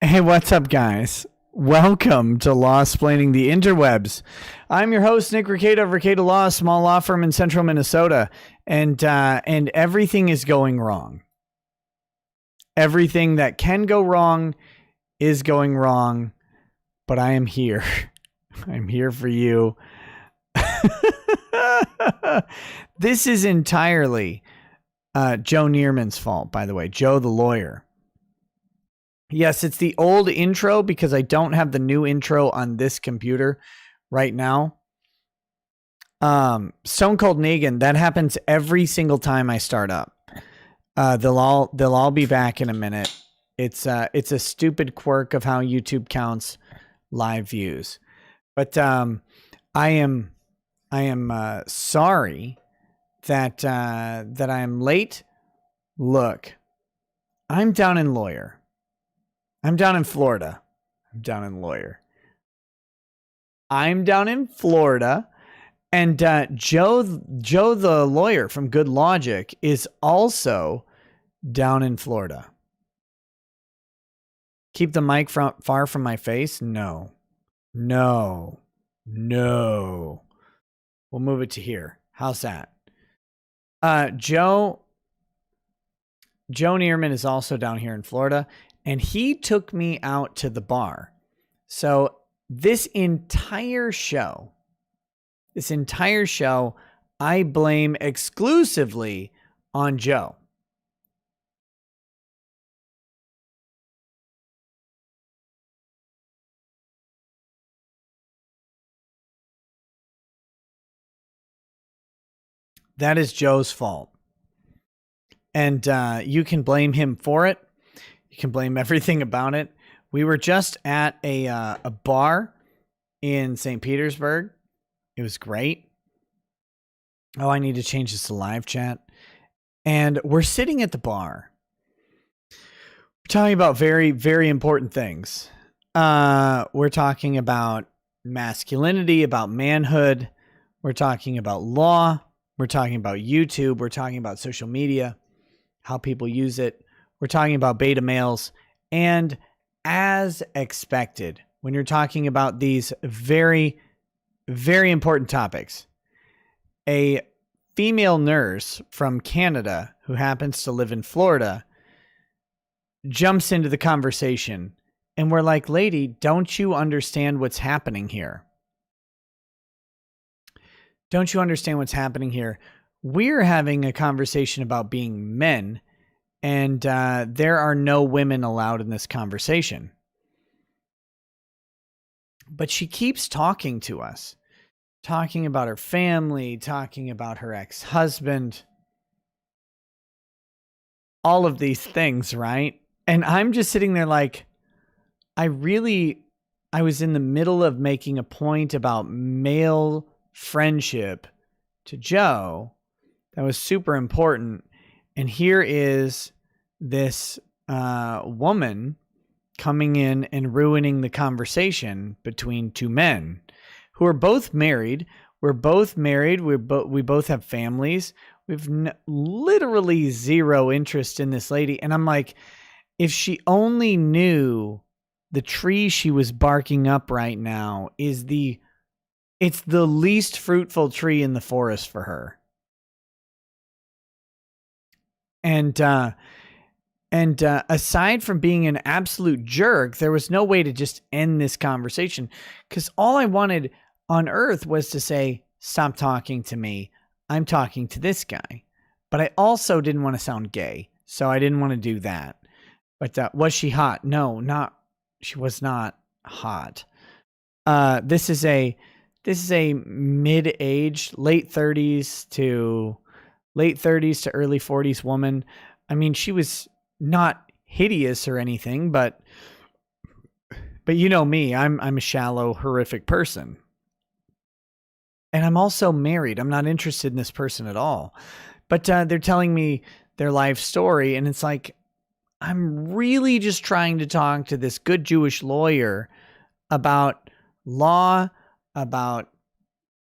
Hey, what's up, guys? Welcome to Law Splaining the Interwebs. I'm your host, Nick Recato of Recato Law, a small law firm in central Minnesota, and everything is going wrong. Everything that can go wrong is going wrong, but I am here. I'm here for you. This is entirely Joe Neerman's fault, by the way. Joe the lawyer. Yes, it's the old intro because I don't have the new intro on this computer right now. Stone Cold Negan, that happens every single time I start up. They'll all be back in a minute. It's a stupid quirk of how YouTube counts live views. But I am sorry that I am late. Look, I'm down in Lawyer. I'm down in Florida. I'm down in Lawyer. I'm down in Florida. And Joe the lawyer from Good Logic is also down in Florida. Keep the mic far from my face? No. We'll move it to here. How's that? Joe Neerman is also down here in Florida. And he took me out to the bar. So this entire show, I blame exclusively on Joe. That is Joe's fault. And you can blame him for it. You can blame everything about it. We were just at a bar in St. Petersburg. It was great. Oh, I need to change this to live chat. And we're sitting at the bar. We're talking about very, very important things. We're talking about masculinity, about manhood. We're talking about law. We're talking about YouTube. We're talking about social media, how people use it. We're talking about beta males, and as expected, when you're talking about these very, very important topics, a female nurse from Canada who happens to live in Florida jumps into the conversation, and we're like, lady, don't you understand what's happening here? Don't you understand what's happening here? We're having a conversation about being men, and there are no women allowed in this conversation. But she keeps talking to us, talking about her family, talking about her ex-husband, all of these things, right? And I'm just sitting there like, I was in the middle of making a point about male friendship to Joe that was super important. And here is this woman coming in and ruining the conversation between two men who are both married. We're both married. We both have families. We've literally zero interest in this lady. And I'm like, if she only knew the tree she was barking up right now it's the least fruitful tree in the forest for her. And aside from being an absolute jerk, there was no way to just end this conversation, because all I wanted on earth was to say, stop talking to me. I'm talking to this guy. But I also didn't want to sound gay, so I didn't want to do that. But was she hot? No, she was not hot. This is a mid-aged, late 30s to early 40s woman. I mean, she was not hideous or anything, but you know me, I'm a shallow, horrific person. And I'm also married. I'm not interested in this person at all. But they're telling me their life story, and it's like, I'm really just trying to talk to this good Jewish lawyer about law, about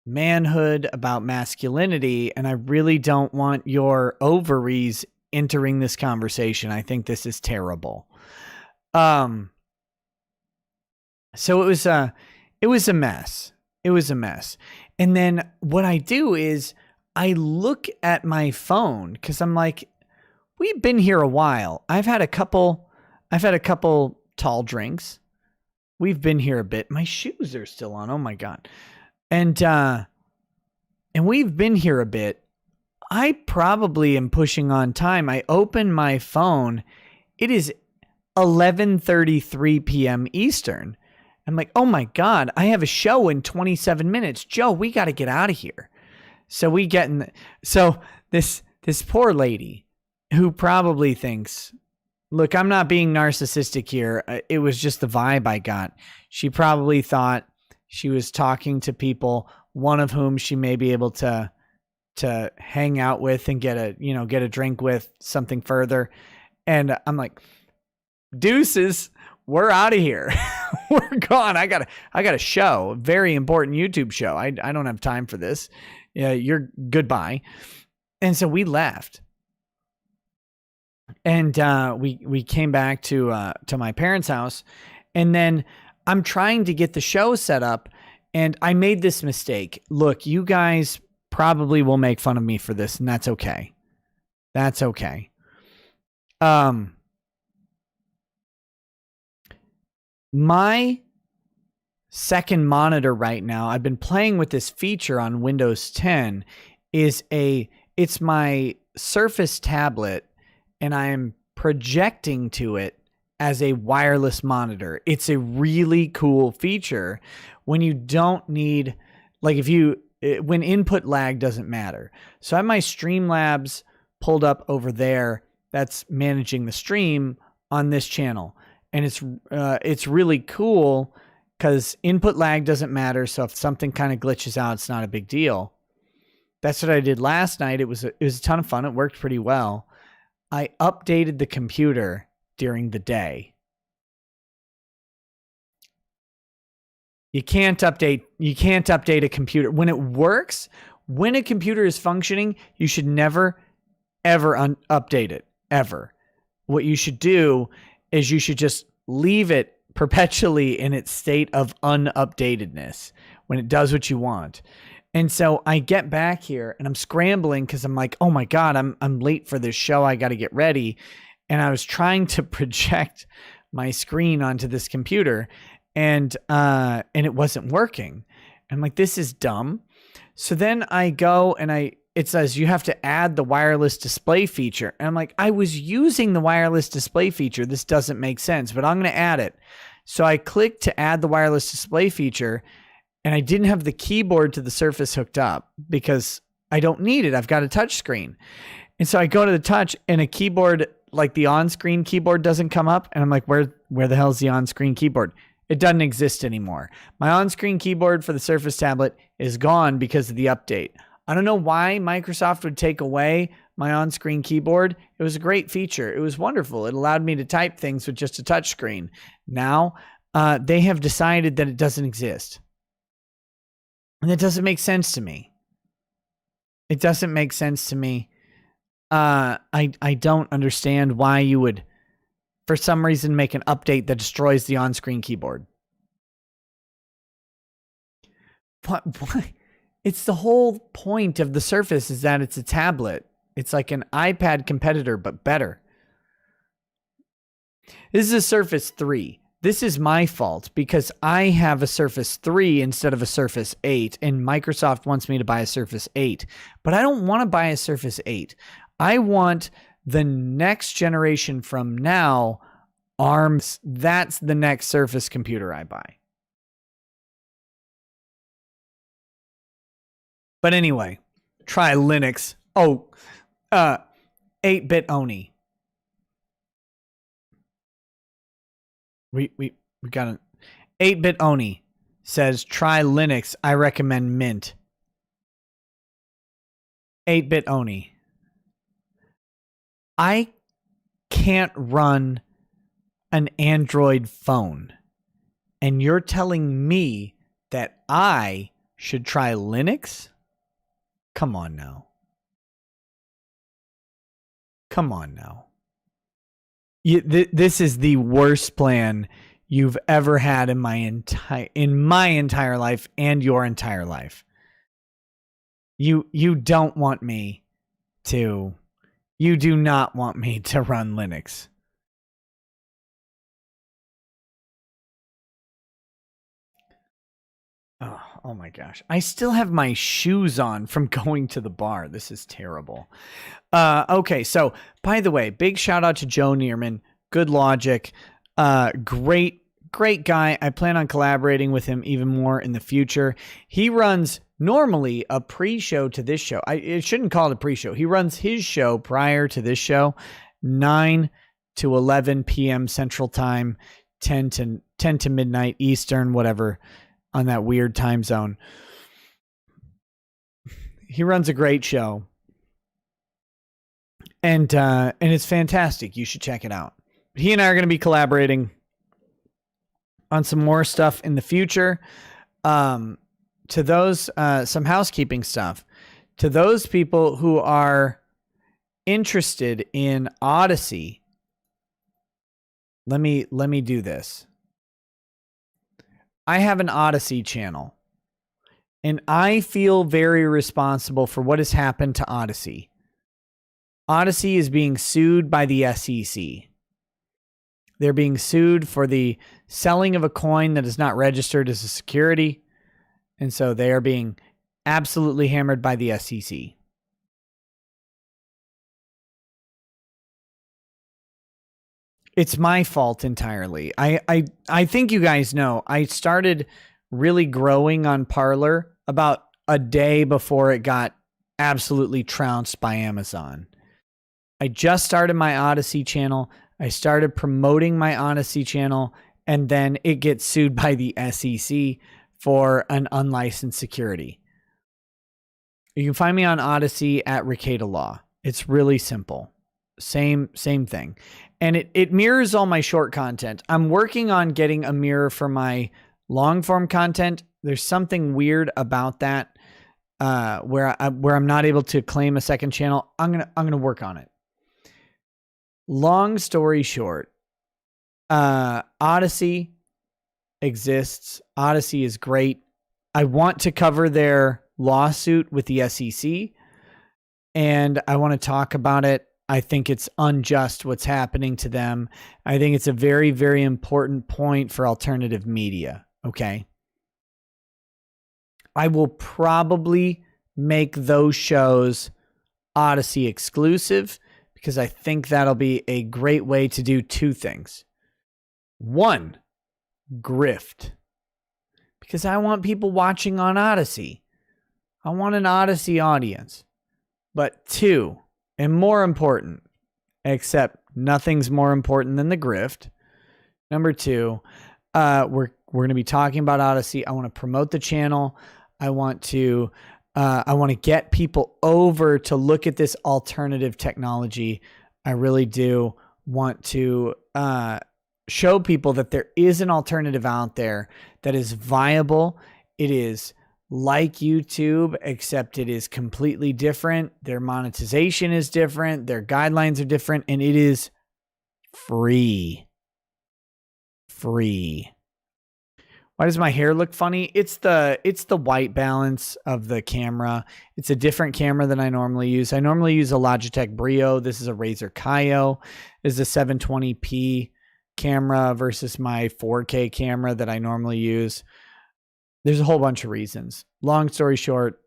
manhood, about masculinity, and I really don't want your ovaries entering this conversation. I think this is terrible. So it was a mess. It was a mess. And then what I do is I look at my phone because I'm like, we've been here a while. I've had a couple tall drinks. We've been here a bit. My shoes are still on. Oh my God. And we've been here a bit. I probably am pushing on time. I open my phone. It is 11:33 p.m. Eastern. I'm like, oh my God, I have a show in 27 minutes. Joe, we got to get out of here. So we get in. So this poor lady who probably thinks, look, I'm not being narcissistic here. It was just the vibe I got. She probably thought she was talking to people, one of whom she may be able to hang out with and get a drink with, something further. And I'm like, deuces, we're out of here. We're gone. I got a show, a very important YouTube show. I don't have time for this. Yeah, you're goodbye. And so we left. And we came back to my parents' house, and then I'm trying to get the show set up, and I made this mistake. Look, you guys probably will make fun of me for this, and that's okay. That's okay. My second monitor right now, I've been playing with this feature on Windows 10, it's my Surface tablet, and I'm projecting to it as a wireless monitor. It's a really cool feature when you don't need, like when input lag doesn't matter. So I have my Streamlabs pulled up over there that's managing the stream on this channel. And it's really cool because input lag doesn't matter. So if something kind of glitches out, it's not a big deal. That's what I did last night. It was a ton of fun. It worked pretty well. I updated the computer during the day. You can't update a computer. When it works, when a computer is functioning, you should never, ever update it, ever. What you should do is you should just leave it perpetually in its state of unupdatedness when it does what you want. And so I get back here and I'm scrambling because I'm like, oh my God, I'm late for this show. I got to get ready. And I was trying to project my screen onto this computer, and it wasn't working. I'm like, this is dumb. So then I go and it says you have to add the wireless display feature. And I'm like, I was using the wireless display feature. This doesn't make sense, but I'm going to add it. So I clicked to add the wireless display feature, and I didn't have the keyboard to the Surface hooked up because I don't need it. I've got a touch screen. And so I go to the touch, and a keyboard, like the on-screen keyboard, doesn't come up. And I'm like, where the hell is the on-screen keyboard? It doesn't exist anymore. My on-screen keyboard for the Surface tablet is gone because of the update. I don't know why Microsoft would take away my on-screen keyboard. It was a great feature. It was wonderful. It allowed me to type things with just a touch screen. Now, they have decided that it doesn't exist. And it doesn't make sense to me. It doesn't make sense to me. I don't understand why you would, for some reason, make an update that destroys the on-screen keyboard. What? It's the whole point of the Surface is that it's a tablet. It's like an iPad competitor, but better. This is a Surface 3. This is my fault because I have a Surface 3 instead of a Surface 8, and Microsoft wants me to buy a Surface 8. But I don't want to buy a Surface 8. I want the next generation from now, ARMS. That's the next Surface computer I buy. But anyway, try Linux. Oh, 8-bit Oni. We got an 8-bit Oni says try Linux. I recommend Mint. 8-bit Oni. I can't run an Android phone, and you're telling me that I should try Linux? Come on now. Come on now. This is the worst plan you've ever had in my entire life and your entire life. You don't want me to. You do not want me to run Linux. Oh my gosh. I still have my shoes on from going to the bar. This is terrible. Okay, so by the way, big shout out to Joe Neerman. Good logic. Great guy. I plan on collaborating with him even more in the future. He runs normally a pre-show to this show. I shouldn't call it a pre-show. He runs his show prior to this show, 9 to 11 p.m. Central Time, 10 to midnight Eastern, whatever, on that weird time zone. He runs a great show. And it's fantastic. You should check it out. He and I are going to be collaborating on some more stuff in the future. To those, some housekeeping stuff. To those people who are interested in Odyssey, let me do this. I have an Odyssey channel, and I feel very responsible for what has happened to Odyssey. Odyssey is being sued by the SEC. They're being sued for the selling of a coin that is not registered as a security. And so they are being absolutely hammered by the SEC. It's my fault entirely. I think you guys know I started really growing on Parler about a day before it got absolutely trounced by Amazon. I just started my Odyssey channel. I started promoting my Odyssey channel, and then it gets sued by the SEC for an unlicensed security. You can find me on Odyssey at Ricada Law. It's really simple. Same thing. And it mirrors all my short content. I'm working on getting a mirror for my long form content. There's something weird about that where I'm not able to claim a second channel. I'm gonna work on it. Long story short, Odyssey exists. Odyssey is great. I want to cover their lawsuit with the SEC, and I want to talk about it. I think it's unjust what's happening to them. I think it's a very, very important point for alternative media. Okay. I will probably make those shows Odyssey exclusive because I think that'll be a great way to do two things. One, grift. Because I want people watching on Odyssey. I want an Odyssey audience. But two, and more important, except nothing's more important than the grift. Number two, we're going to be talking about Odyssey. I want to promote the channel. I want to get people over to look at this alternative technology. I really do want to show people that there is an alternative out there that is viable. It is like YouTube, except it is completely different. Their monetization is different. Their guidelines are different, and it is free. Free. Why does my hair look funny? It's the white balance of the camera. It's a different camera than I normally use. I normally use a Logitech Brio. This is a Razer Kaio. This is a 720p camera versus my 4K camera that I normally use. There's a whole bunch of reasons. Long story short,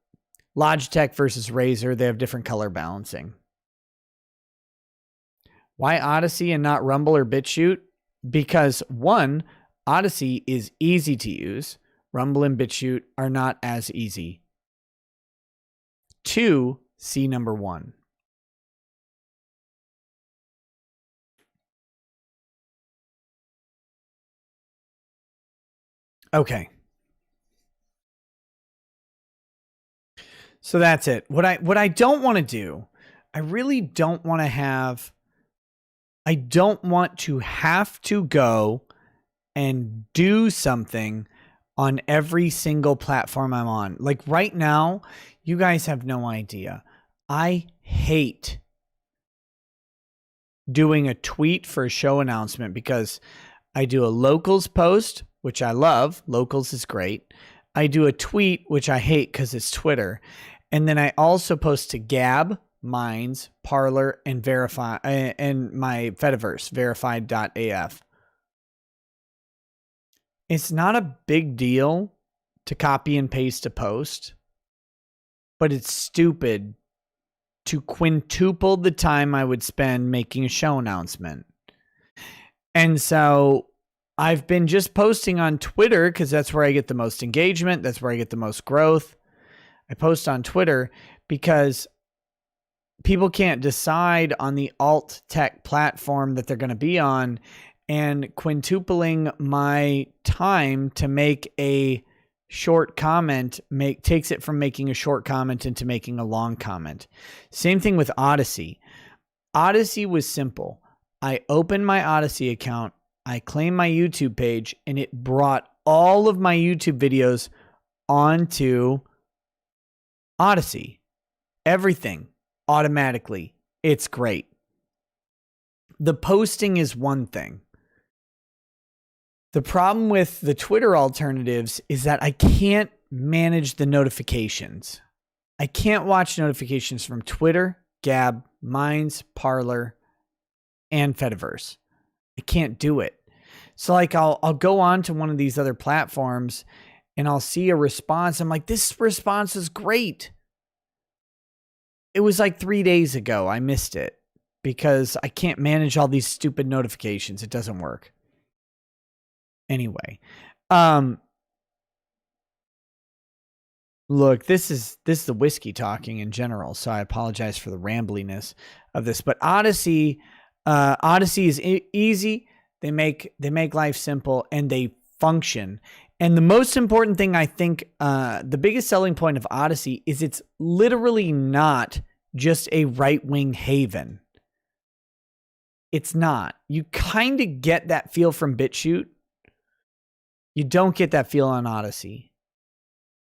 Logitech versus Razer, they have different color balancing. Why Odyssey and not Rumble or BitChute? Because one, Odyssey is easy to use. Rumble and BitChute are not as easy. Two, see number one. Okay. So that's it. What I don't want to do, I really don't want to have, I don't want to have to go and do something on every single platform I'm on. Like right now, you guys have no idea. I hate doing a tweet for a show announcement because I do a locals post, which I love. Locals is great. I do a tweet, which I hate because it's Twitter. And then I also post to Gab, Minds, Parler, and Verify, and my Fediverse, verified.af. It's not a big deal to copy and paste a post, but it's stupid to quintuple the time I would spend making a show announcement. And so I've been just posting on Twitter because that's where I get the most engagement. That's where I get the most growth. I post on Twitter because people can't decide on the alt tech platform that they're going to be on, and quintupling my time to make a short comment takes it from making a short comment into making a long comment. Same thing with Odyssey. Odyssey was simple. I opened my Odyssey account, I claimed my YouTube page, and it brought all of my YouTube videos onto Odyssey. Everything automatically. It's great. The posting is one thing. The problem with the Twitter alternatives is that I can't manage the notifications. I can't watch notifications from Twitter, Gab, Minds, Parler, and Fediverse. I can't do it. So like I'll go on to one of these other platforms and I'll see a response. I'm like, this response is great. It was like 3 days ago. I missed it because I can't manage all these stupid notifications. It doesn't work. Anyway, look, this is the whiskey talking in general, so I apologize for the rambliness of this. But Odyssey is easy. They make life simple and they function. And the most important thing, I think, the biggest selling point of Odyssey is it's literally not just a right-wing haven. It's not. You kind of get that feel from BitChute. You don't get that feel on Odyssey.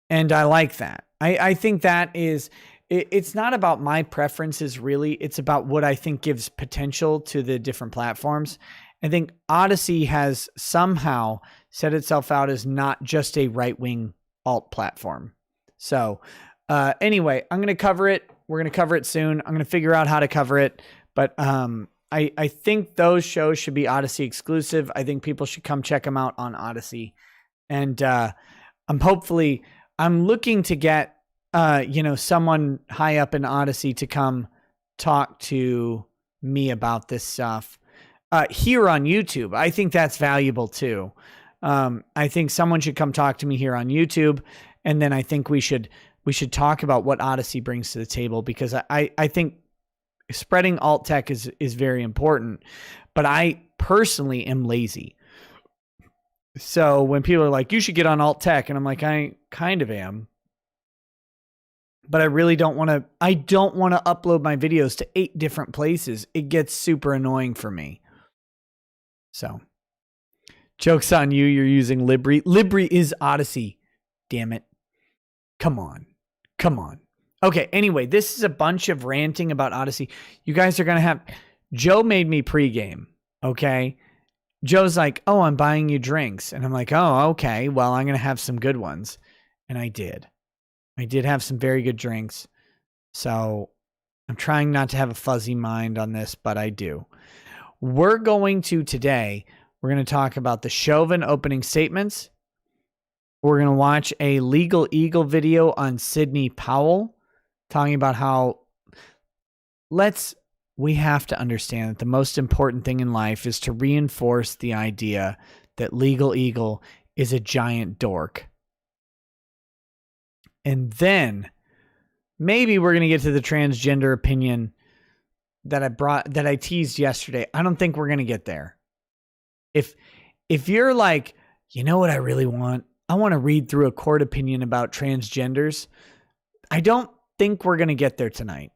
And I like that. I think that is, it's not about my preferences really. It's about what I think gives potential to the different platforms. I think Odyssey has somehow set itself out as not just a right-wing alt platform. So anyway, I'm going to cover it. We're going to cover it soon. I'm going to figure out how to cover it. But I think those shows should be Odyssey exclusive. I think people should come check them out on Odyssey. And I'm looking to get, someone high up in Odyssey to come talk to me about this stuff here on YouTube. I think that's valuable too. I think someone should come talk to me here on YouTube. And then I think we should talk about what Odyssey brings to the table, because I think spreading alt tech is very important, but I personally am lazy. So when people are like, you should get on alt tech, and I'm like, I kind of am, but I really don't want to. I don't want to upload my videos to 8 different places. It gets super annoying for me. So joke's on you. You're using Libri. Libri is Odyssey. Damn it. Come on. Okay. Anyway, this is a bunch of ranting about Odyssey. You guys are going to have, Joe made me pregame. Okay. Joe's like, oh, I'm buying you drinks. And I'm like, oh, okay. Well, I'm going to have some good ones. And I did. I did have some very good drinks. So I'm trying not to have a fuzzy mind on this, but I do. We're going to talk about the Chauvin opening statements. We're going to watch a Legal Eagle video on Sidney Powell, talking about how we have to understand that the most important thing in life is to reinforce the idea that Legal Eagle is a giant dork. And then maybe we're going to get to the transgender opinion that I teased yesterday. I don't think we're going to get there. If you're like, you know what I really want? I want to read through a court opinion about transgenders. I don't think we're going to get there tonight.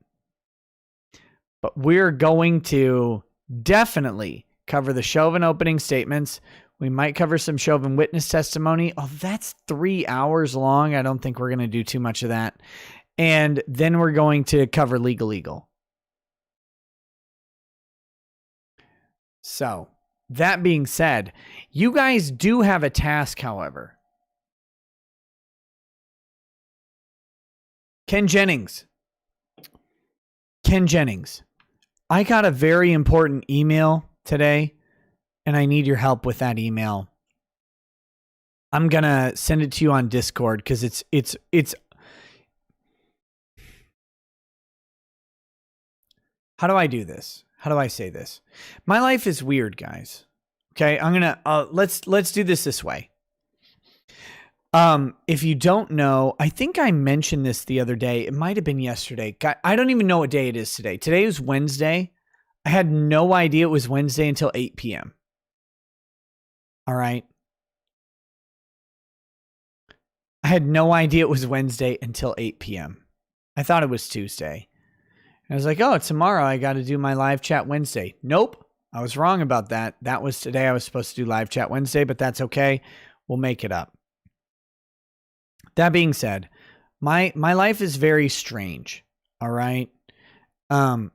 But we're going to definitely cover the Chauvin opening statements. We might cover some Chauvin witness testimony. Oh, that's 3 hours long. I don't think we're going to do too much of that. And then we're going to cover Legal Eagle. So that being said, you guys do have a task, however. Ken Jennings, I got a very important email today, and I need your help with that email. I'm going to send it to you on Discord because it's how do I do this? How do I say this? My life is weird, guys. Okay, I'm going to let's do this way. If you don't know, I think I mentioned this the other day. It might have been yesterday. I don't even know what day it is today. Today is Wednesday. I had no idea it was Wednesday until 8 p.m. All right. I had no idea it was Wednesday until 8 p.m. I thought it was Tuesday. I was like, oh, tomorrow I got to do my live chat Wednesday. Nope. I was wrong about that. That was today. I was supposed to do live chat Wednesday, but that's okay. We'll make it up. That being said, my life is very strange. All right. I'm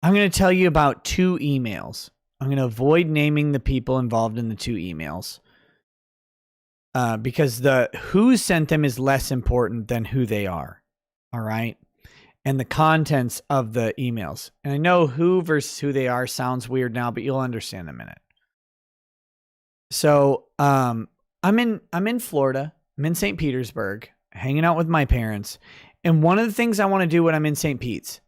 going to tell you about 2 emails. I'm going to avoid naming the people involved in the 2 emails. Because the who sent them is less important than who they are. All right. And the contents of the emails. And I know who versus who they are sounds weird now, but you'll understand in a minute. So, I'm in Florida. I'm in St. Petersburg, hanging out with my parents. And one of the things I want to do when I'm in St. Pete's,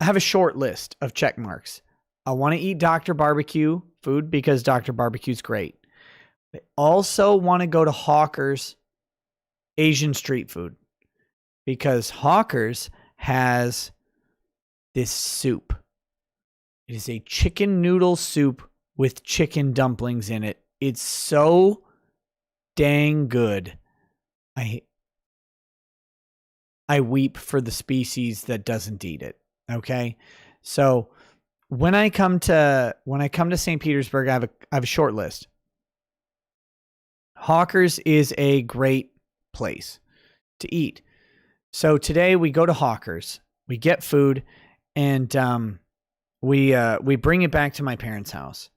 I have a short list of check marks. I want to eat Dr. Barbecue food because Dr. Barbecue's great. I also want to go to Hawker's Asian street food because Hawker's has this soup. It is a chicken noodle soup with chicken dumplings in it. It's so dang good. I weep for the species that doesn't eat it. Okay. So when I come to St. Petersburg, I have a short list. Hawker's is a great place to eat. So today we go to Hawker's, we get food, and we bring it back to my parents' house.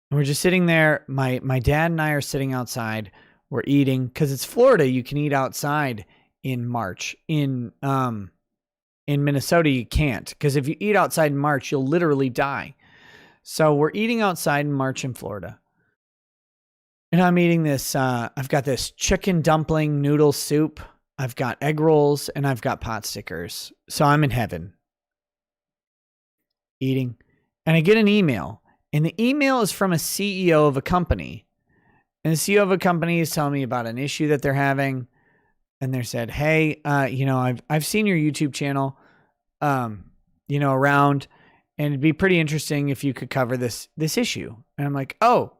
And we're just sitting there. My dad and I are sitting outside. We're eating because it's Florida. You can eat outside in March. In Minnesota, you can't, because if you eat outside in March, you'll literally die. So we're eating outside in March in Florida. And I'm eating this, I've got this chicken dumpling noodle soup. I've got egg rolls and I've got pot stickers. So I'm in heaven eating. And I get an email, and the email is from a CEO of a company. And the CEO of a company is telling me about an issue that they're having. And they said, hey, I've seen your YouTube channel, around, and it'd be pretty interesting if you could cover this issue. And I'm like, oh,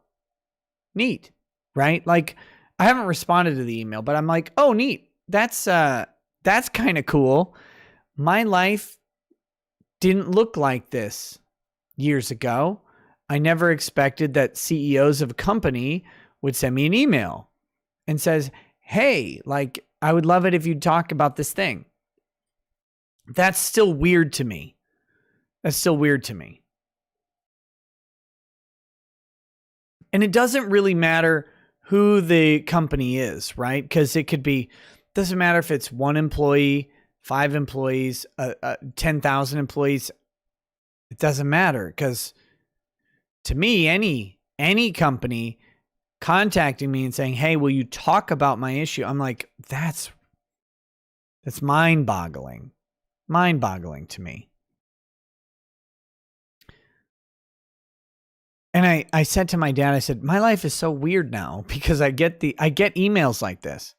neat. Right? Like, I haven't responded to the email, but I'm like, oh, neat. That's kind of cool. My life didn't look like this years ago. I never expected that CEOs of a company would send me an email and says, hey, like, I would love it if you'd talk about this thing. That's still weird to me. And it doesn't really matter who the company is, right? Because it could be, doesn't matter if it's 1 employee, 5 employees, 10,000 employees. It doesn't matter, because to me, any company contacting me and saying, hey, will you talk about my issue? I'm like, that's mind-boggling to me. And I said to my dad, I said, my life is so weird now because I get emails like this.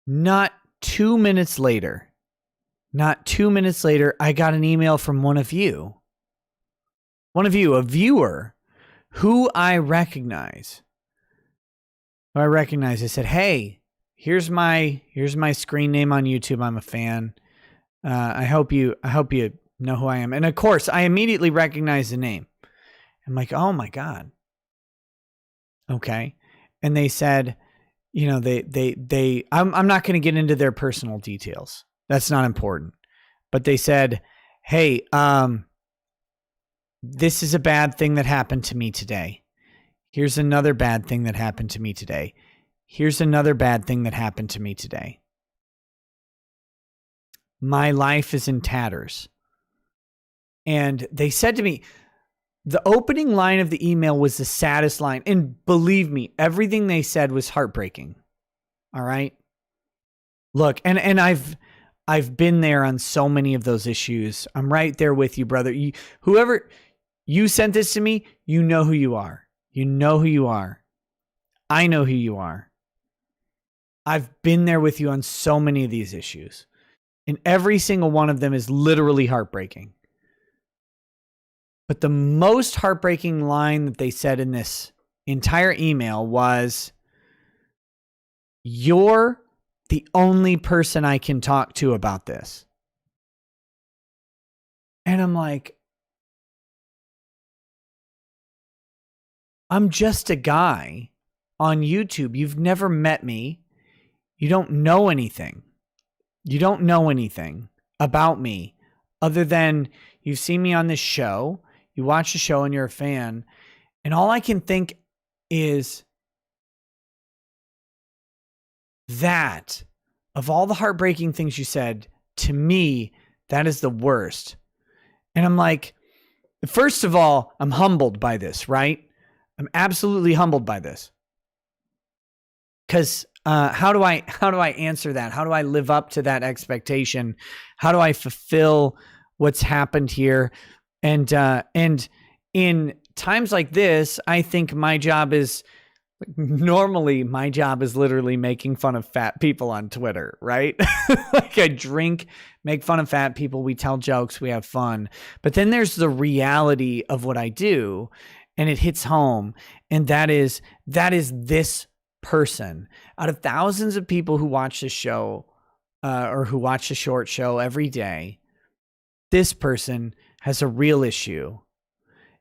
Not 2 minutes later, I got an email from one of you, a viewer who I recognize. I said, hey, here's my screen name on YouTube. I'm a fan. I hope you know who I am. And of course, I immediately recognize the name. I'm like, oh my God. Okay. And they said, I'm not going to get into their personal details. That's not important. but they said, hey, this is a bad thing that happened to me today. Here's another bad thing that happened to me today. Here's another bad thing that happened to me today. My life is in tatters. And they said to me, the opening line of the email was the saddest line. And believe me, everything they said was heartbreaking. All right. Look, and I've been there on so many of those issues. I'm right there with you, brother. Whoever you sent this to me, you know who you are. You know who you are. I know who you are. I've been there with you on so many of these issues. And every single one of them is literally heartbreaking. But the most heartbreaking line that they said in this entire email was, "You're the only person I can talk to about this." And I'm like, I'm just a guy on YouTube. You've never met me. You don't know anything. You don't know anything about me other than you've seen me on this show. You watch the show and you're a fan. And all I can think is that of all the heartbreaking things you said, to me, that is the worst. And I'm like, first of all, I'm humbled by this, right? I'm absolutely humbled by this. Because how do I answer that? How do I live up to that expectation? How do I fulfill what's happened here? And in times like this, I think my job is normally literally making fun of fat people on Twitter, right? Like I drink, make fun of fat people. We tell jokes, we have fun. But then there's the reality of what I do, and it hits home. And that is this person out of thousands of people who watch this show or who watch the short show every day. This person has a real issue.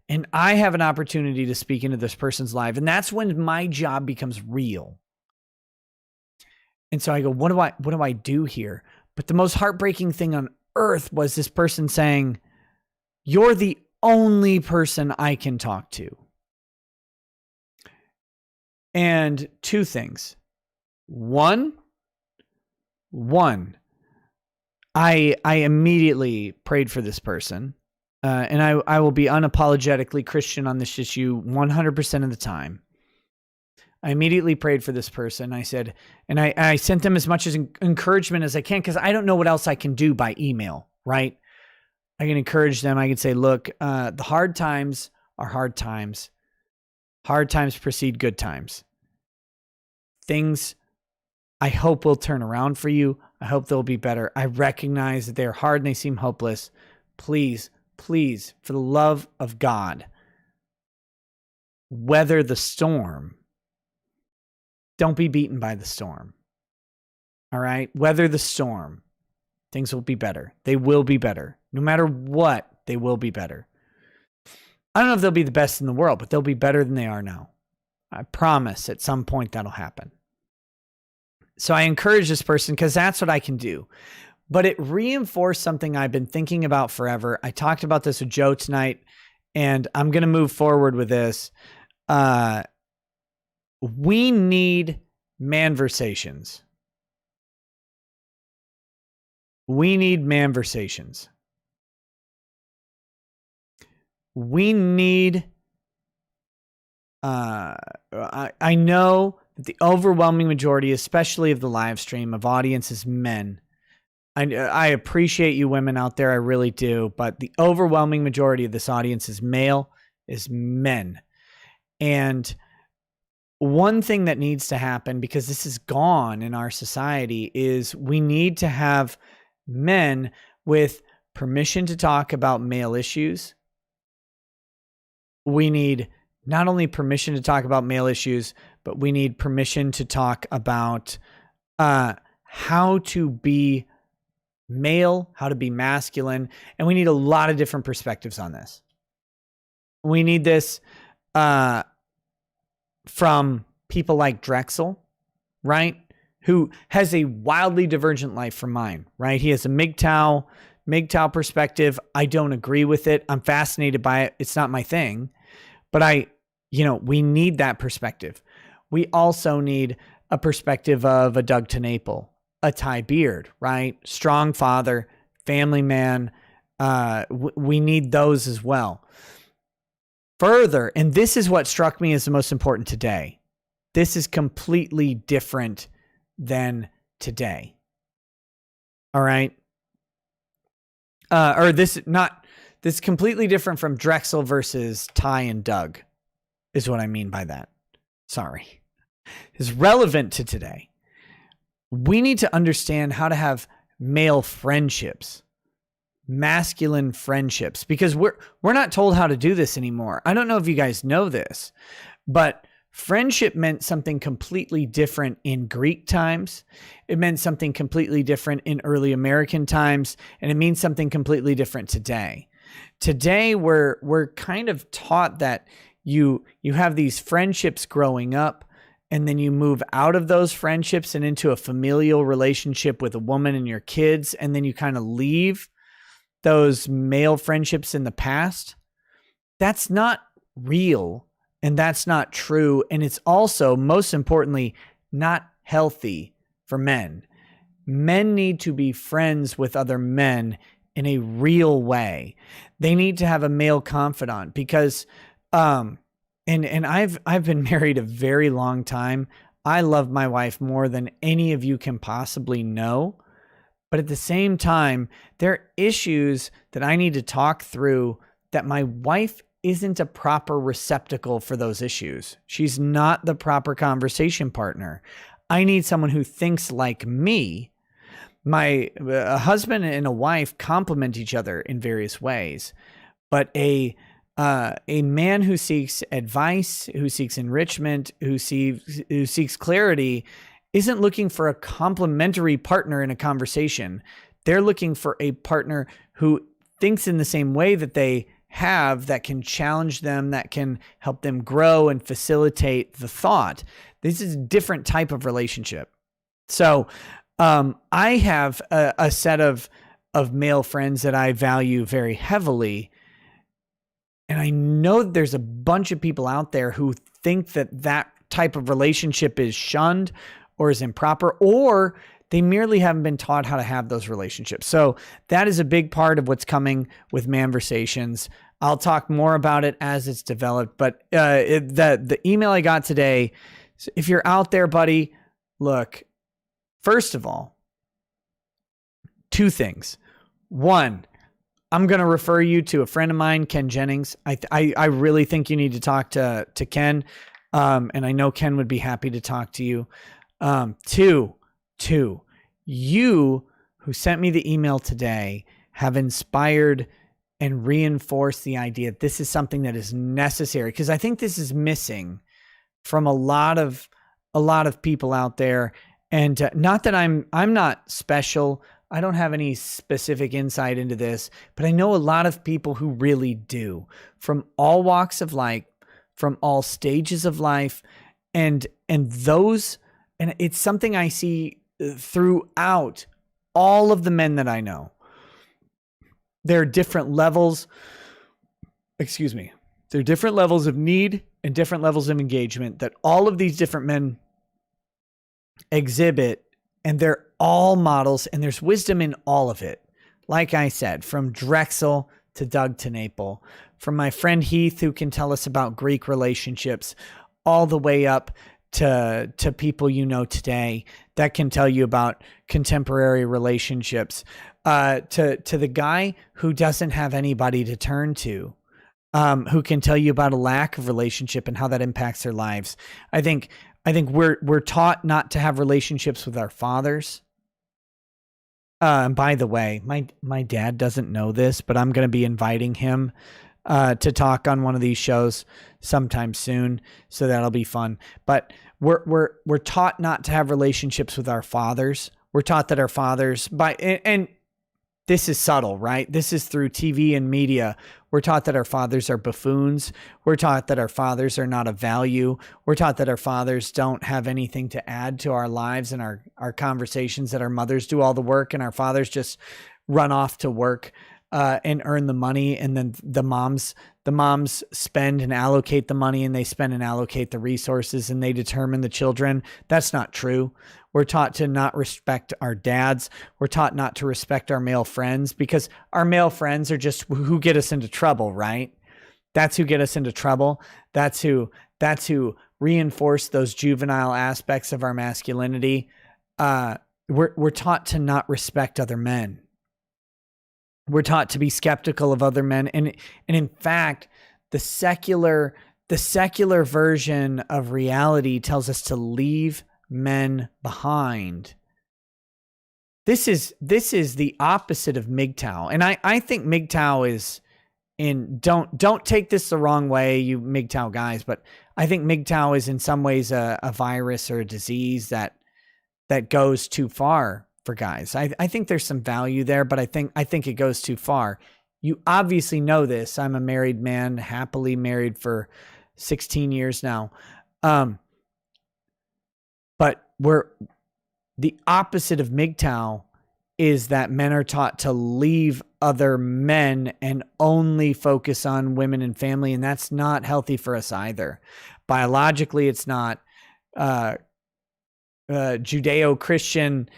And I have an opportunity to speak into this person's life. And that's when my job becomes real. And so I go, what do I do here? But the most heartbreaking thing on earth was this person saying, "You're the only person I can talk to." And two things. One, I immediately prayed for this person. And I will be unapologetically Christian on this issue 100% of the time. I immediately prayed for this person. I said, and I sent them as much as encouragement as I can, because I don't know what else I can do by email, right? I can encourage them. I can say, look, the hard times are hard times. Hard times precede good times. Things I hope will turn around for you. I hope they'll be better. I recognize that they're hard and they seem hopeless. Please, for the love of God, weather the storm. Don't be beaten by the storm. All right? Weather the storm. Things will be better. They will be better. No matter what, they will be better. I don't know if they'll be the best in the world, but they'll be better than they are now. I promise at some point that'll happen. So I encourage this person because that's what I can do. But it reinforced something I've been thinking about forever. I talked about this with Joe tonight, and I'm going to move forward with this. We need manversations. We need manversations. We need, I know that the overwhelming majority, especially of the live stream of audience, is men. I appreciate you women out there. I really do. But the overwhelming majority of this audience is male, is men. And one thing that needs to happen, because this is gone in our society, is we need to have men with permission to talk about male issues. We need not only permission to talk about male issues, but we need permission to talk about how to be male, how to be masculine. And we need a lot of different perspectives on this. We need this from people like Drexel, right? Who has a wildly divergent life from mine, right? He has a MGTOW, MGTOW perspective. I don't agree with it. I'm fascinated by it. It's not my thing, but we need that perspective. We also need a perspective of a Doug TenNapel, a Ty Beard, right? Strong father, family man. We need those as well. Further, and this is what struck me as the most important today. This is completely different than today. All right. This is completely different from Drexel versus Ty and Doug is what I mean by that. Sorry. It's relevant to today. We need to understand how to have male friendships, masculine friendships, because we're not told how to do this anymore. I don't know if you guys know this, but friendship meant something completely different in Greek times. It meant something completely different in early American times, and it means something completely different today. Today, we're kind of taught that you have these friendships growing up, and then you move out of those friendships and into a familial relationship with a woman and your kids, and then you kind of leave those male friendships in the past. That's not real, and that's not true, and it's also, most importantly, not healthy for men. Men need to be friends with other men in a real way. They need to have a male confidant because and I've been married a very long time. I love my wife more than any of you can possibly know. But at the same time, there are issues that I need to talk through that my wife isn't a proper receptacle for those issues. She's not the proper conversation partner. I need someone who thinks like me. A husband and a wife complement each other in various ways, but a man who seeks advice, who seeks enrichment, who seeks clarity, isn't looking for a complementary partner in a conversation. They're looking for a partner who thinks in the same way that they have, that can challenge them, that can help them grow and facilitate the thought. This is a different type of relationship. So I have a set of male friends that I value very heavily. And I know that there's a bunch of people out there who think that type of relationship is shunned or is improper, or they merely haven't been taught how to have those relationships. So that is a big part of what's coming with Manversations. I'll talk more about it as it's developed, but the email I got today, if you're out there, buddy, look, first of all, two things. One, I'm going to refer you to a friend of mine, Ken Jennings. I really think you need to talk to Ken. And I know Ken would be happy to talk to you. Two, you who sent me the email today have inspired and reinforced the idea that this is something that is necessary, because I think this is missing from a lot of people out there. And not that I'm not special. I don't have any specific insight into this, but I know a lot of people who really do, from all walks of life, from all stages of life, and it's something I see throughout all of the men that I know. There are different levels, there are different levels of need and different levels of engagement that all of these different men exhibit, and they're all models, and there's wisdom in all of it. Like I said, from Drexel to Doug TenNapel, from my friend Heath, who can tell us about Greek relationships, all the way up to people you know today that can tell you about contemporary relationships, to the guy who doesn't have anybody to turn to, who can tell you about a lack of relationship and how that impacts their lives. I think we're taught not to have relationships with our fathers. And by the way, my dad doesn't know this, but I'm going to be inviting him to talk on one of these shows sometime soon, so that'll be fun. But we're taught not to have relationships with our fathers. We're taught that our fathers, and this is subtle, right? This is through TV and media. We're taught that our fathers are buffoons. We're taught that our fathers are not of value. We're taught that our fathers don't have anything to add to our lives and our conversations, that our mothers do all the work and our fathers just run off to work and earn the money, and then the moms spend and allocate the money, and they spend and allocate the resources, and they determine the children. That's not true. We're taught to not respect our dads. We're taught not to respect our male friends, because our male friends are just who get us into trouble, right? That's who get us into trouble. That's who reinforce those juvenile aspects of our masculinity. We're taught to not respect other men. We're taught to be skeptical of other men. And in fact, the secular version of reality tells us to leave men behind. This is the opposite of MGTOW. And I think MGTOW is don't take this the wrong way, you MGTOW guys, but I think MGTOW is in some ways a virus or a disease that goes too far for guys. I think there's some value there, but I think it goes too far. You obviously know this. I'm a married man, happily married for 16 years now. But the opposite of MGTOW is that men are taught to leave other men and only focus on women and family. And that's not healthy for us either. Biologically, it's not. Judeo-Christian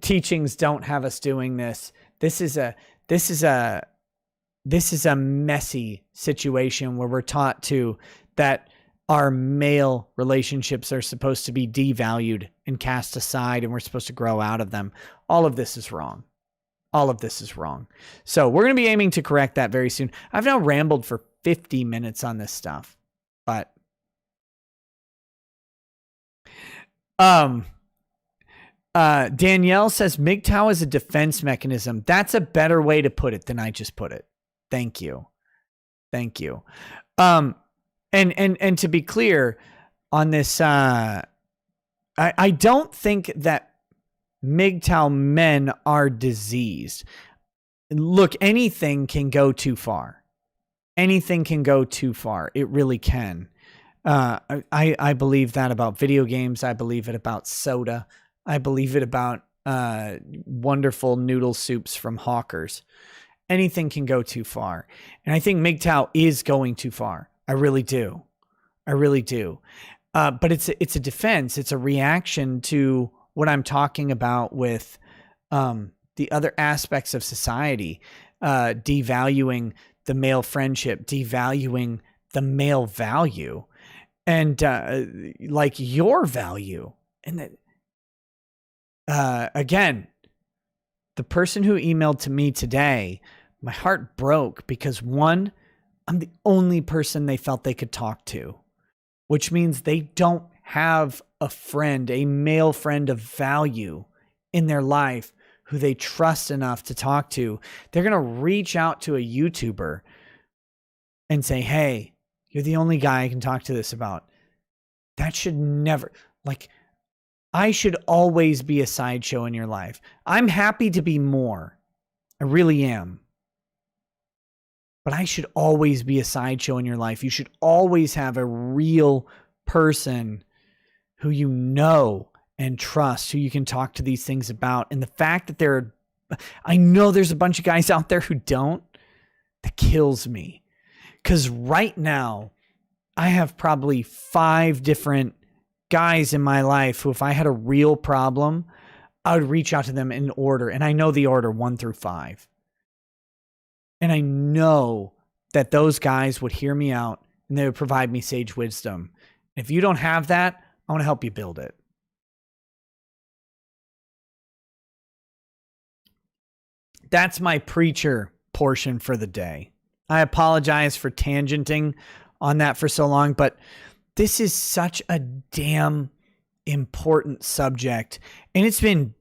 teachings don't have us doing this. This is a messy situation where we're taught that our male relationships are supposed to be devalued and cast aside, and we're supposed to grow out of them. All of this is wrong. All of this is wrong. So we're going to be aiming to correct that very soon. I've now rambled for 50 minutes on this stuff, but Danielle says MGTOW is a defense mechanism. That's a better way to put it than I just put it. Thank you. Thank you. And to be clear on this, I don't think that MGTOW men are diseased. Look, anything can go too far. Anything can go too far. It really can. I believe that about video games. I believe it about soda. I believe it about wonderful noodle soups from hawkers. Anything can go too far. And I think MGTOW is going too far. I really do. I really do. But it's a defense. It's a reaction to what I'm talking about with the other aspects of society, devaluing the male friendship, devaluing the male value, and like your value. And that, again, the person who emailed to me today, my heart broke because, one, I'm the only person they felt they could talk to, which means they don't have a friend, a male friend of value in their life who they trust enough to talk to. They're going to reach out to a YouTuber and say, hey, you're the only guy I can talk to this about. That should never, like, I should always be a sideshow in your life. I'm happy to be more. I really am. But I should always be a sideshow in your life. You should always have a real person who you know and trust, who you can talk to these things about. And the fact that I know there's a bunch of guys out there who don't, that kills me. Because right now, I have probably 5 different guys in my life who, if I had a real problem, I would reach out to them in order. And I know the order 1 through 5. And I know that those guys would hear me out and they would provide me sage wisdom. If you don't have that, I want to help you build it. That's my preacher portion for the day. I apologize for tangenting on that for so long, but this is such a damn important subject, and it's been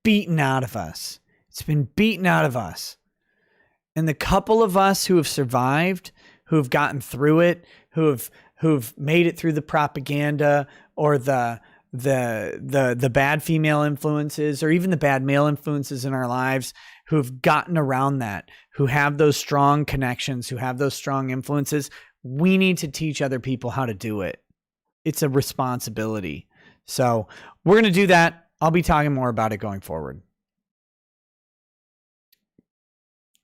beaten out of us. It's been beaten out of us. And the couple of us who have survived, who have gotten through it, who've made it through the propaganda or the bad female influences or even the bad male influences in our lives, who've gotten around that, who have those strong connections, who have those strong influences, we need to teach other people how to do it. It's a responsibility. So we're going to do that. I'll be talking more about it going forward.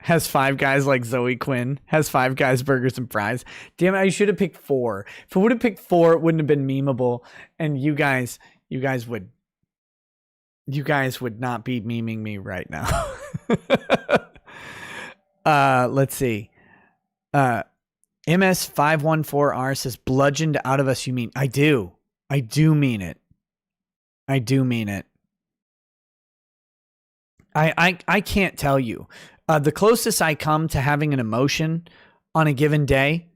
Has Five Guys like Zoe Quinn. Has Five Guys burgers and fries. Damn it, I should have picked 4. If I would have picked 4, it wouldn't have been memeable. And you guys would not be memeing me right now. Let's see. MS514R says bludgeoned out of us. You mean I do mean it. I do mean it. I can't tell you. The closest I come to having an emotion on a given day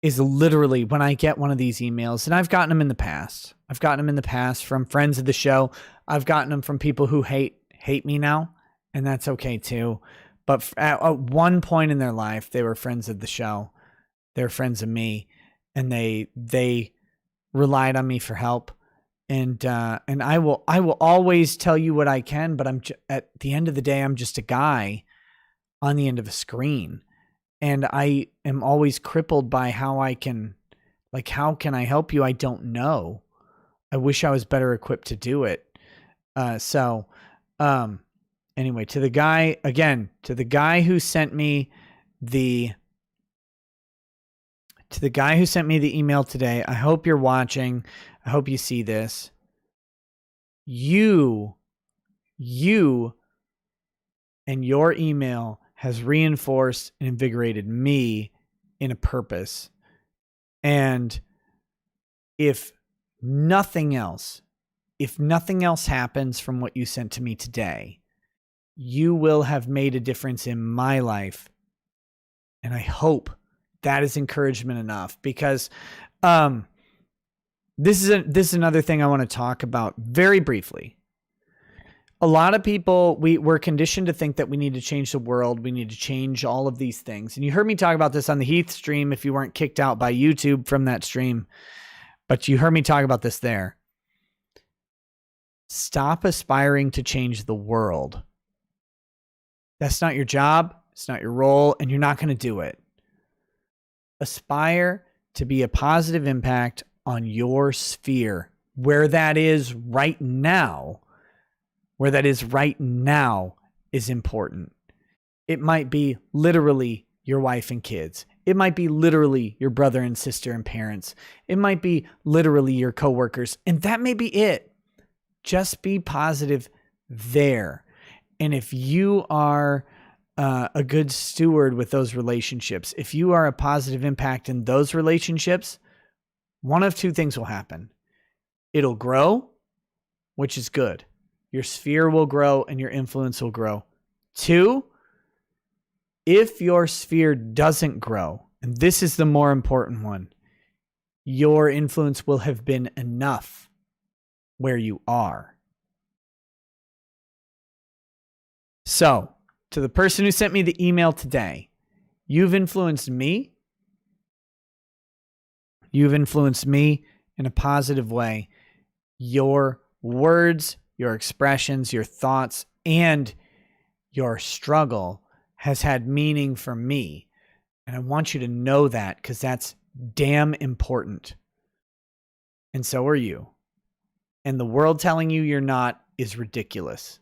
is literally when I get one of these emails, and I've gotten them in the past. I've gotten them in the past from friends of the show. I've gotten them from people who hate me now, and that's okay too. But at one point in their life, they were friends of the show. They were friends of me, and they relied on me for help. And I will always tell you what I can, but at the end of the day, I'm just a guy on the end of a screen, and I am always crippled by how can I help you? I don't know. I wish I was better equipped to do it. Anyway, to the guy who sent me the email today, I hope you're watching. I hope you see this. You and your email has reinforced and invigorated me in a purpose. And if nothing else happens from what you sent to me today, you will have made a difference in my life. And I hope that is encouragement enough, because this is another thing I want to talk about very briefly. A lot of people, we're conditioned to think that we need to change the world. We need to change all of these things. And you heard me talk about this on the Heath stream if you weren't kicked out by YouTube from that stream. But you heard me talk about this there. Stop aspiring to change the world. That's not your job. It's not your role, and you're not going to do it. Aspire to be a positive impact on your sphere, where that is right now. Where that is right now is important. It might be literally your wife and kids. It might be literally your brother and sister and parents. It might be literally your coworkers, and that may be it. Just be positive there. And if you are a good steward with those relationships, if you are a positive impact in those relationships, one of two things will happen. It'll grow, which is good. Your sphere will grow and your influence will grow. 2, if your sphere doesn't grow, and this is the more important one, your influence will have been enough where you are. So, to the person who sent me the email today, you've influenced me. You've influenced me in a positive way. Your words, your expressions, your thoughts, and your struggle has had meaning for me. And I want you to know that, because that's damn important. And so are you. And the world telling you you're not is ridiculous.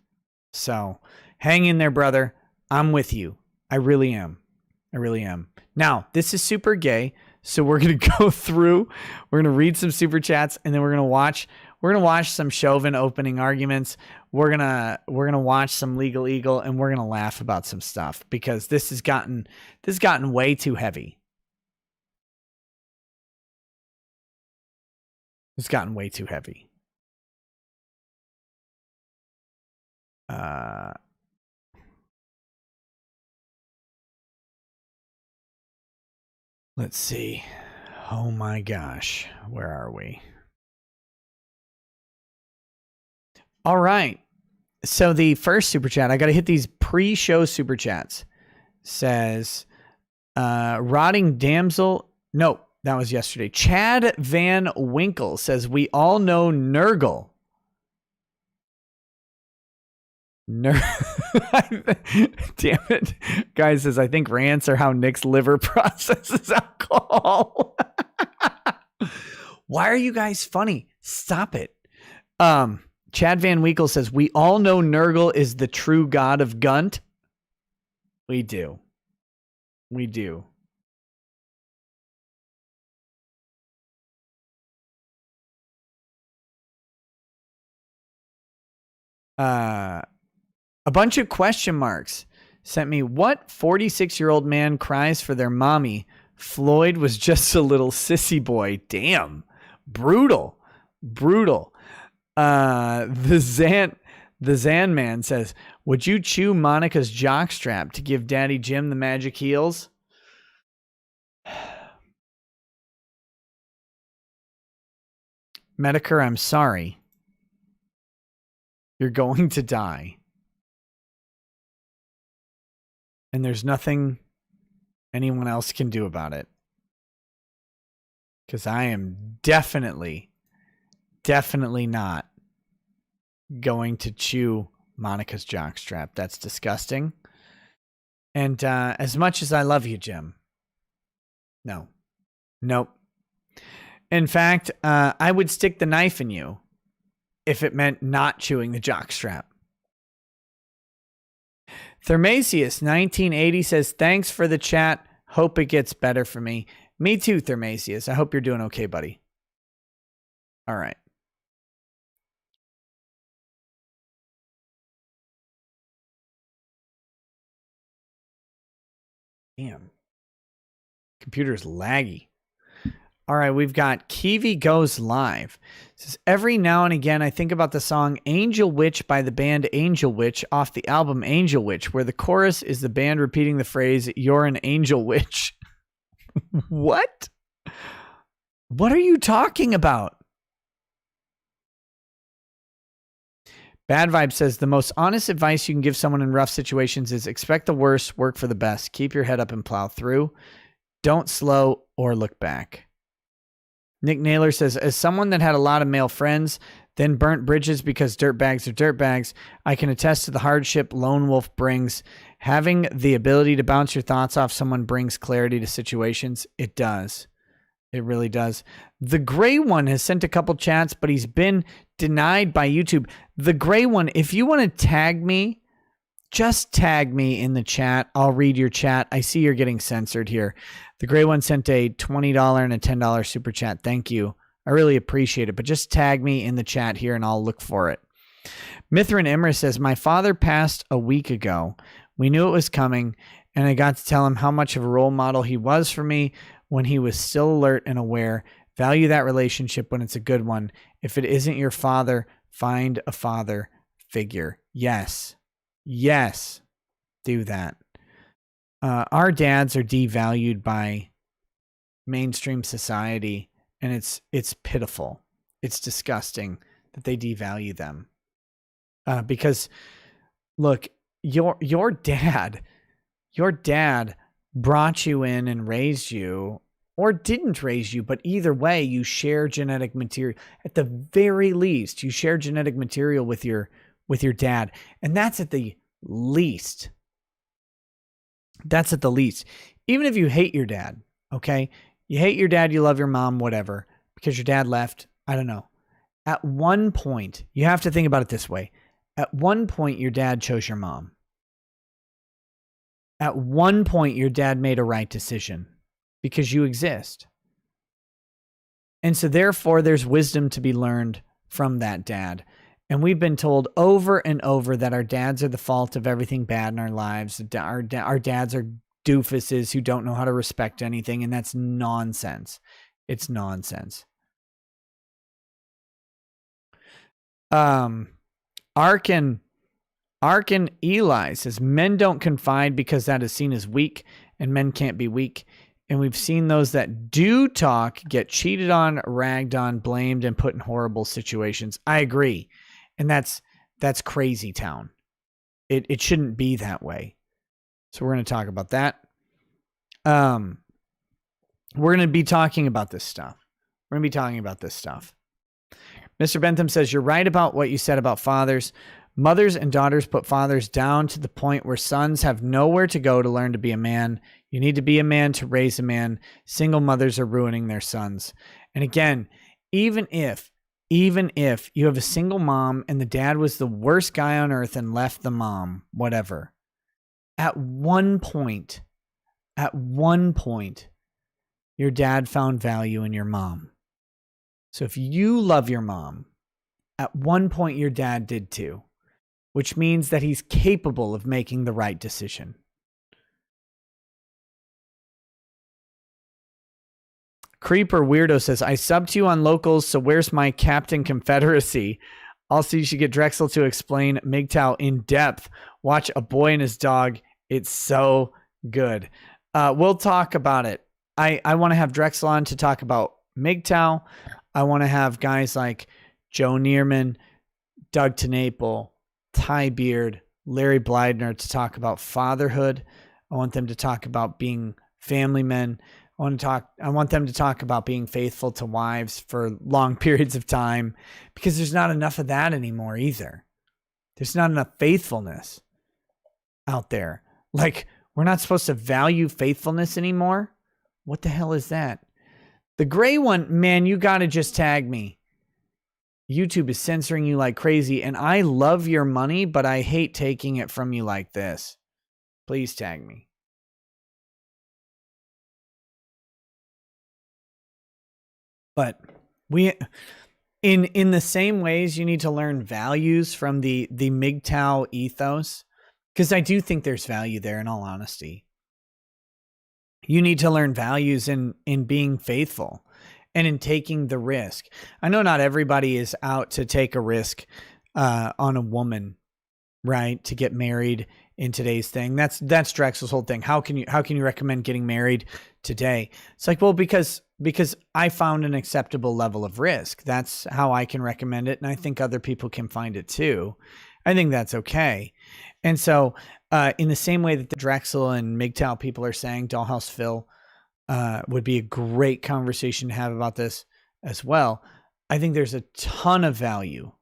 So hang in there, brother. I'm with you. I really am. I really am. Now, this is super gay. So we're going to go through, we're going to read some super chats, and then we're going to watch some Chauvin opening arguments. We're going to watch some Legal Eagle, and we're going to laugh about some stuff, because this has gotten way too heavy. It's gotten way too heavy. Let's see. Oh my gosh. Where are we? All right. So the first super chat, I got to hit these pre-show super chats. Says, rotting damsel. No, that was yesterday. Chad Van Winkle says, we all know Nurgle. Damn it. Guy says, I think rants are how Nick's liver processes alcohol. Why are you guys funny? Stop it. Chad Van Winkle says, we all know Nurgle is the true god of Gunt. We do. We do. A bunch of question marks sent me, what 46-year-old man cries for their mommy? Floyd was just a little sissy boy. Damn. Brutal. Brutal. The Zan man says, would you chew Monica's jockstrap to give Daddy Jim the magic heels? Medicare, I'm sorry. You're going to die. And there's nothing anyone else can do about it. Because I am definitely not going to chew Monica's jockstrap. That's disgusting. And as much as I love you, Jim, no. Nope. In fact, I would stick the knife in you if it meant not chewing the jockstrap. Thermasius 1980 says, thanks for the chat. Hope it gets better for me. Me too, Thermasius. I hope you're doing okay, buddy. All right. Damn. Computer's laggy. All right, we've got Kiwi Goes Live. It says, every now and again, I think about the song Angel Witch by the band Angel Witch off the album Angel Witch, where the chorus is the band repeating the phrase, you're an angel witch. What? What are you talking about? Bad Vibe says, the most honest advice you can give someone in rough situations is expect the worst, work for the best. Keep your head up and plow through. Don't slow or look back. Nick Naylor says, as someone that had a lot of male friends, then burnt bridges because dirtbags are dirtbags, I can attest to the hardship lone wolf brings. Having the ability to bounce your thoughts off someone brings clarity to situations. It does. It really does. The Gray One has sent a couple chats, but he's been denied by YouTube. The Gray One, if you want to tag me, just tag me in the chat. I'll read your chat. I see you're getting censored here. The Gray One sent a $20 and a $10 super chat. Thank you. I really appreciate it. But just tag me in the chat here and I'll look for it. Mithrin Imra says, my father passed a week ago. We knew it was coming, and I got to tell him how much of a role model he was for me when he was still alert and aware. Value that relationship when it's a good one. If it isn't your father, find a father figure. Yes. Yes. Do that. Our dads are devalued by mainstream society, and it's pitiful. It's disgusting that they devalue them. Because look, your dad brought you in and raised you, or didn't raise you, but either way, you share genetic material. At the very least, you share genetic material with your dad, and that's at the least. That's at the least. Even if you hate your dad, okay? You hate your dad, you love your mom, whatever, because your dad left. I don't know. At one point, you have to think about it this way. At one point, your dad chose your mom. At one point, your dad made a right decision because you exist. And so therefore, there's wisdom to be learned from that dad. And we've been told over and over that our dads are the fault of everything bad in our lives. Our dads are doofuses who don't know how to respect anything. And that's nonsense. It's nonsense. Arkin Eli says, men don't confide because that is seen as weak, and men can't be weak. And we've seen those that do talk get cheated on, ragged on, blamed, and put in horrible situations. I agree. And that's crazy town. It shouldn't be that way. So we're going to talk about that. We're going to be talking about this stuff. Mr. Bentham says, you're right about what you said about fathers. Mothers and daughters put fathers down to the point where sons have nowhere to go to learn to be a man. You need to be a man to raise a man. Single mothers are ruining their sons. And again, even if you have a single mom and the dad was the worst guy on earth and left the mom, whatever, At one point, your dad found value in your mom. So if you love your mom, at one point your dad did too, which means that he's capable of making the right decision. Creeper Weirdo says, I subbed you on locals, so where's my Captain Confederacy? Also, you should get Drexel to explain MGTOW in depth. Watch A Boy and His Dog. It's so good. We'll talk about it. I want to have Drexel on to talk about MGTOW. I want to have guys like Joe Neerman, Doug TeNapel, Ty Beard, Larry Blydner to talk about fatherhood. I want them to talk about being family men. I want them to talk about being faithful to wives for long periods of time, because there's not enough of that anymore either. There's not enough faithfulness out there. Like, we're not supposed to value faithfulness anymore. What the hell is that? The gray one, man, you got to just tag me. YouTube is censoring you like crazy, and I love your money, but I hate taking it from you like this. Please tag me. But in the same ways, you need to learn values from the MGTOW ethos, because I do think there's value there, in all honesty. You need to learn values in being faithful and in taking the risk. I know not everybody is out to take a risk on a woman, right? To get married in today's thing. That's Drexel's whole thing. How can you recommend getting married today? It's like, well, because I found an acceptable level of risk. That's how I can recommend it. And I think other people can find it too. I think that's okay. And so in the same way that the Drexel and MGTOW people are saying, Dollhouse Phil would be a great conversation to have about this as well. I think there's a ton of value.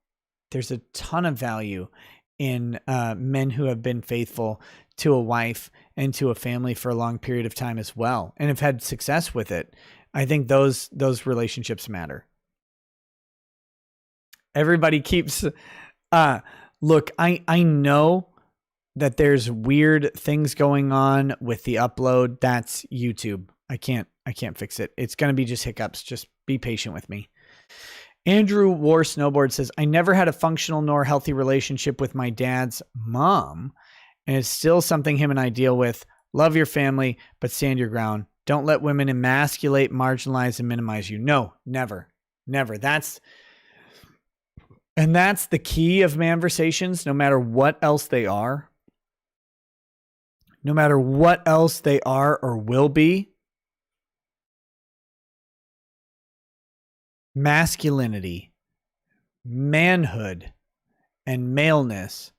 There's a ton of value in men who have been faithful to a wife and to a family for a long period of time as well, and have had success with it. I think those relationships matter. Everybody keeps look, I know that there's weird things going on with the upload. That's YouTube. I can't fix it. It's going to be just hiccups. Just be patient with me. Andrew War Snowboard says, I never had a functional nor healthy relationship with my dad's mom, and it's still something him and I deal with. Love your family, but stand your ground. Don't let women emasculate, marginalize, and minimize you. No, never. Never. That's the key of manversations, no matter what else they are. No matter what else they are or will be. Masculinity, manhood, and maleness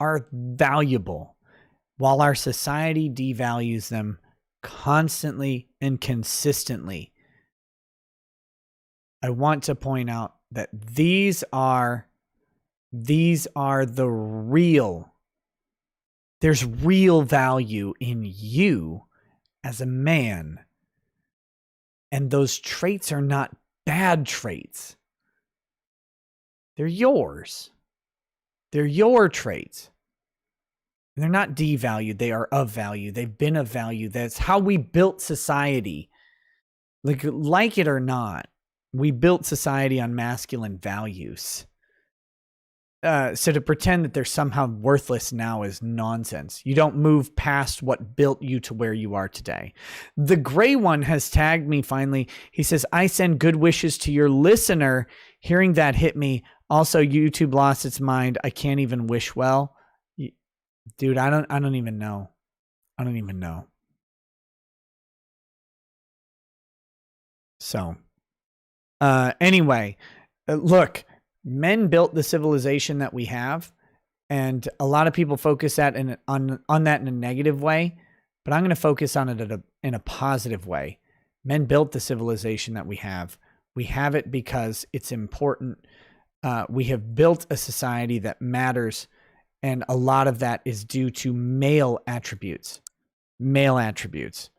are valuable, while our society devalues them constantly and consistently. I want to point out that these are the real. There's real value in you as a man. And those traits are not bad traits. They're yours. They're your traits. And they're not devalued. They are of value. They've been of value. That's how we built society. Like it or not, we built society on masculine values. So to pretend that they're somehow worthless now is nonsense. You don't move past what built you to where you are today. The gray one has tagged me finally. He says, I send good wishes to your listener. Hearing that hit me. Also, YouTube lost its mind. I can't even wish well. Dude, I don't even know. I don't even know. So, anyway, look, men built the civilization that we have, and a lot of people focus that on that in a negative way, but I'm going to focus on it in a positive way. Men built the civilization that we have. We have it because it's important. We have built a society that matters, and a lot of that is due to male attributes. Male attributes.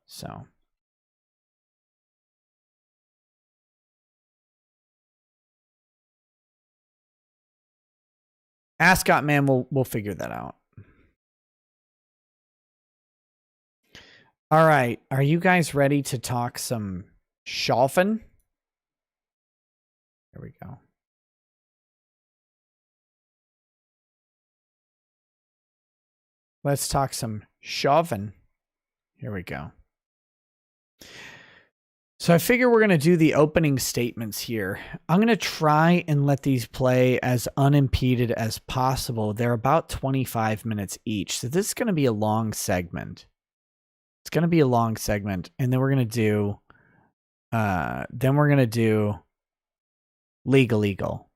So. Ascot Man, we'll figure that out. All right. Are you guys ready to talk some Chauvin? Here we go. Let's talk some Chauvin. Here we go. So I figure we're going to do the opening statements here. I'm going to try and let these play as unimpeded as possible. They're about 25 minutes each. So this is going to be a long segment. It's going to be a long segment. And then we're going to do legal.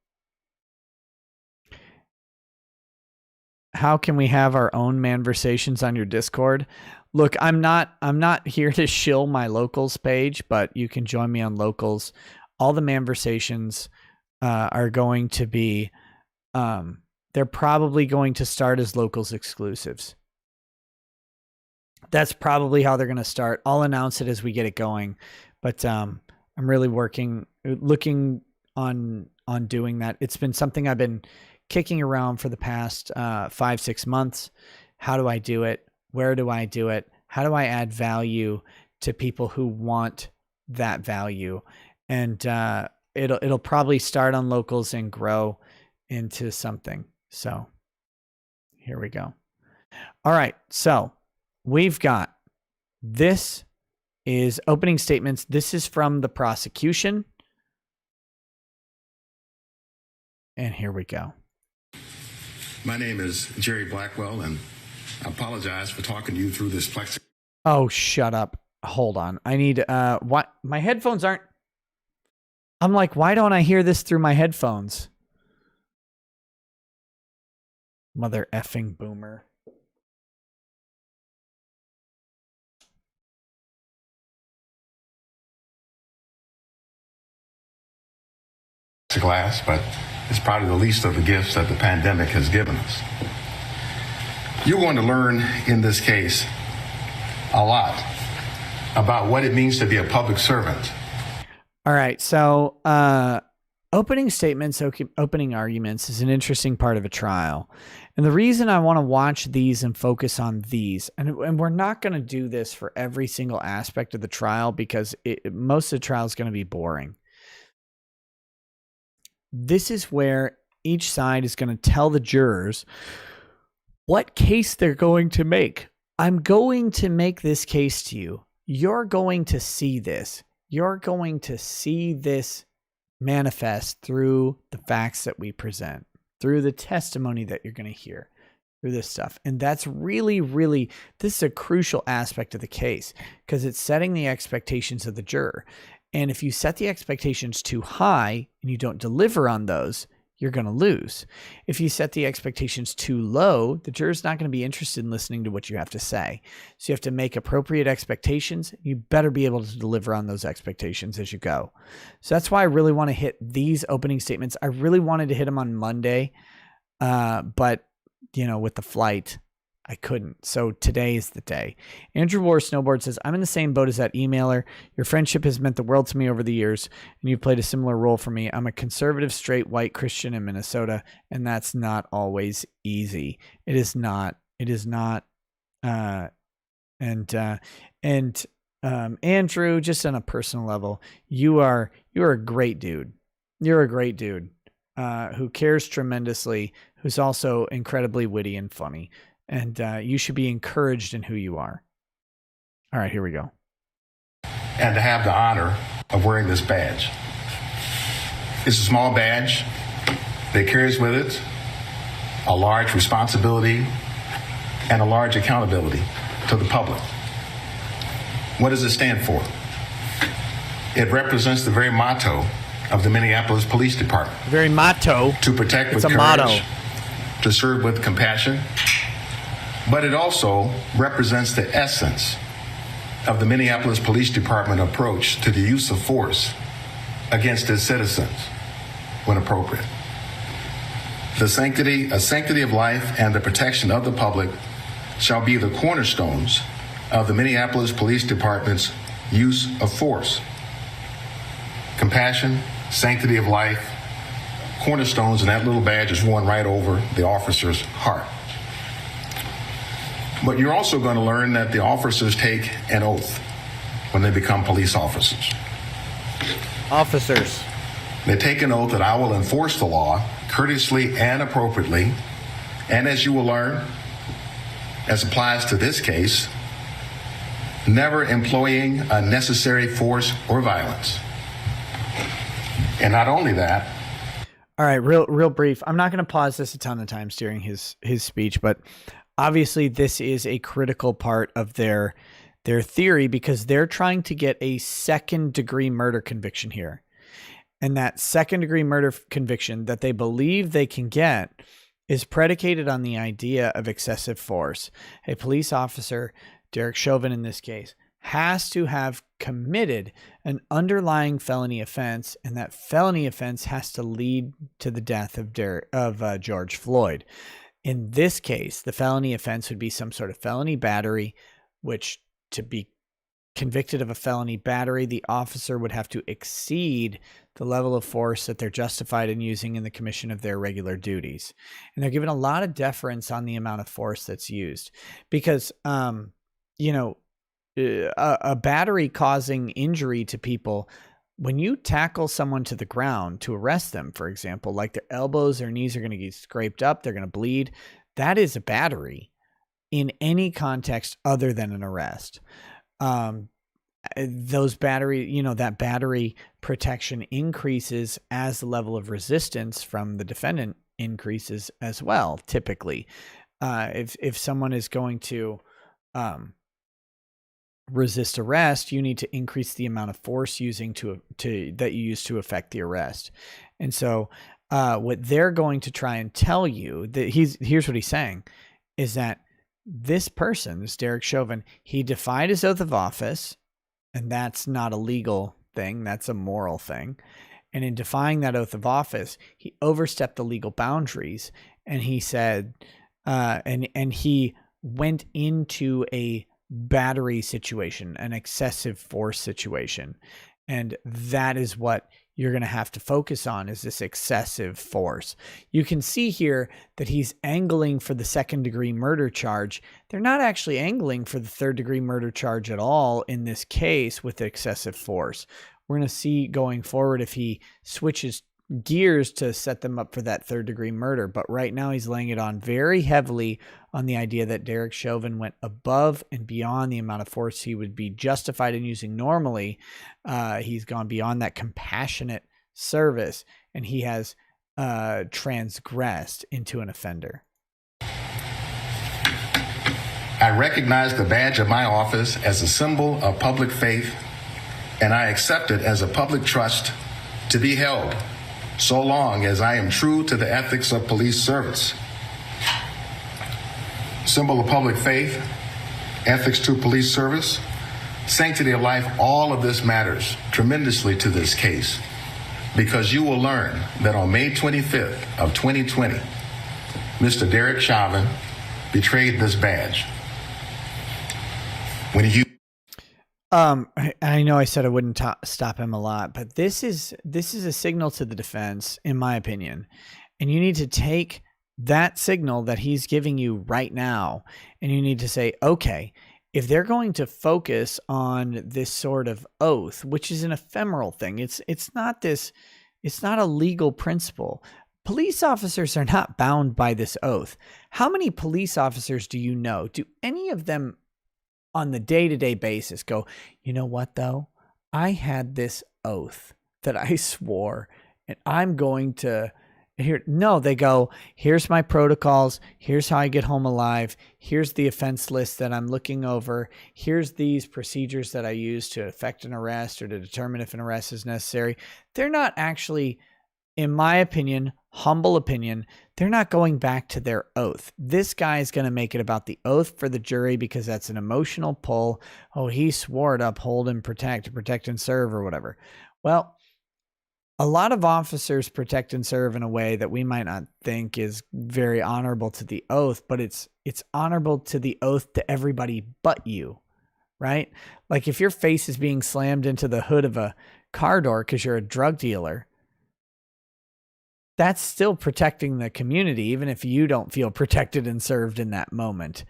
How can we have our own manversations on your Discord? Look, I'm not here to shill my locals page, but you can join me on locals. All the manversations are going to be, they're probably going to start as locals exclusives. That's probably how they're going to start. I'll announce it as we get it going, but I'm really looking on doing that. It's been something I've been kicking around for the past 5-6 months. How do I do it? Where do I do it? How do I add value to people who want that value? And it'll probably start on locals and grow into something. So here we go. All right. So we've got, this is opening statements. This is from the prosecution. And here we go. My name is Jerry Blackwell, and I apologize for talking to you through this plexiglass. Oh, shut up. Hold on. I need, what? My headphones aren't, I'm like, why don't I hear this through my headphones? Mother effing boomer. Glass, but it's probably the least of the gifts that the pandemic has given us. You're going to learn in this case a lot about what it means to be a public servant. All right. So, opening statements, opening arguments is an interesting part of a trial. And the reason I want to watch these and focus on these, and we're not going to do this for every single aspect of the trial because most of the trial is going to be boring. This is where each side is going to tell the jurors what case they're going to make. I'm going to make this case to you. You're going to see this. You're going to see this manifest through the facts that we present, through the testimony that you're going to hear, through this stuff. And that's really, really, this is a crucial aspect of the case because it's setting the expectations of the juror. And if you set the expectations too high and you don't deliver on those, you're going to lose. If you set the expectations too low, the juror's not going to be interested in listening to what you have to say. So you have to make appropriate expectations. You better be able to deliver on those expectations as you go. So that's why I really want to hit these opening statements. I really wanted to hit them on Monday, but with the flight, I couldn't. So today is the day. Andrew War Snowboard says, I'm in the same boat as that emailer. Your friendship has meant the world to me over the years, and you've played a similar role for me. I'm a conservative, straight, white Christian in Minnesota, and that's not always easy. It is not. It is not. Andrew, just on a personal level, you're a great dude. You're a great dude who cares tremendously, who's also incredibly witty and funny. And you should be encouraged in who you are. All right, here we go. And to have the honor of wearing this badge. It's a small badge that carries with it a large responsibility and a large accountability to the public. What does it stand for? It represents the very motto of the Minneapolis Police Department. Very motto. To protect with courage, motto. To serve with compassion. But it also represents the essence of the Minneapolis Police Department approach to the use of force against its citizens when appropriate. A sanctity of life and the protection of the public shall be the cornerstones of the Minneapolis Police Department's use of force. Compassion, sanctity of life, cornerstones, and that little badge is worn right over the officer's heart. But you're also going to learn that the officers take an oath when they become police officers. Officers. They take an oath that I will enforce the law courteously and appropriately, and as you will learn, as applies to this case, never employing unnecessary force or violence. And not only that. All right, real brief. I'm not going to pause this a ton of times during his speech, but obviously this is a critical part of their theory because they're trying to get a second-degree murder conviction here. And that second-degree murder conviction that they believe they can get is predicated on the idea of excessive force. A police officer, Derek Chauvin in this case, has to have committed an underlying felony offense, and that felony offense has to lead to the death of George Floyd. In this case, the felony offense would be some sort of felony battery, which to be convicted of a felony battery, the officer would have to exceed the level of force that they're justified in using in the commission of their regular duties. And they're given a lot of deference on the amount of force that's used because, a battery causing injury to people, when you tackle someone to the ground to arrest them, for example, like their elbows or knees are going to get scraped up, they're going to bleed. That is a battery in any context other than an arrest. Those battery, that battery protection increases as the level of resistance from the defendant increases as well. Typically, if someone is going to resist arrest, you need to increase the amount of force using that you use to affect the arrest. And so, what they're going to try and tell you that here's what he's saying is that this person, this Derek Chauvin, he defied his oath of office, and that's not a legal thing. That's a moral thing. And in defying that oath of office, he overstepped the legal boundaries, and he said, and he went into a battery situation, an excessive force situation. And that is what you're going to have to focus on, is this excessive force. You can see here that he's angling for the second-degree murder charge. They're not actually angling for the third-degree murder charge at all in this case with excessive force. We're going to see going forward if he switches gears to set them up for that third-degree murder. But right now he's laying it on very heavily on the idea that Derek Chauvin went above and beyond the amount of force he would be justified in using normally. He's gone beyond that compassionate service, and he has transgressed into an offender. I recognize the badge of my office as a symbol of public faith, and I accept it as a public trust to be held so long as I am true to the ethics of police service. Symbol of public faith, ethics to police service, sanctity of life, all of this matters tremendously to this case, because you will learn that on May 25th of 2020, Mr. Derek Chauvin betrayed this badge. When you I know I said I wouldn't stop him a lot, but this is a signal to the defense, in my opinion. And you need to take that signal that he's giving you right now, and you need to say, okay, if they're going to focus on this sort of oath, which is an ephemeral thing, it's not a legal principle. Police officers are not bound by this oath. How many police officers do you know? Do any of them on the day-to-day basis go, you know what though? I had this oath that I swore and I'm going to here. No, they go, here's my protocols. Here's how I get home alive. Here's the offense list that I'm looking over. Here's these procedures that I use to effect an arrest or to determine if an arrest is necessary. They're not actually, in my opinion, humble opinion, they're not going back to their oath. This guy is going to make it about the oath for the jury because that's an emotional pull. Oh, he swore to uphold and protect and serve or whatever. Well, a lot of officers protect and serve in a way that we might not think is very honorable to the oath, but it's honorable to the oath to everybody but you, right? Like if your face is being slammed into the hood of a car door because you're a drug dealer, that's still protecting the community, even if you don't feel protected and served in that moment.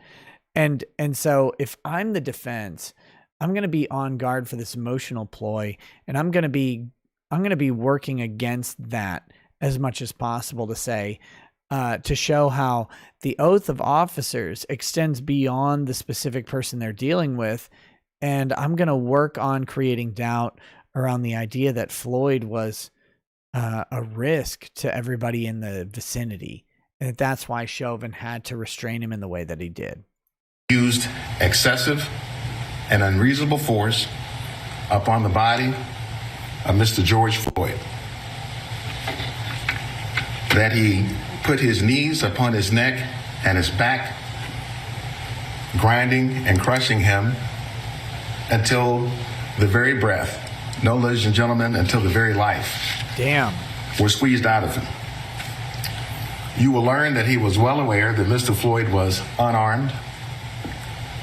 And so if I'm the defense, I'm going to be on guard for this emotional ploy, and I'm going to be working against that as much as possible to say, to show how the oath of officers extends beyond the specific person they're dealing with. And I'm going to work on creating doubt around the idea that Floyd was a risk to everybody in the vicinity. And that's why Chauvin had to restrain him in the way that he did. Used excessive and unreasonable force upon the body of Mr. George Floyd. That he put his knees upon his neck and his back, grinding and crushing him until the very breath, no, ladies and gentlemen, until the very life was squeezed out of him. You will learn that he was well aware that Mr. Floyd was unarmed,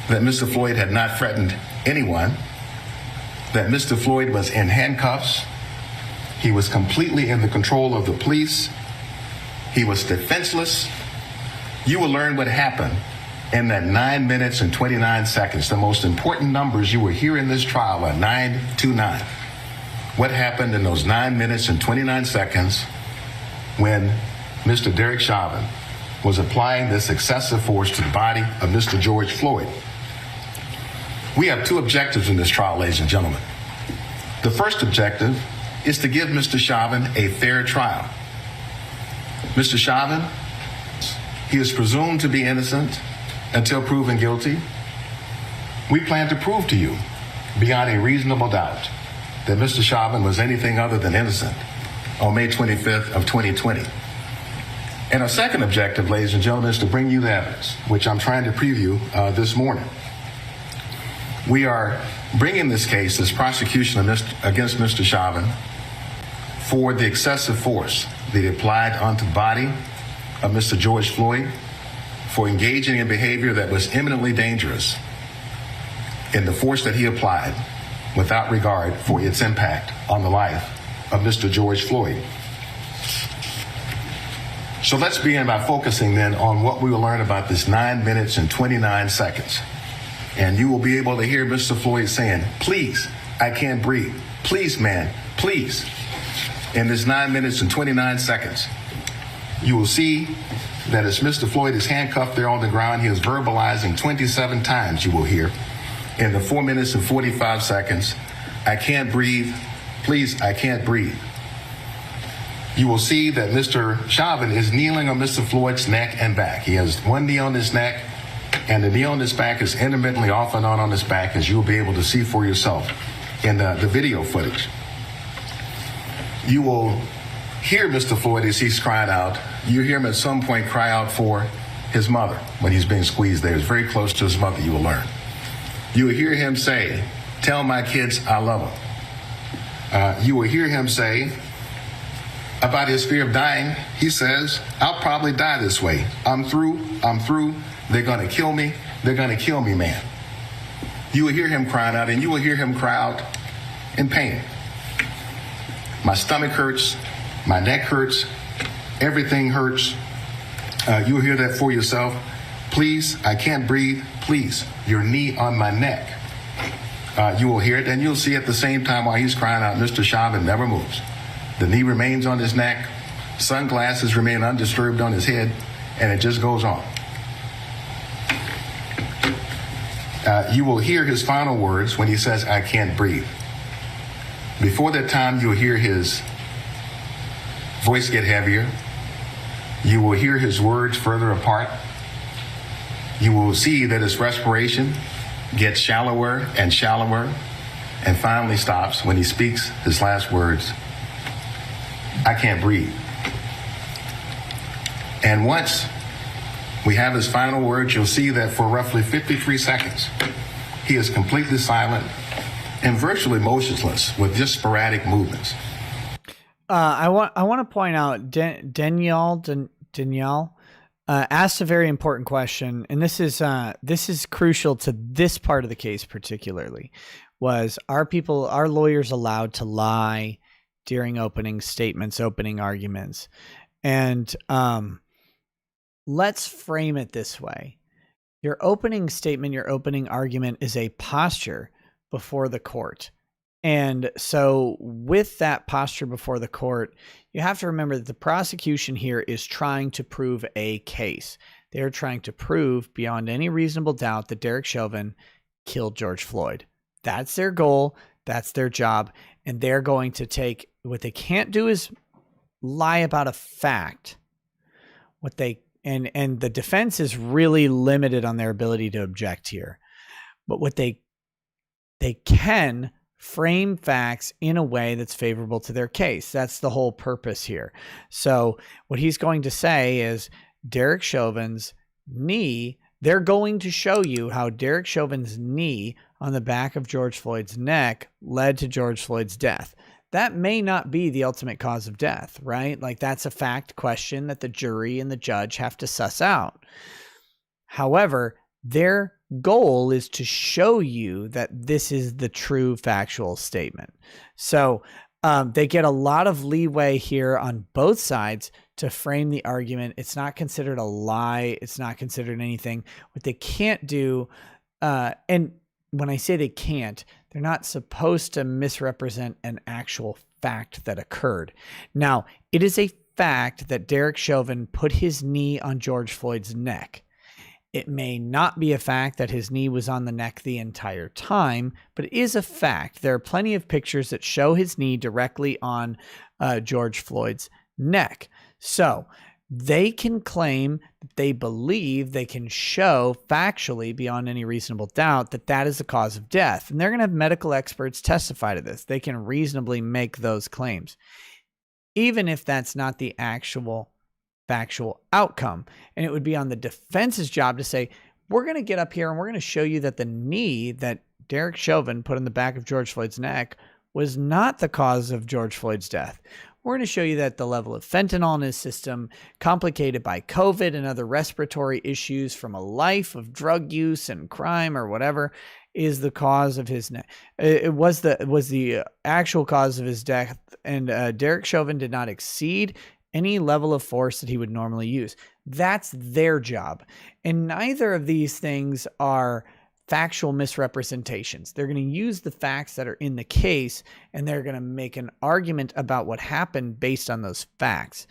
that Mr. Floyd had not threatened anyone, that Mr. Floyd was in handcuffs. He was completely in the control of the police. He was defenseless. You will learn what happened in that 9 minutes and 29 seconds. The most important numbers you will hear in this trial are 929. What happened in those 9 minutes and 29 seconds when Mr. Derek Chauvin was applying this excessive force to the body of Mr. George Floyd. We have two objectives in this trial, ladies and gentlemen. The first objective is to give Mr. Chauvin a fair trial. Mr. Chauvin, he is presumed to be innocent until proven guilty. We plan to prove to you, beyond a reasonable doubt, that Mr. Chauvin was anything other than innocent on May 25th of 2020. And our second objective, ladies and gentlemen, is to bring you the evidence, which I'm trying to preview this morning. We are bringing this case, this prosecution against Mr. Chauvin, for the excessive force that he applied onto the body of Mr. George Floyd, for engaging in behavior that was imminently dangerous in the force that he applied without regard for its impact on the life of Mr. George Floyd. So let's begin by focusing then on what we will learn about this 9 minutes and 29 seconds. And you will be able to hear Mr. Floyd saying, "Please, I can't breathe. Please, man, please." In this 9 minutes and 29 seconds, you will see that as Mr. Floyd is handcuffed there on the ground, he is verbalizing 27 times, you will hear, in the 4 minutes and 45 seconds, "I can't breathe. Please, I can't breathe." You will see that Mr. Chauvin is kneeling on Mr. Floyd's neck and back. He has one knee on his neck, and the knee on his back is intermittently off and on his back, as you will be able to see for yourself in the video footage. You will hear Mr. Floyd as he's crying out. You hear him at some point cry out for his mother when he's being squeezed there. He's very close to his mother, you will learn. You will hear him say, "Tell my kids I love them." You will hear him say about his fear of dying, he says, "I'll probably die this way. I'm through. They're going to kill me. They're going to kill me, man." You will hear him crying out, and you will hear him cry out in pain. "My stomach hurts. My neck hurts. Everything hurts." You will hear that for yourself. "Please, I can't breathe. Please, your knee on my neck." You will hear it, and you'll see at the same time while he's crying out, Mr. Chauvin never moves. The knee remains on his neck. Sunglasses remain undisturbed on his head, and it just goes on. You will hear his final words when he says, "I can't breathe." Before that time, you'll hear his voice get heavier. You will hear his words further apart. You will see that his respiration gets shallower and shallower and finally stops when he speaks his last words, "I can't breathe." And once we have his final words, you'll see that for roughly 53 seconds, he is completely silent and virtually motionless with just sporadic movements. I want to point out Danielle asked a very important question, and this is crucial to this part of the case particularly. Was our lawyers allowed to lie during opening statements, opening arguments? And let's frame it this way. Your opening statement, your opening argument is a posture before the court. And so with that posture before the court, you have to remember that the prosecution here is trying to prove a case. They're trying to prove beyond any reasonable doubt that Derek Chauvin killed George Floyd. That's their goal. That's their job. And they're going to take, what they can't do is lie about a fact. And the defense is really limited on their ability to object here. But what they can frame facts in a way that's favorable to their case. That's the whole purpose here. So what he's going to say is Derek Chauvin's knee, they're going to show you how Derek Chauvin's knee on the back of George Floyd's neck led to George Floyd's death. That may not be the ultimate cause of death, right? Like that's a fact question that the jury and the judge have to suss out. However, their goal is to show you that this is the true factual statement. So they get a lot of leeway here on both sides to frame the argument. It's not considered a lie. It's not considered anything. What they can't do, and when I say they can't, they're not supposed to misrepresent an actual fact that occurred. Now, it is a fact that Derek Chauvin put his knee on George Floyd's neck. It may not be a fact that his knee was on the neck the entire time, but it is a fact. There are plenty of pictures that show his knee directly on George Floyd's neck. So they can claim that they believe they can show factually beyond any reasonable doubt that that is the cause of death. And they're going to have medical experts testify to this. They can reasonably make those claims, even if that's not the actual factual outcome. And it would be on the defense's job to say, we're going to get up here and we're going to show you that the knee that Derek Chauvin put on the back of George Floyd's neck was not the cause of George Floyd's death. We're going to show you that the level of fentanyl in his system, complicated by COVID and other respiratory issues from a life of drug use and crime or whatever, is the cause of his death. It was the actual cause of his death. And Derek Chauvin did not exceed any level of force that he would normally use. That's their job. And neither of these things are factual misrepresentations. They're going to use the facts that are in the case, and they're going to make an argument about what happened based on those facts.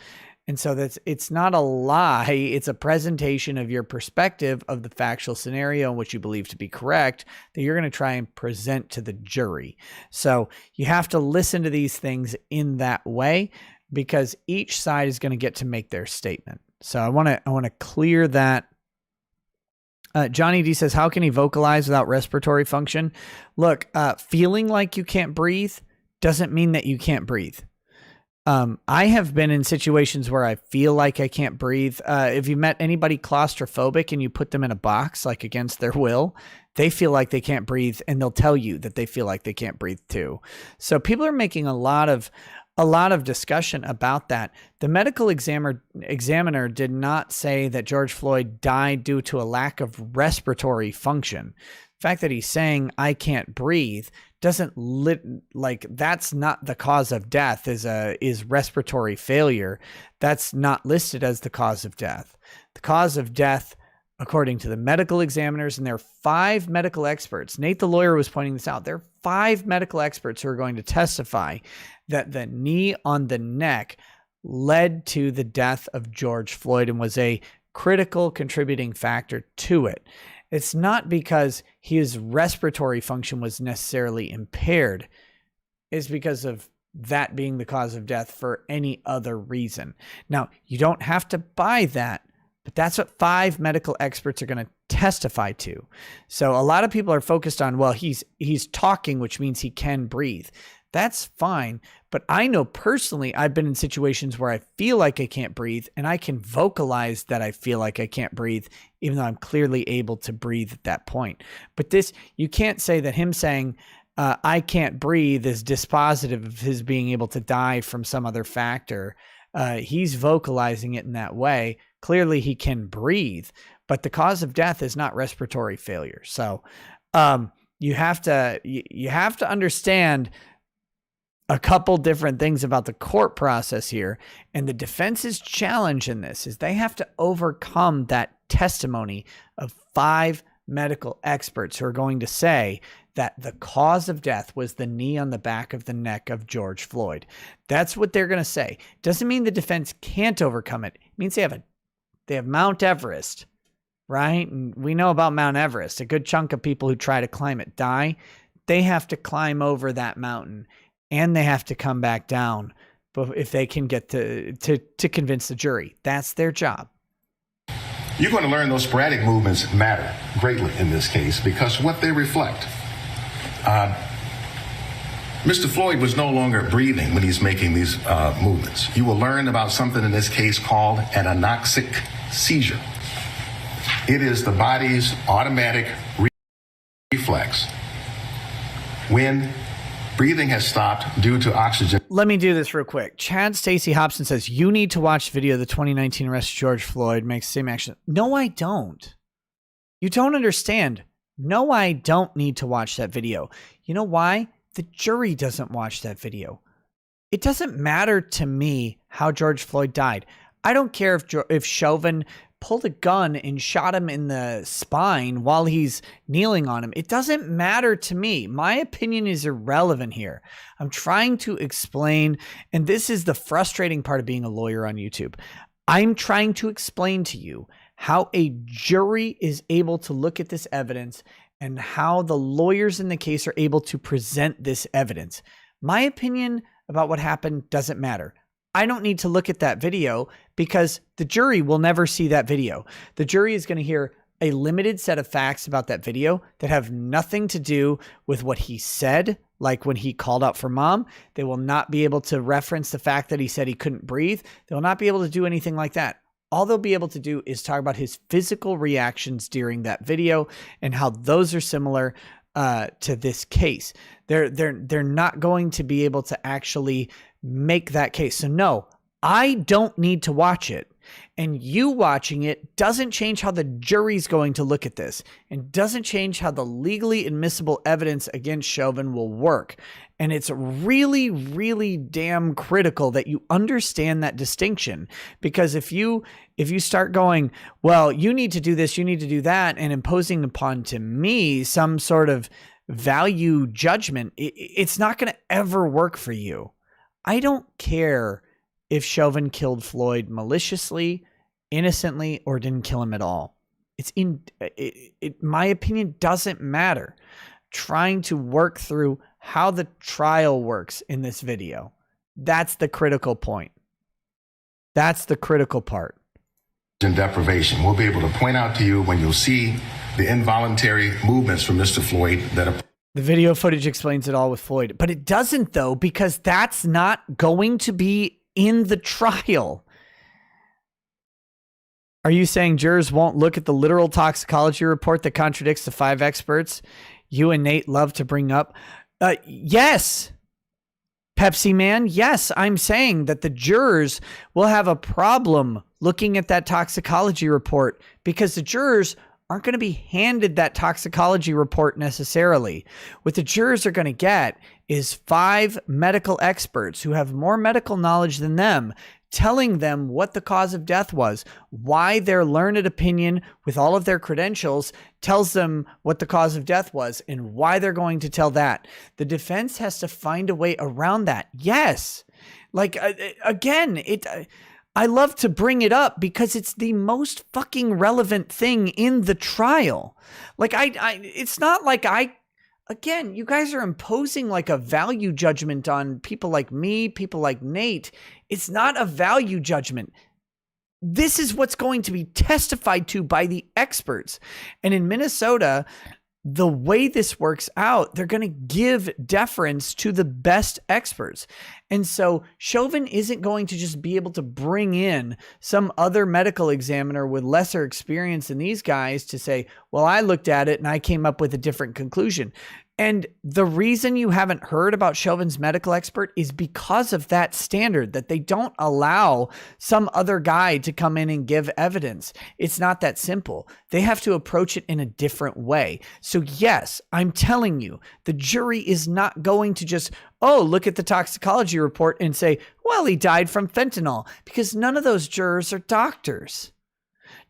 And so it's not a lie. It's a presentation of your perspective of the factual scenario in which you believe to be correct that you're going to try and present to the jury. So you have to listen to these things in that way, because each side is going to get to make their statement. So I want to clear that. Johnny D says, how can he vocalize without respiratory function? Look, feeling like you can't breathe doesn't mean that you can't breathe. I have been in situations where I feel like I can't breathe. If you met anybody claustrophobic and you put them in a box, like against their will, they feel like they can't breathe, and they'll tell you that they feel like they can't breathe too. So people are making a lot of discussion about that. The medical examiner did not say that George Floyd died due to a lack of respiratory function. The fact that he's saying I can't breathe doesn't that's not the cause of death, is respiratory failure. That's not listed as the cause of death. The cause of death, according to the medical examiners, and there are 5 medical experts. Nate the lawyer was pointing this out. There are 5 medical experts who are going to testify that the knee on the neck led to the death of George Floyd and was a critical contributing factor to it. It's not because his respiratory function was necessarily impaired. It's because of that being the cause of death for any other reason. Now, you don't have to buy that, but that's what 5 medical experts are going to testify to. So a lot of people are focused on, well, he's talking, which means he can breathe. That's fine. But I know personally, I've been in situations where I feel like I can't breathe, and I can vocalize that I feel like I can't breathe, even though I'm clearly able to breathe at that point. But you can't say that him saying, I can't breathe is dispositive of his being able to die from some other factor. He's vocalizing it in that way. Clearly he can breathe, but the cause of death is not respiratory failure. So you have to understand a couple different things about the court process here. And the defense's challenge in this is they have to overcome that testimony of 5 medical experts who are going to say that the cause of death was the knee on the back of the neck of George Floyd. That's what they're going to say. Doesn't mean the defense can't overcome it. It means they have Mount Everest, right? And we know about Mount Everest. A good chunk of people who try to climb it die. They have to climb over that mountain and they have to come back down if they can get to convince the jury. That's their job. You're going to learn those sporadic movements matter greatly in this case because what they reflect. Mr. Floyd was no longer breathing when he's making these movements. You will learn about something in this case called an anoxic seizure. It is the body's automatic reflex when breathing has stopped due to oxygen. Let me do this real quick. Chad Stacy Hobson says, you need to watch the video of the 2019 arrest of George Floyd, makes the same action. No, I don't. You don't understand. No, I don't need to watch that video. You know why? The jury doesn't watch that video. It doesn't matter to me how George Floyd died. I don't care if Chauvin pulled a gun and shot him in the spine while he's kneeling on him. It doesn't matter to me. My opinion is irrelevant here. I'm trying to explain, and this is the frustrating part of being a lawyer on YouTube. I'm trying to explain to you how a jury is able to look at this evidence and how the lawyers in the case are able to present this evidence. My opinion about what happened doesn't matter. I don't need to look at that video because the jury will never see that video. The jury is going to hear a limited set of facts about that video that have nothing to do with what he said, like when he called out for mom. They will not be able to reference the fact that he said he couldn't breathe. They will not be able to do anything like that. All they'll be able to do is talk about his physical reactions during that video and how those are similar to this case. They're not going to be able to actually make that case. So no, I don't need to watch it. And you watching it doesn't change how the jury's going to look at this and doesn't change how the legally admissible evidence against Chauvin will work. And it's really, really damn critical that you understand that distinction, because if you start going, well, you need to do this, you need to do that, and imposing upon to me some sort of value judgment, it's not going to ever work for you. I don't care if Chauvin killed Floyd maliciously, innocently, or didn't kill him at all. My opinion doesn't matter. Trying to work through how the trial works in this video. That's the critical point. That's the critical part. Deprivation. We'll be able to point out to you when you'll see the involuntary movements from Mr. Floyd that are. The video footage explains it all with Floyd, but it doesn't though, because that's not going to be in the trial. Are you saying jurors won't look at the literal toxicology report that contradicts the 5 experts you and Nate love to bring up? Yes, Pepsi Man. Yes, I'm saying that the jurors will have a problem looking at that toxicology report because the jurors aren't going to be handed that toxicology report necessarily. What the jurors are going to get is 5 medical experts who have more medical knowledge than them telling them what the cause of death was, why their learned opinion with all of their credentials tells them what the cause of death was and why they're going to tell that. The defense has to find a way around that. Yes. Like, again, I love to bring it up because it's the most fucking relevant thing in the trial. Like, it's not like again, you guys are imposing like a value judgment on people like me, people like Nate. It's not a value judgment. This is what's going to be testified to by the experts. And in Minnesota, the way this works out, they're going to give deference to the best experts. And so Chauvin isn't going to just be able to bring in some other medical examiner with lesser experience than these guys to say, well, I looked at it and I came up with a different conclusion. And the reason you haven't heard about Chauvin's medical expert is because of that standard, that they don't allow some other guy to come in and give evidence. It's not that simple. They have to approach it in a different way. So yes, I'm telling you, the jury is not going to just, oh, look at the toxicology report and say, well, he died from fentanyl, because none of those jurors are doctors.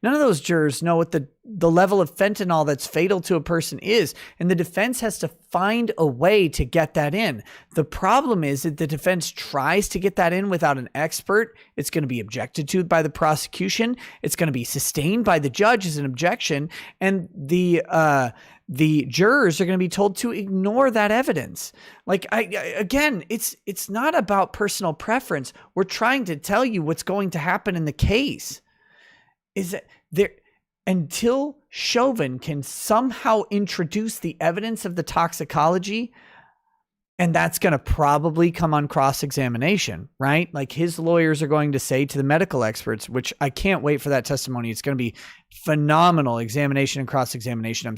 None of those jurors know what the level of fentanyl that's fatal to a person is, and the defense has to find a way to get that in. The problem is that the defense tries to get that in without an expert. It's going to be objected to by the prosecution. It's going to be sustained by the judge as an objection, and the jurors are going to be told to ignore that evidence. Like, again, it's not about personal preference. We're trying to tell you what's going to happen in the case. Is that there, until Chauvin can somehow introduce the evidence of the toxicology, and that's going to probably come on cross-examination, right? Like, his lawyers are going to say to the medical experts, which I can't wait for that testimony. It's going to be phenomenal examination and cross-examination.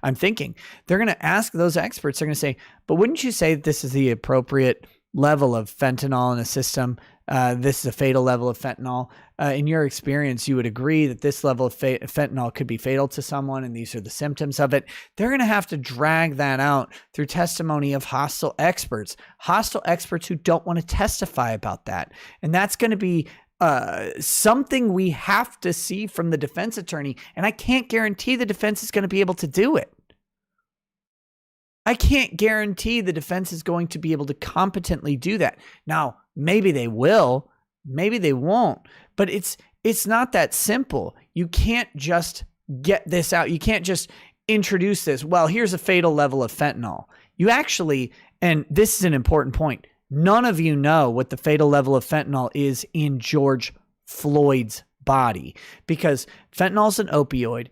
I'm thinking they're going to ask those experts, they're going to say, but wouldn't you say that this is the appropriate level of fentanyl in a system? This is a fatal level of fentanyl. In your experience, you would agree that this level of fentanyl could be fatal to someone, and these are the symptoms of it. They're going to have to drag that out through testimony of hostile experts who don't want to testify about that. And that's going to be something we have to see from the defense attorney. And I can't guarantee the defense is going to be able to do it. I can't guarantee the defense is going to be able to competently do that. Now, maybe they will, maybe they won't, but it's not that simple. You can't just get this out. You can't just introduce this. Well, here's a fatal level of fentanyl. You actually, and this is an important point, none of you know what the fatal level of fentanyl is in George Floyd's body, because fentanyl is an opioid.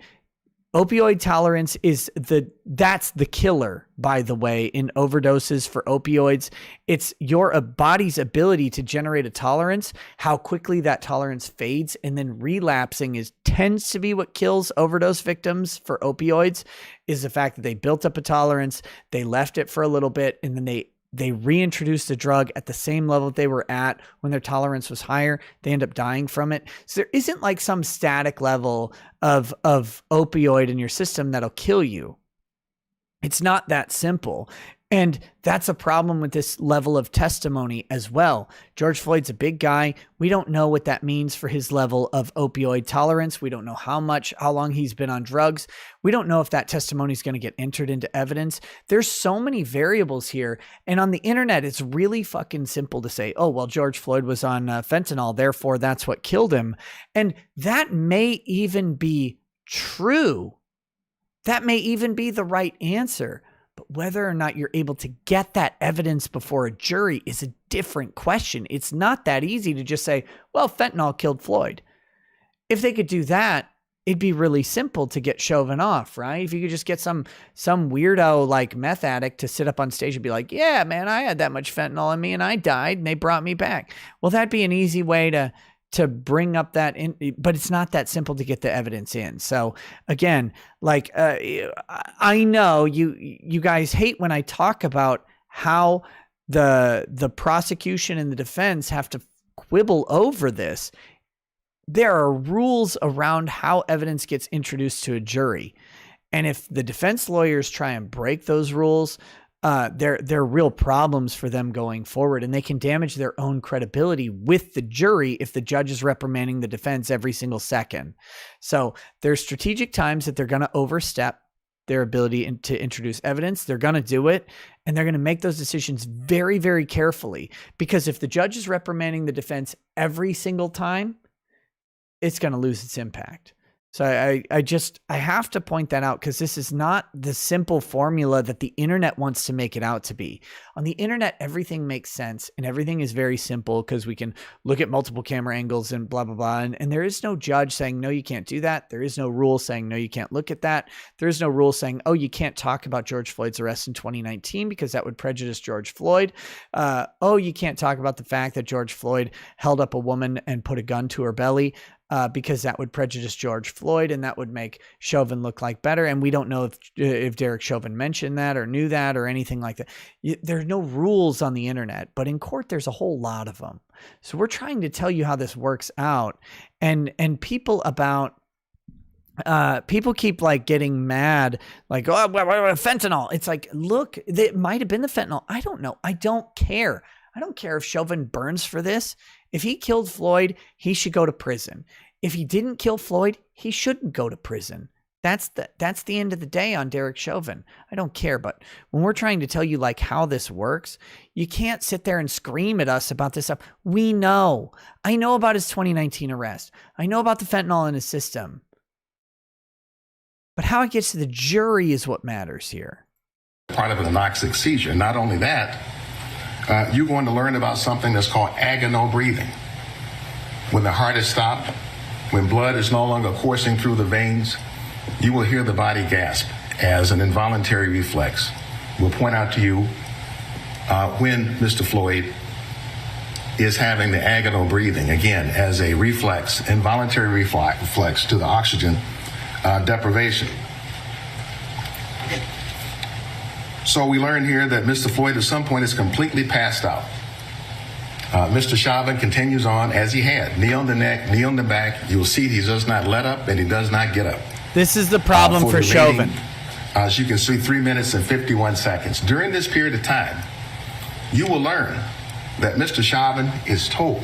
Opioid tolerance that's the killer, by the way, in overdoses for opioids. It's your body's ability to generate a tolerance, how quickly that tolerance fades, and then relapsing tends to be what kills overdose victims for opioids, is the fact that they built up a tolerance, they left it for a little bit, and then they reintroduced the drug at the same level that they were at when their tolerance was higher. They end up dying from it. So there isn't like some static level of opioid in your system that'll kill you. It's not that simple. And that's a problem with this level of testimony as well. George Floyd's a big guy. We don't know what that means for his level of opioid tolerance. We don't know how long he's been on drugs. We don't know if that testimony is going to get entered into evidence. There's so many variables here. And on the internet, it's really fucking simple to say, oh, well, George Floyd was on fentanyl, therefore that's what killed him. And that may even be true. That may even be the right answer. But whether or not you're able to get that evidence before a jury is a different question. It's not that easy to just say, well, fentanyl killed Floyd. If they could do that, it'd be really simple to get Chauvin off, right? If you could just get some weirdo like meth addict to sit up on stage and be like, yeah, man, I had that much fentanyl in me and I died and they brought me back. Well, that'd be an easy way to bring up that in, but it's not that simple to get the evidence in. So again, like, I know you guys hate when I talk about how the prosecution and the defense have to quibble over this. There are rules around how evidence gets introduced to a jury. And if the defense lawyers try and break those rules, there are real problems for them going forward, and they can damage their own credibility with the jury if the judge is reprimanding the defense every single second. So there's strategic times that they're going to overstep their ability to introduce evidence. They're going to do it, and they're going to make those decisions very, very carefully, because if the judge is reprimanding the defense every single time, it's going to lose its impact. So I have to point that out, because this is not the simple formula that the internet wants to make it out to be. On the internet, everything makes sense and everything is very simple because we can look at multiple camera angles and blah, blah, blah. And there is no judge saying, no, you can't do that. There is no rule saying, no, you can't look at that. There is no rule saying, oh, you can't talk about George Floyd's arrest in 2019 because that would prejudice George Floyd. Oh, you can't talk about the fact that George Floyd held up a woman and put a gun to her belly. because that would prejudice George Floyd and that would make Chauvin look like better. And we don't know if Derek Chauvin mentioned that or knew that or anything like that. There are no rules on the internet, but in court, there's a whole lot of them. So we're trying to tell you how this works out. And people people keep like getting mad, like, oh, fentanyl. It's like, look, it might have been the fentanyl. I don't know. I don't care. I don't care if Chauvin burns for this. If he killed Floyd, he should go to prison. If he didn't kill Floyd, he shouldn't go to prison. That's the end of the day on Derek Chauvin. I don't care. But when we're trying to tell you like how this works, you can't sit there and scream at us about this stuff. We know. I know about his 2019 arrest. I know about the fentanyl in his system. But how it gets to the jury is what matters here. Part of an anoxic seizure. Not only that, you're going to learn about something that's called agonal breathing. When the heart is stopped, when blood is no longer coursing through the veins, you will hear the body gasp as an involuntary reflex. We'll point out to you when Mr. Floyd is having the agonal breathing, again, as a reflex, involuntary reflex to the oxygen deprivation. So we learn here that Mr. Floyd at some point is completely passed out. Mr. Chauvin continues on as he had. Knee on the neck, knee on the back. You'll see he does not let up and he does not get up. This is the problem for Chauvin. As you can see, 3 minutes and 51 seconds. During this period of time, you will learn that Mr. Chauvin is told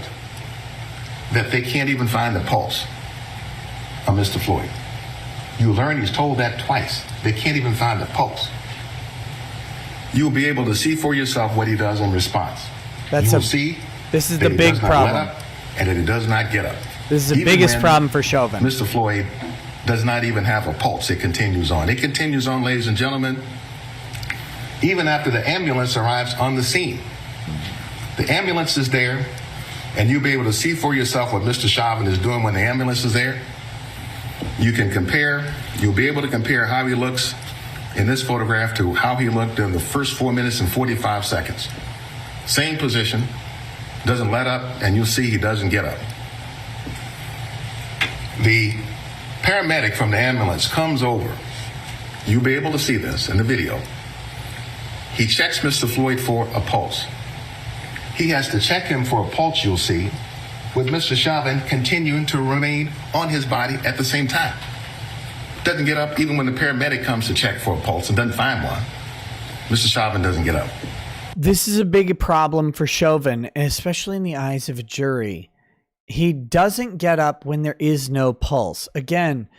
that they can't even find the pulse of Mr. Floyd. You learn he's told that twice. They can't even find the pulse. You'll be able to see for yourself what he does in response. This is the big problem. And that he does not get up. This is the biggest problem for Chauvin. Mr. Floyd does not even have a pulse. It continues on. It continues on, ladies and gentlemen, even after the ambulance arrives on the scene. The ambulance is there, and you'll be able to see for yourself what Mr. Chauvin is doing when the ambulance is there. You'll be able to compare how he looks in this photograph to how he looked in the first 4 minutes and 45 seconds. Same position, doesn't let up, and you'll see he doesn't get up. The paramedic from the ambulance comes over. You'll be able to see this in the video. He checks Mr. Floyd for a pulse. He has to check him for a pulse, you'll see, with Mr. Chauvin continuing to remain on his body at the same time. Doesn't get up even when the paramedic comes to check for a pulse and doesn't find one. Mr. Chauvin doesn't get up. This is a big problem for Chauvin, especially in the eyes of a jury. He doesn't get up when there is no pulse. Again,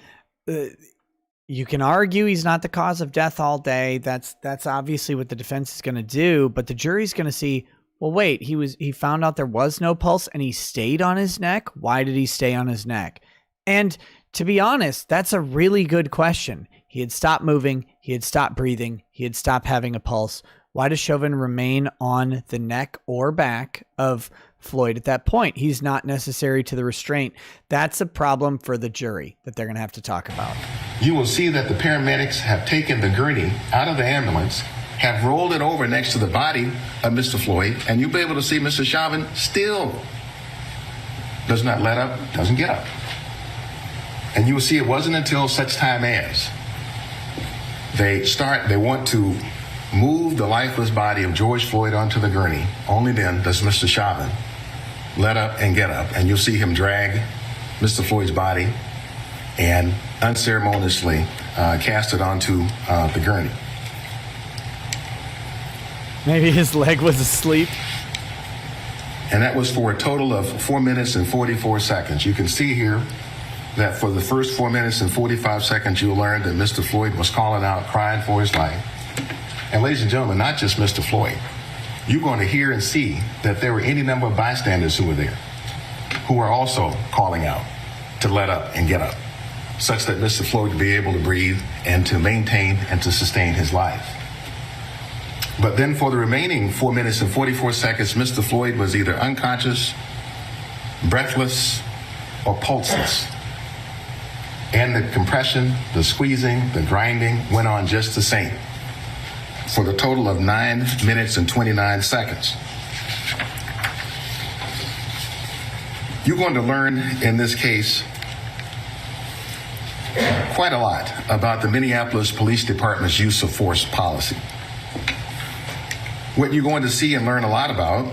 you can argue he's not the cause of death all day. That's obviously what the defense is going to do, but the jury's going to see, well, wait, he found out there was no pulse and he stayed on his neck. Why did he stay on his neck? And to be honest, that's a really good question. He had stopped moving. He had stopped breathing. He had stopped having a pulse. Why does Chauvin remain on the neck or back of Floyd at that point? He's not necessary to the restraint. That's a problem for the jury that they're going to have to talk about. You will see that the paramedics have taken the gurney out of the ambulance, have rolled it over next to the body of Mr. Floyd, and you'll be able to see Mr. Chauvin still does not let up, doesn't get up. And you will see it wasn't until such time as they want to move the lifeless body of George Floyd onto the gurney. Only then does Mr. Chauvin let up and get up. And you'll see him drag Mr. Floyd's body and unceremoniously cast it onto the gurney. Maybe his leg was asleep. And that was for a total of 4 minutes and 44 seconds. You can see here that for the first 4 minutes and 45 seconds, you'll learn that Mr. Floyd was calling out, crying for his life. And ladies and gentlemen, not just Mr. Floyd. You're going to hear and see that there were any number of bystanders who were there, who were also calling out to let up and get up, such that Mr. Floyd would be able to breathe and to maintain and to sustain his life. But then for the remaining 4 minutes and 44 seconds, Mr. Floyd was either unconscious, breathless, or pulseless. And the compression, the squeezing, the grinding went on just the same for the total of 9 minutes and 29 seconds. You're going to learn in this case quite a lot about the Minneapolis Police Department's use of force policy. What you're going to see and learn a lot about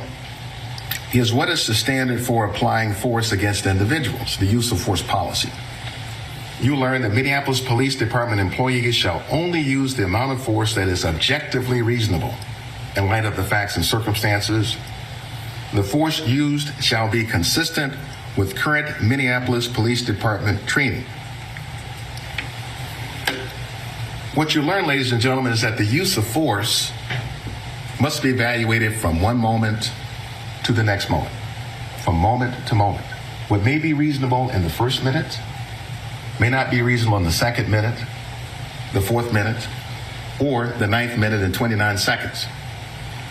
is what is the standard for applying force against individuals, the use of force policy. You learn that Minneapolis Police Department employees shall only use the amount of force that is objectively reasonable in light of the facts and circumstances. The force used shall be consistent with current Minneapolis Police Department training. What you learn, ladies and gentlemen, is that the use of force must be evaluated from one moment to the next moment, from moment to moment. What may be reasonable in the first minute may not be reasonable in the second minute, the fourth minute, or the ninth minute and 29 seconds.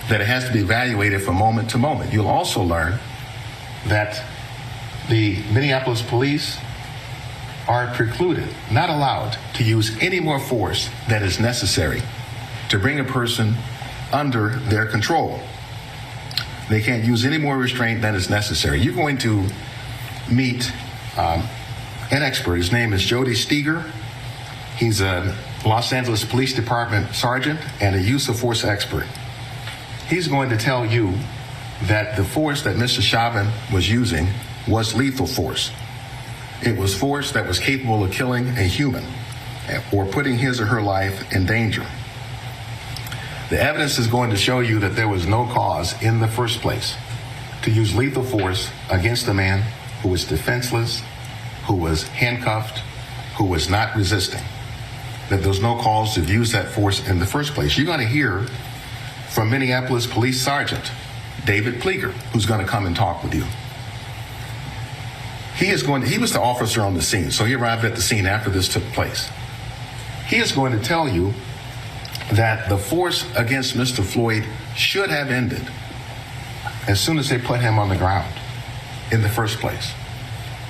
That it has to be evaluated from moment to moment. You'll also learn that the Minneapolis police are precluded, not allowed to use any more force than is necessary to bring a person under their control. They can't use any more restraint than is necessary. You're going to meet an expert. His name is Jody Steger. He's a Los Angeles Police Department sergeant and a use of force expert. He's going to tell you that the force that Mr. Chauvin was using was lethal force. It was force that was capable of killing a human or putting his or her life in danger. The evidence is going to show you that there was no cause in the first place to use lethal force against a man who was defenseless, who was handcuffed, who was not resisting. That there was no cause to use that force in the first place. You're going to hear from Minneapolis Police Sergeant David Pleger, who's going to come and talk with you. He was the officer on the scene, so he arrived at the scene after this took place. He is going to tell you that the force against Mr. Floyd should have ended as soon as they put him on the ground in the first place,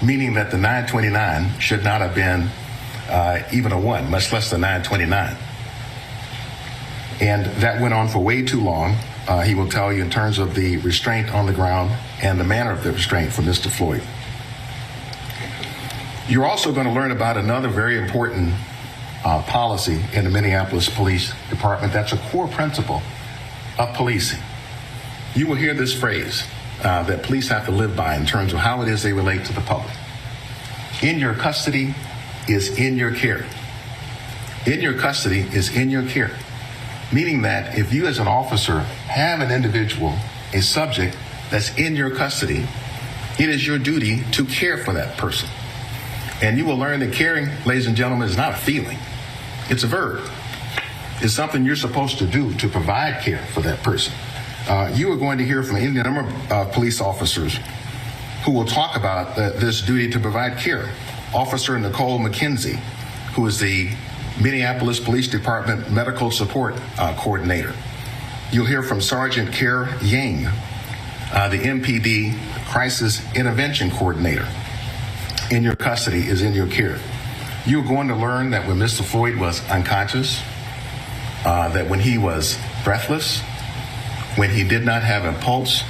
meaning that the 929 should not have been even a 1, much less the 929. And that went on for way too long. He will tell you in terms of the restraint on the ground and the manner of the restraint for Mr. Floyd. You're also going to learn about another very important policy in the Minneapolis Police Department that's a core principle of policing. You will hear this phrase that police have to live by in terms of how it is they relate to the public. In your custody is in your care. In your custody is in your care. Meaning that if you as an officer have an individual, a subject that's in your custody, it is your duty to care for that person. And you will learn that caring, ladies and gentlemen, is not a feeling. It's a verb. It's something you're supposed to do to provide care for that person. You are going to hear from any number of police officers who will talk about this duty to provide care. Officer Nicole McKenzie, who is the Minneapolis Police Department Medical Support Coordinator. You'll hear from Sergeant Kerr Yang, the MPD Crisis Intervention Coordinator. In your custody is in your care. You're going to learn that when Mr. Floyd was unconscious, that when he was breathless, when he did not have a pulse,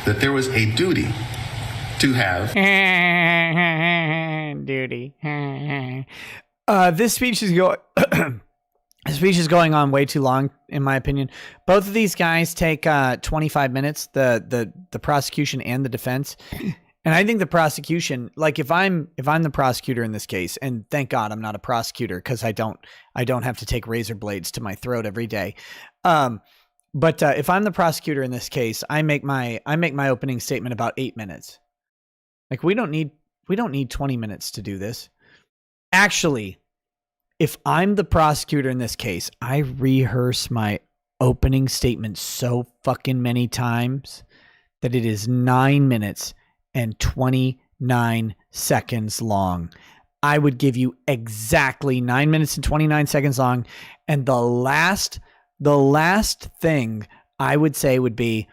that there was a duty to have. Duty. This speech is going on way too long, in my opinion. Both of these guys take 25 minutes, the prosecution and the defense. And I think the prosecution, like if I'm the prosecutor in this case, and thank God I'm not a prosecutor because I don't have to take razor blades to my throat every day. But if I'm the prosecutor in this case, I make my opening statement about 8 minutes. Like we don't need 20 minutes to do this. Actually, if I'm the prosecutor in this case, I rehearse my opening statement so fucking many times that it is 9 minutes and 29 seconds long. I would give you exactly 9 minutes and 29 seconds long. And the last thing I would say would be,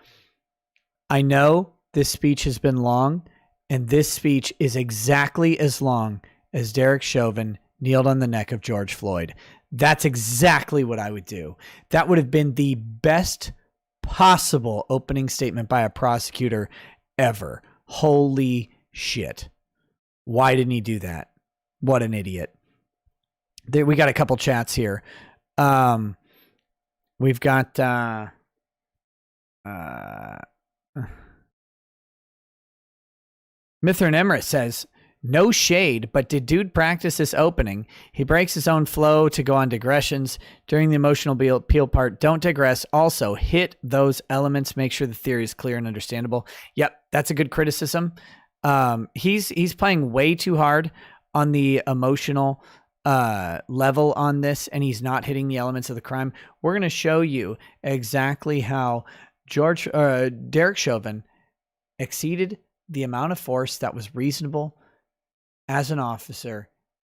I know this speech has been long, and this speech is exactly as long as Derek Chauvin kneeled on the neck of George Floyd. That's exactly what I would do. That would have been the best possible opening statement by a prosecutor ever. Holy shit. Why didn't he do that? What an idiot. We got a couple chats here. We've got Mithran Emmerich says, no shade, but did dude practice this opening? He breaks his own flow to go on digressions during the emotional appeal part. Don't digress. Also, hit those elements. Make sure the theory is clear and understandable. Yep, that's a good criticism. He's playing way too hard on the emotional level on this, and he's not hitting the elements of the crime. We're going to show you exactly how Derek Chauvin exceeded the amount of force that was reasonable as an officer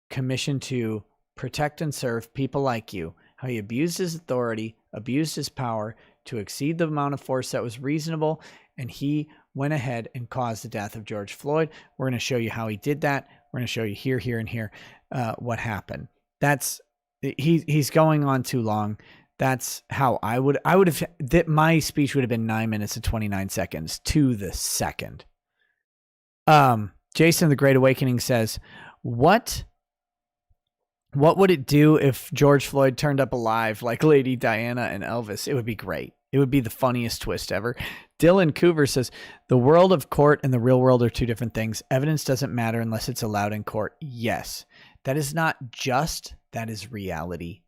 commissioned to protect and serve people like you, how he abused his authority, abused his power to exceed the amount of force that was reasonable, and he went ahead and caused the death of George Floyd. We're going to show you how he did that. We're going to show you here, and here what happened. He's going on too long. That's how I would have, that my speech would have been 9 minutes and 29 seconds to the second. Jason, the Great Awakening says, what would it do if George Floyd turned up alive like Lady Diana and Elvis? It would be great. It would be the funniest twist ever. Dylan Coover says, the world of court and the real world are two different things. Evidence doesn't matter unless it's allowed in court. Yes, that is not just, that is reality,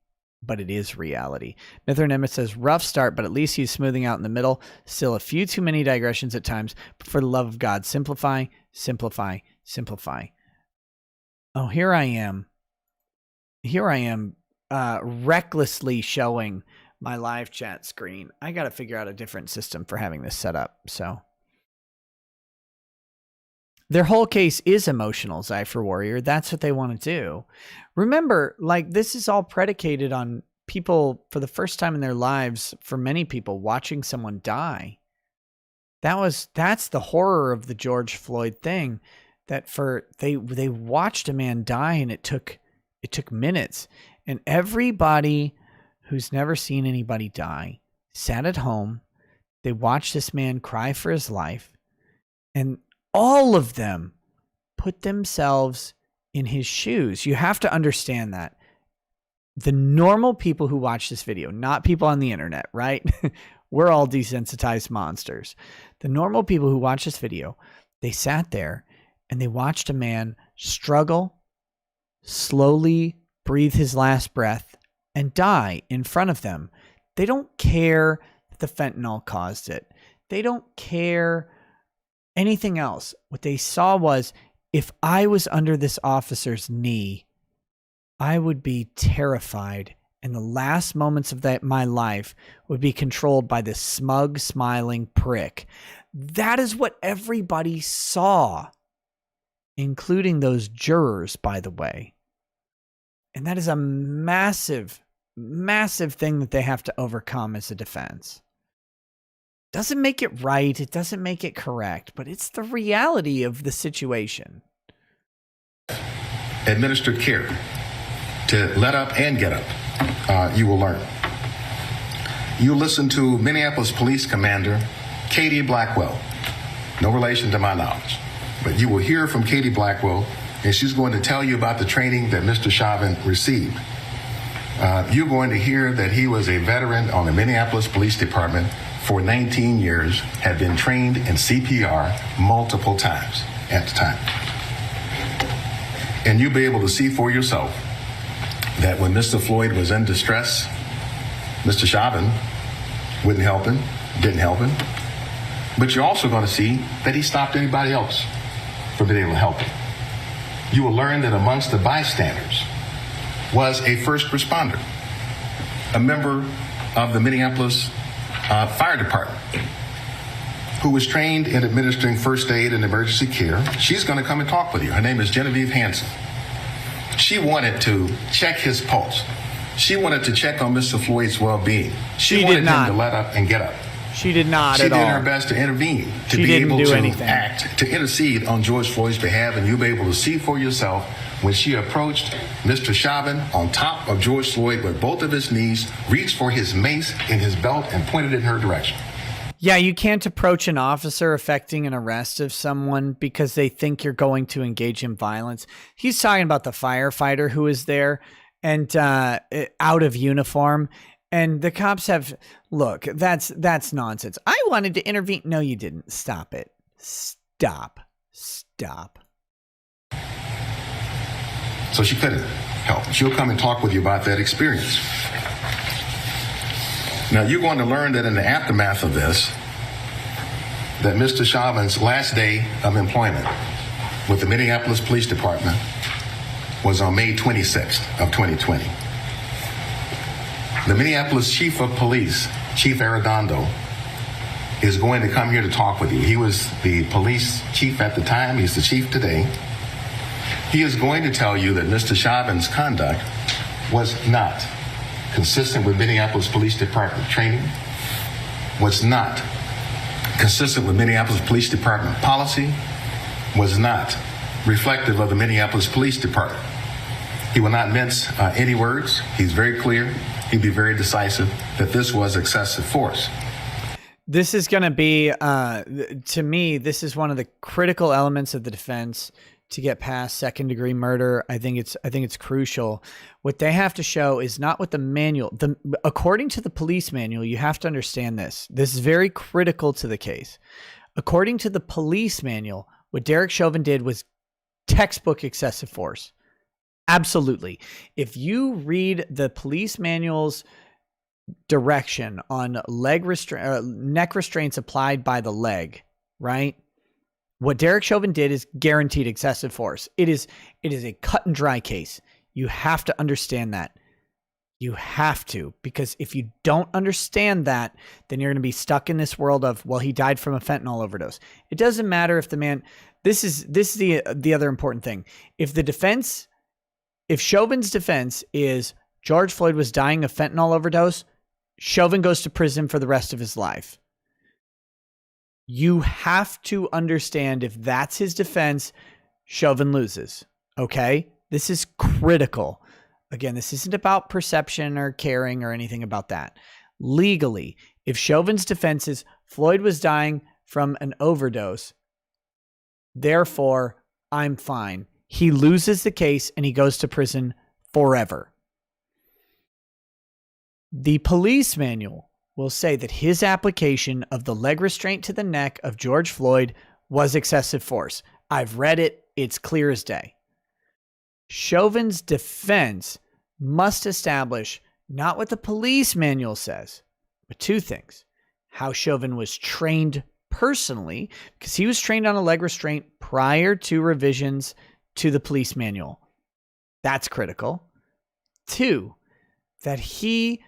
but it is reality. Mithran Emmett says, rough start, but at least he's smoothing out in the middle. Still a few too many digressions at times, but for the love of God, simplify, simplify, simplify. Oh, here I am recklessly showing my live chat screen. I got to figure out a different system for having this set up. So their whole case is emotional, Zypher Warrior. That's what they want to do. Remember, like, this is all predicated on people for the first time in their lives, for many people, watching someone die. That's the horror of the George Floyd thing, that they watched a man die, and it took minutes, and everybody who's never seen anybody die sat at home. They watched this man cry for his life, and all of them put themselves in his shoes. You have to understand that. The normal people who watch this video, not people on the internet, right? We're all desensitized monsters. The normal people who watch this video, they sat there and they watched a man struggle, slowly breathe his last breath, and die in front of them. They don't care that the fentanyl caused it. They don't care anything else. What they saw was, if I was under this officer's knee, I would be terrified, and the last moments of my life would be controlled by this smug, smiling prick. That is what everybody saw, including those jurors, by the way. And that is a massive, massive thing that they have to overcome as a defense. Doesn't make it right. It doesn't make it correct, but it's the reality of the situation. Administered care to let up and get up, you will learn. You listen to Minneapolis Police Commander Katie Blackwell. No relation to my knowledge, but you will hear from Katie Blackwell, and she's going to tell you about the training that Mr. Chauvin received. You're going to hear that he was a veteran on the Minneapolis Police Department for 19 years, had been trained in CPR multiple times at the time. And you'll be able to see for yourself that when Mr. Floyd was in distress, Mr. Chauvin wouldn't help him, didn't help him. But you're also going to see that he stopped anybody else from being able to help him. You will learn that amongst the bystanders was a first responder, a member of the Minneapolis Fire Department, who was trained in administering first aid and emergency care. She's going to come and talk with you. Her name is Genevieve Hansen. She wanted to check his pulse. She wanted to check on Mr. Floyd's well-being. She wanted him to let up and get up. She did not at all. She did her best to intervene, to be able to act, to intercede on George Floyd's behalf, and you'll be able to see for yourself when she approached Mr. Chauvin on top of George Floyd with both of his knees, reached for his mace in his belt, and pointed in her direction. Yeah, you can't approach an officer effecting an arrest of someone because they think you're going to engage in violence. He's talking about the firefighter who was there, and out of uniform. And the cops have, look, that's nonsense. I wanted to intervene. No, you didn't. Stop it. Stop. So she couldn't help. She'll come and talk with you about that experience. Now, you're going to learn that in the aftermath of this, that Mr. Chauvin's last day of employment with the Minneapolis Police Department was on May 26th of 2020. The Minneapolis Chief of Police, Chief Arredondo, is going to come here to talk with you. He was the police chief at the time. He's the chief today. He is going to tell you that Mr. Chauvin's conduct was not consistent with Minneapolis Police Department training, was not consistent with Minneapolis Police Department policy, was not reflective of the Minneapolis Police Department. He will not mince any words. He's very clear. He'd be very decisive that this was excessive force. This is going to be, to me, this is one of the critical elements of the defense to get past second-degree murder. I think it's crucial. What they have to show is not what the manual. According to the police manual, you have to understand this. This is very critical to the case. According to the police manual, what Derek Chauvin did was textbook excessive force. Absolutely. If you read the police manual's direction on neck restraints applied by the leg, right? What Derek Chauvin did is guaranteed excessive force. It is a cut and dry case. You have to understand that. You have to, because if you don't understand that, then you're going to be stuck in this world of, well, he died from a fentanyl overdose. It doesn't matter if the man, this is the other important thing. If Chauvin's defense is George Floyd was dying of fentanyl overdose, Chauvin goes to prison for the rest of his life. You have to understand, if that's his defense, Chauvin loses. Okay? This is critical. Again, this isn't about perception or caring or anything about that. Legally, if Chauvin's defense is Floyd was dying from an overdose, therefore I'm fine, he loses the case and he goes to prison forever. The police manual will say that his application of the leg restraint to the neck of George Floyd was excessive force. I've read it. It's clear as day. Chauvin's defense must establish not what the police manual says, but two things. How Chauvin was trained personally, because he was trained on a leg restraint prior to revisions to the police manual. That's critical. Two, that he,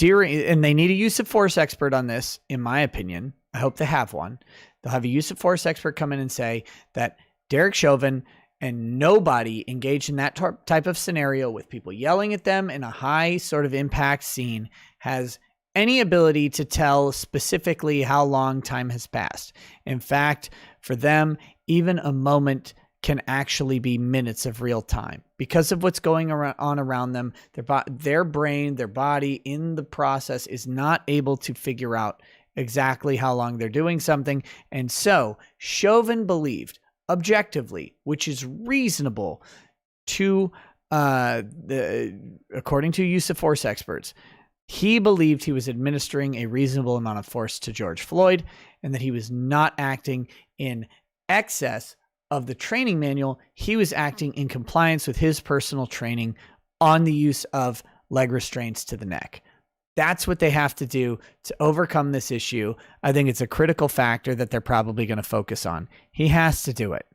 and they need a use of force expert on this, in my opinion. I hope they have one. They'll have a use of force expert come in and say that Derek Chauvin and nobody engaged in that type of scenario with people yelling at them in a high sort of impact scene has any ability to tell specifically how long time has passed. In fact, for them, even a moment can actually be minutes of real time because of what's going on around them. Their brain, their body in the process is not able to figure out exactly how long they're doing something. And so Chauvin believed objectively, which is reasonable to, according to use of force experts, he believed he was administering a reasonable amount of force to George Floyd and that he was not acting in excess of the training manual. He was acting in compliance with his personal training on the use of leg restraints to the neck. That's what they have to do to overcome this issue. I think it's a critical factor that they're probably going to focus on. He has to do it.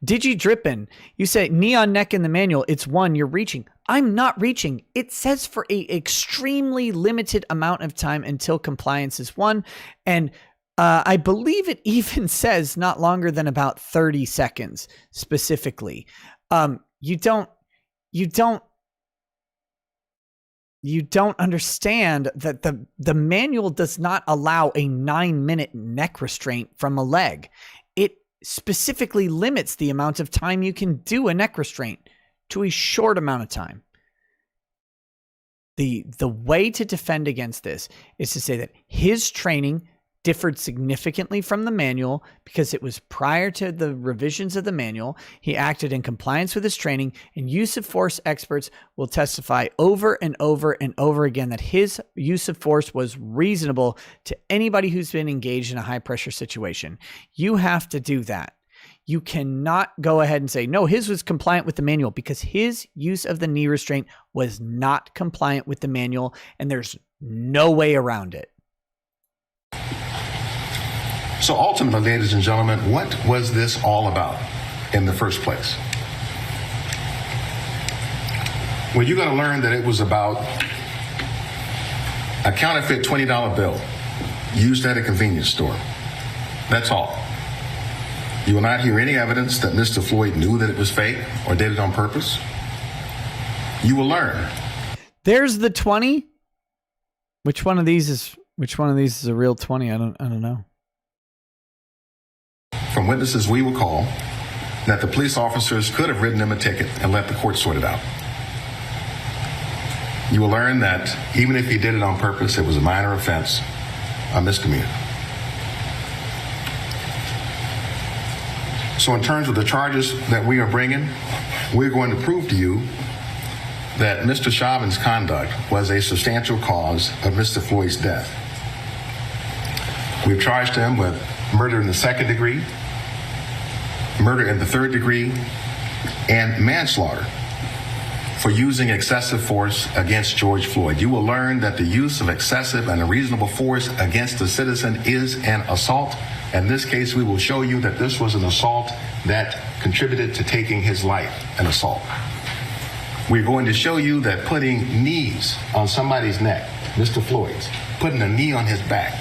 Digi Drippin, you say knee on neck in the manual. It's one, you're reaching. I'm not reaching. It says for a extremely limited amount of time until compliance is won. And I believe it even says not longer than about 30 seconds specifically. You don't understand that the manual does not allow a 9-minute neck restraint from a leg. It specifically limits the amount of time you can do a neck restraint to a short amount of time. The way to defend against this is to say that his training differed significantly from the manual because it was prior to the revisions of the manual. He acted in compliance with his training, and use of force experts will testify over and over and over again that his use of force was reasonable to anybody who's been engaged in a high pressure situation. You have to do that. You cannot go ahead and say, no, his was compliant with the manual, because his use of the knee restraint was not compliant with the manual, and there's no way around it. So ultimately, ladies and gentlemen, what was this all about in the first place? Well, you're going to learn that it was about a counterfeit $20 bill used at a convenience store. That's all. You will not hear any evidence that Mr. Floyd knew that it was fake or did it on purpose. You will learn. There's the 20. Which one of these is a real 20? I don't know. From witnesses we will call that the police officers could have written him a ticket and let the court sort it out. You will learn that even if he did it on purpose, it was a minor offense, a misdemeanor. So in terms of the charges that we are bringing, we're going to prove to you that Mr. Chauvin's conduct was a substantial cause of Mr. Floyd's death. We've charged him with murder in the second degree, murder in the third degree, and manslaughter for using excessive force against George Floyd. You will learn that the use of excessive and unreasonable force against a citizen is an assault. In this case, we will show you that this was an assault that contributed to taking his life, an assault. We're going to show you that putting knees on somebody's neck, Mr. Floyd's, putting a knee on his back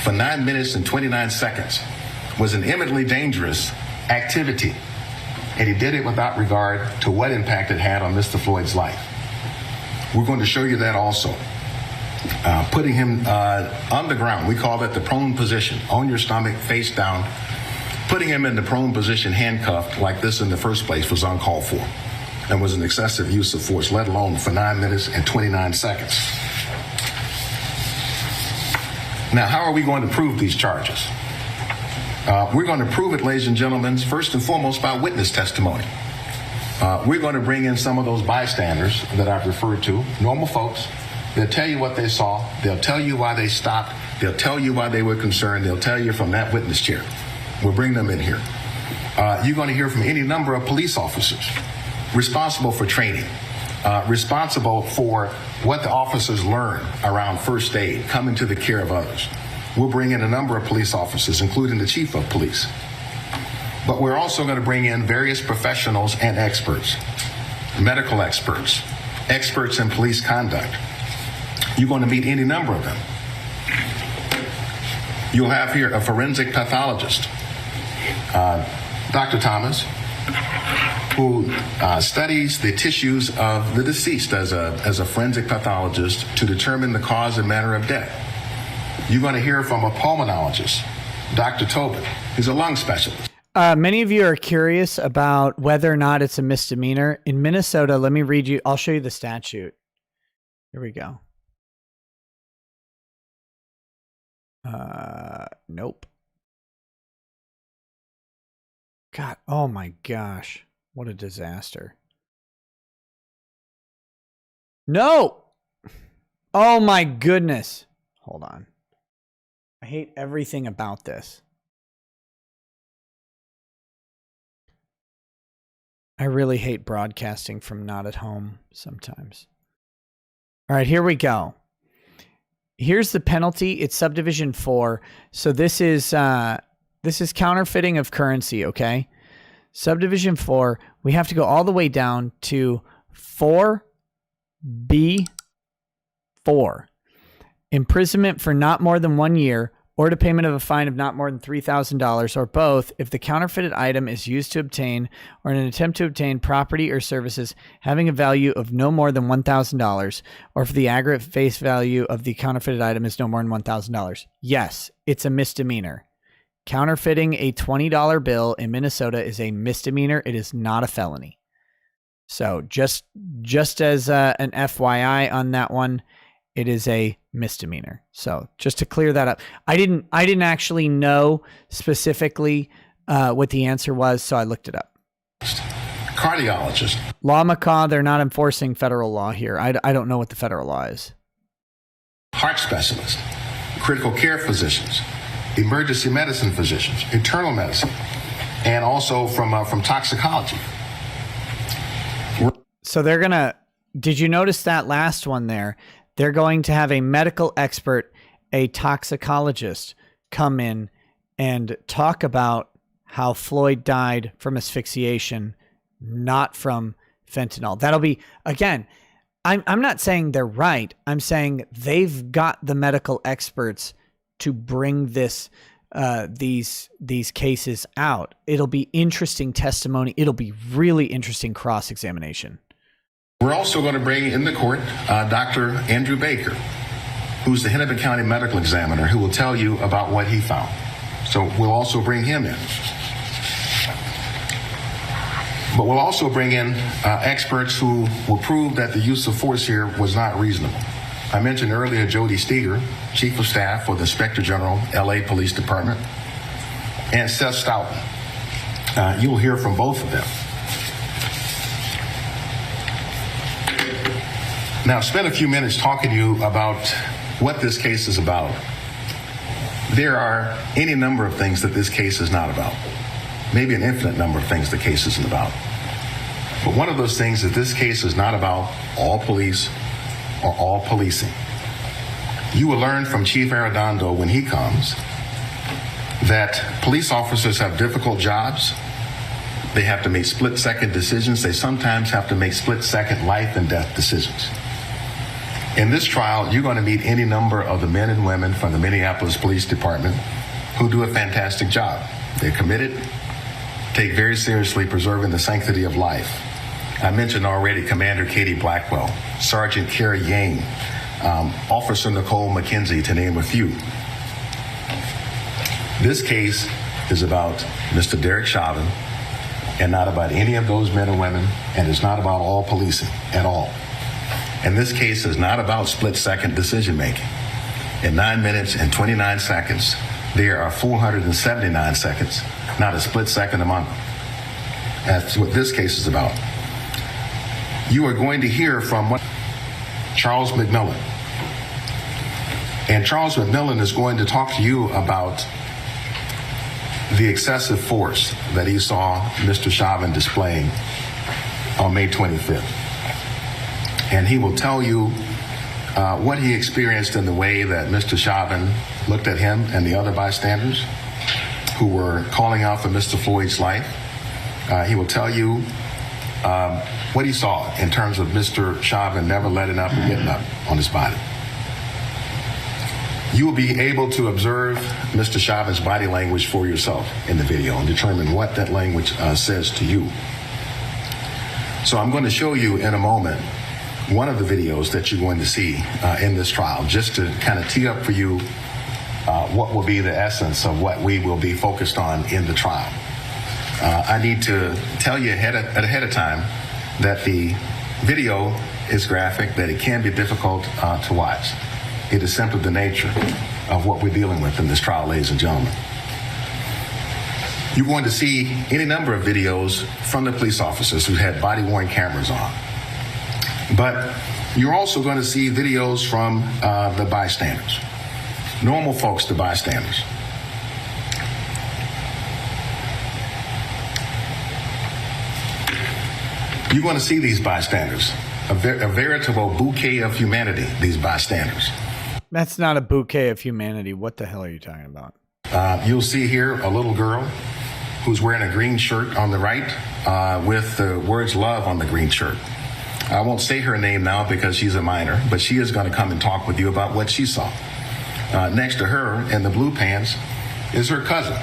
for 9 minutes and 29 seconds was an eminently dangerous activity. And he did it without regard to what impact it had on Mr. Floyd's life. We're going to show you that also. Putting him on the ground, we call that the prone position, on your stomach, face down. Putting him in the prone position, handcuffed like this in the first place, was uncalled for and was an excessive use of force, let alone for 9 minutes and 29 seconds. Now, how are we going to prove these charges? We're going to prove it, ladies and gentlemen, first and foremost by witness testimony. We're going to bring in some of those bystanders that I've referred to, normal folks. They'll tell you what they saw. They'll tell you why they stopped. They'll tell you why they were concerned. They'll tell you from that witness chair. We'll bring them in here. You're going to hear from any number of police officers responsible for training, responsible for what the officers learn around first aid, coming to the care of others. We'll bring in a number of police officers, including the chief of police. But we're also going to bring in various professionals and experts, medical experts, experts in police conduct. You're going to meet any number of them. You'll have here a forensic pathologist, Dr. Thomas, who studies the tissues of the deceased as a forensic pathologist to determine the cause and manner of death. You're going to hear from a pulmonologist, Dr. Tobin. He's a lung specialist. Many of you are curious about whether or not it's a misdemeanor. In Minnesota, let me read you. I'll show you the statute. Here we go. Nope. God, oh my gosh. What a disaster. No! Oh my goodness. Hold on. I hate everything about this. I really hate broadcasting from not at home sometimes. All right, here we go. Here's the penalty. It's subdivision 4. So this is counterfeiting of currency, okay? Subdivision 4, we have to go all the way down to 4B4. Imprisonment for not more than 1 year, or to payment of a fine of not more than $3,000, or both, if the counterfeited item is used to obtain or in an attempt to obtain property or services having a value of no more than $1,000, or if the aggregate face value of the counterfeited item is no more than $1,000. Yes, it's a misdemeanor. Counterfeiting a $20 bill in Minnesota is a misdemeanor. It is not a felony. So just as an FYI on that one, it is a misdemeanor. So just to clear that up, I didn't actually know specifically what the answer was, so I looked it up. Cardiologist. Law macaw, they're not enforcing federal law here. I don't know what the federal law is. Heart specialist, critical care physicians, emergency medicine physicians, internal medicine, and also from toxicology. So they're gonna, did you notice that last one there? They're going to have a medical expert, a toxicologist, come in and talk about how Floyd died from asphyxiation, not from fentanyl. That'll be, again, I'm not saying they're right. I'm saying they've got the medical experts to bring this these cases out. It'll be interesting testimony. It'll be really interesting cross-examination. We're also going to bring in the court Dr. Andrew Baker, who's the Hennepin County medical examiner, who will tell you about what he found. So we'll also bring him in. But we'll also bring in experts who will prove that the use of force here was not reasonable. I mentioned earlier Jody Steger, Chief of Staff for the Inspector General, LA Police Department, and Seth Stoughton. You'll hear from both of them. Now, I've spent a few minutes talking to you about what this case is about. There are any number of things that this case is not about. Maybe an infinite number of things the case isn't about. But one of those things is this case is not about all police or all policing. You will learn from Chief Arredondo when he comes that police officers have difficult jobs. They have to make split-second decisions. They sometimes have to make split-second life and death decisions. In this trial, you're going to meet any number of the men and women from the Minneapolis Police Department who do a fantastic job. They're committed, take very seriously preserving the sanctity of life. I mentioned already Commander Katie Blackwell, Sergeant Carrie Yang, Officer Nicole McKenzie, to name a few. This case is about Mr. Derek Chauvin and not about any of those men and women, and it's not about all policing at all. And this case is not about split-second decision-making. In 9 minutes and 29 seconds, there are 479 seconds, not a split second among them. That's what this case is about. You are going to hear from Charles McMillan. And Charles McMillan is going to talk to you about the excessive force that he saw Mr. Chauvin displaying on May 25th. And he will tell you what he experienced in the way that Mr. Chauvin looked at him and the other bystanders who were calling out for Mr. Floyd's life. He will tell you what he saw in terms of Mr. Chauvin never letting up and getting up on his body. You will be able to observe Mr. Chauvin's body language for yourself in the video and determine what that language says to you. So I'm going to show you in a moment one of the videos that you're going to see in this trial, just to kind of tee up for you what will be the essence of what we will be focused on in the trial. I need to tell you ahead of time that the video is graphic, that it can be difficult to watch. It is simply the nature of what we're dealing with in this trial, ladies and gentlemen. You're going to see any number of videos from the police officers who had body-worn cameras on. But you're also going to see videos from the bystanders, normal folks, the bystanders. You're going to see these bystanders, a veritable bouquet of humanity, these bystanders. That's not a bouquet of humanity. What the hell are you talking about? You'll see here a little girl who's wearing a green shirt on the right with the words love on the green shirt. I won't say her name now because she's a minor, but she is going to come and talk with you about what she saw. Next to her in the blue pants is her cousin,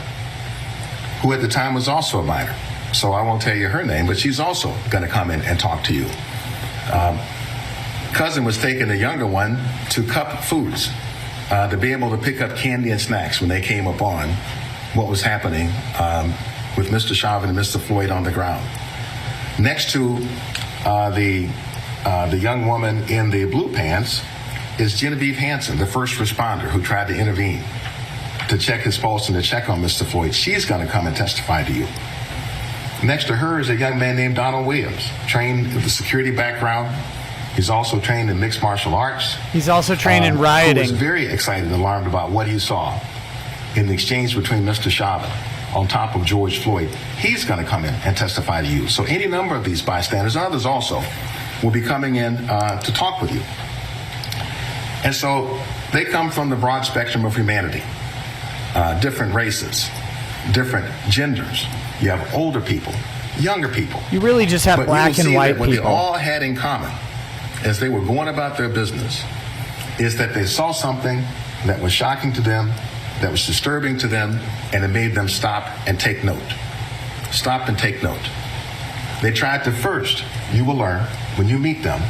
who at the time was also a minor. So I won't tell you her name, but she's also going to come in and talk to you. Cousin was taking the younger one to Cup Foods to be able to pick up candy and snacks when they came upon what was happening with Mr. Chauvin and Mr. Floyd on the ground. Next to the young woman in the blue pants is Genevieve Hanson, the first responder who tried to intervene to check his pulse and to check on Mr. Floyd. She's going to come and testify to you. Next to her is a young man named Donald Williams, trained with a security background. He's also trained in mixed martial arts. He's also trained in rioting. He was very excited and alarmed about what he saw in the exchange between Mr. Chauvin on top of George Floyd. He's going to come in and testify to you. So any number of these bystanders, and others also, will be coming in to talk with you. And so they come from the broad spectrum of humanity, different races, different genders. You have older people, younger people. You really just have black and white people. What they all had in common as they were going about their business is that they saw something that was shocking to them, that was disturbing to them, and it made them stop and take note. Stop and take note. They tried to first, you will learn when you meet them,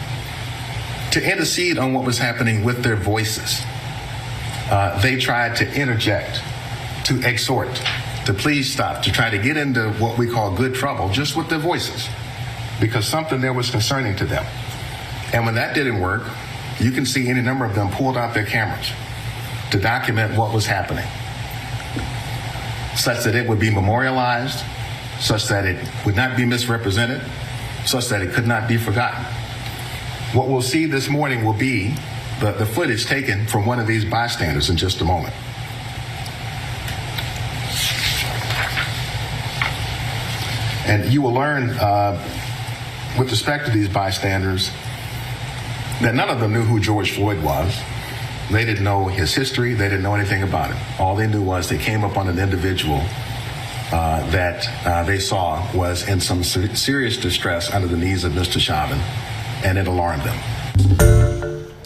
to intercede on what was happening with their voices. They tried to interject, to exhort, to please stop, to try to get into what we call good trouble just with their voices, because something there was concerning to them. And when that didn't work, you can see any number of them pulled out their cameras to document what was happening, such that it would be memorialized, such that it would not be misrepresented, such that it could not be forgotten. What we'll see this morning will be the footage taken from one of these bystanders in just a moment. And you will learn, with respect to these bystanders, that none of them knew who George Floyd was. They didn't know his history. They didn't know anything about him. All they knew was they came upon an individual that they saw was in some serious distress under the knees of Mr. Chauvin, and it alarmed them.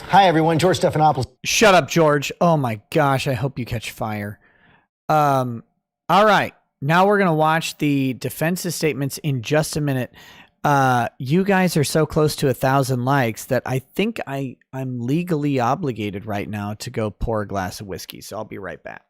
Hi, everyone. George Stephanopoulos. Shut up, George. Oh, my gosh. I hope you catch fire. All right. Now we're going to watch the defense's statements in just a minute. You guys are so close to 1,000 likes that I think I'm legally obligated right now to go pour a glass of whiskey. So I'll be right back.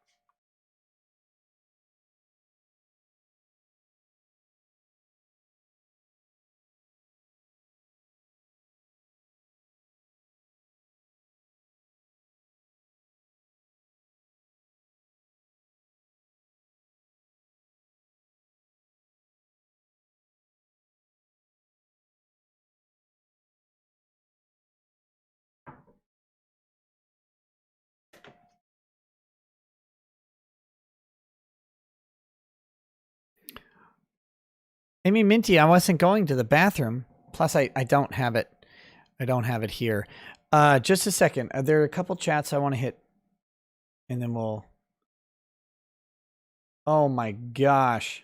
I mean, Minty, I wasn't going to the bathroom. Plus, I don't have it. I don't have it here. Just a second. There are a couple chats I want to hit, and then we'll. Oh my gosh!